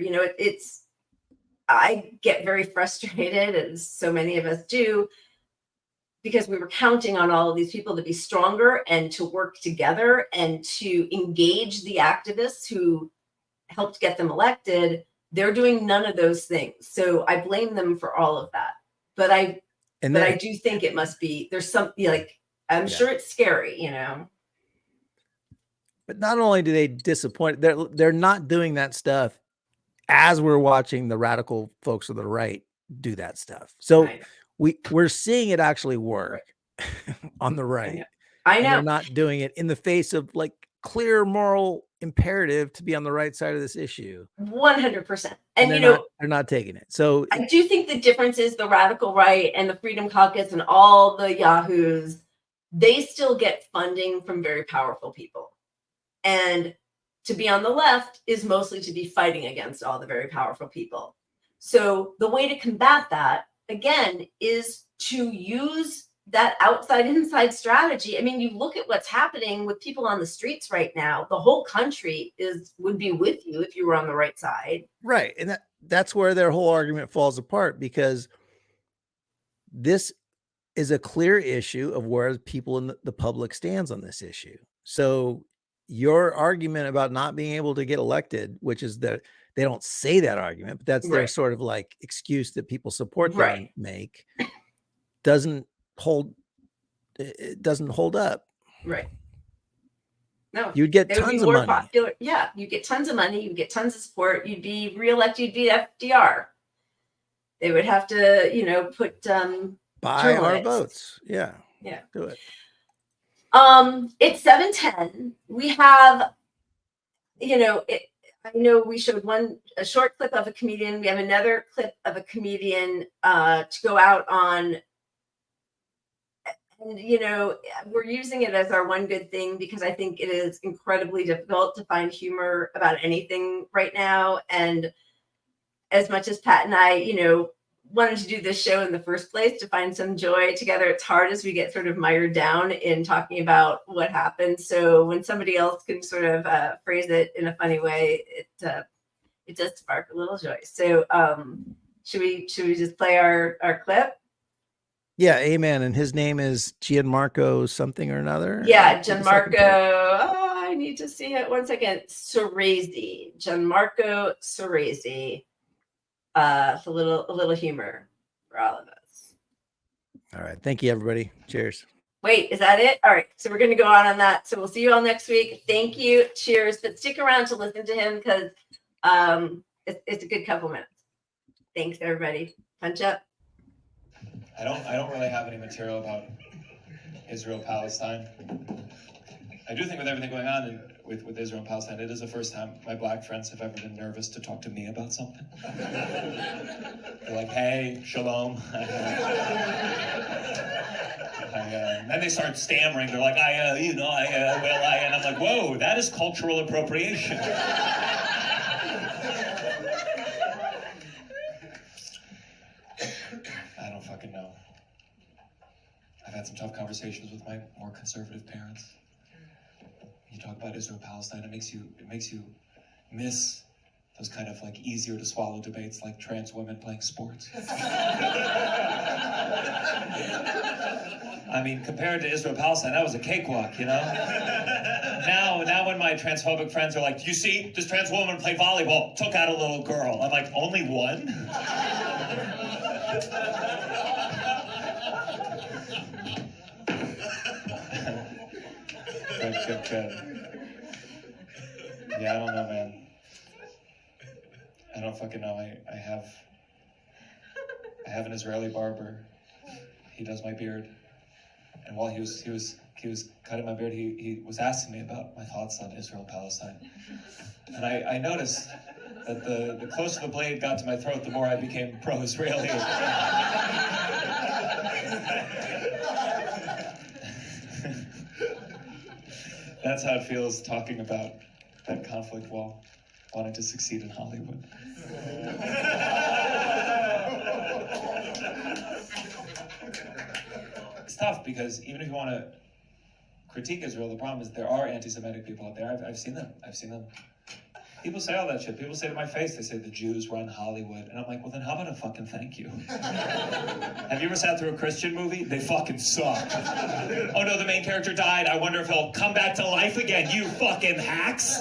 I get very frustrated, as so many of us do, because we were counting on all of these people to be stronger and to work together and to engage the activists who helped get them elected. They're doing none of those things. So I blame them for all of that. But I do think it must be, there's something I'm sure it's scary, But not only do they disappoint, they're not doing that stuff as we're watching the radical folks of the right do that stuff. So we're seeing it actually work on the right. I know. And they're not doing it in the face of clear moral imperative to be on the right side of this issue. 100%. And they're not taking it. So I do think the difference is the radical right and the Freedom Caucus and all the yahoos, they still get funding from very powerful people. And to be on the left is mostly to be fighting against all the very powerful people. So the way to combat that, again, is to use that outside inside strategy. I mean, you look at what's happening with people on the streets right now. The whole country would be with you if you were on the right side. Right. And that's where their whole argument falls apart, because this is a clear issue of where people in the public stands on this issue. So your argument about not being able to get elected, which is that they don't say that argument, but that's their sort of like excuse that people support them make, doesn't hold up. Right. No, you'd get tons of money. Popular. Yeah, you get tons of money. You get tons of support. You'd be reelected. You'd be FDR. They would have to, put buy our votes. Yeah. Yeah. Do it. It's 7:10. We have, I know we showed a short clip of a comedian. We have another clip of a comedian to go out on. And, we're using it as our one good thing because I think it is incredibly difficult to find humor about anything right now. And as much as Pat and I, wanted to do this show in the first place to find some joy together, it's hard as we get sort of mired down in talking about what happened. So when somebody else can sort of phrase it in a funny way, it does spark a little joy. So should we just play our clip? Yeah, amen. And his name is Gianmarco something or another. Yeah, Gianmarco. I need to see it. 1 second. Ceresi. Gianmarco Ceresi. A little humor for all of us. All right. Thank you, everybody. Cheers. Wait, is that it? All right. So we're going to go on that. So we'll see you all next week. Thank you. Cheers. But stick around to listen to him because it's a good couple minutes. Thanks, everybody. Punch up. I don't really have any material about Israel Palestine. I do think with everything going on with Israel and Palestine, it is the first time my black friends have ever been nervous to talk to me about something. They're like, "Hey, shalom." Then they start stammering. They're like, and I'm like, "Whoa, that is cultural appropriation." I don't fucking know. I've had some tough conversations with my more conservative parents. You talk about Israel Palestine, it makes you miss those kind of like easier to swallow debates like trans women playing sports. I mean, compared to Israel Palestine, that was a cakewalk, Now when my transphobic friends are like, "You see, this trans woman played volleyball, took out a little girl." I'm like, "Only one?" Good. Yeah, I don't know, man. I don't fucking know. I have an Israeli barber. He does my beard, and while he was cutting my beard, he was asking me about my thoughts on Israel and Palestine, and I noticed that the closer the blade got to my throat, the more I became pro-Israeli. That's how it feels talking about that conflict while wanting to succeed in Hollywood. It's tough because even if you want to critique Israel, the problem is there are anti-Semitic people out there. I've seen them. People say all that shit. People say to my face, they say the Jews run Hollywood. And I'm like, well, then how about a fucking thank you? Have you ever sat through a Christian movie? They fucking suck. Oh no, the main character died. I wonder if he'll come back to life again, you fucking hacks.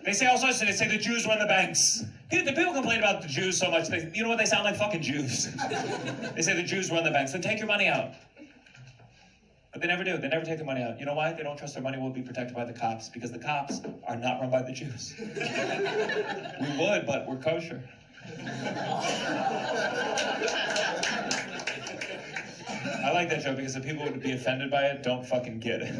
They say all sorts of shit. They say the Jews run the banks. The people complain about the Jews so much. You know what? They sound like fucking Jews. They say the Jews run the banks. Then take your money out. But they never do. They never take the money out. You know why? They don't trust their money will be protected by the cops, because the cops are not run by the Jews. We would, but we're kosher. I like that joke because the people who would be offended by it don't fucking get it.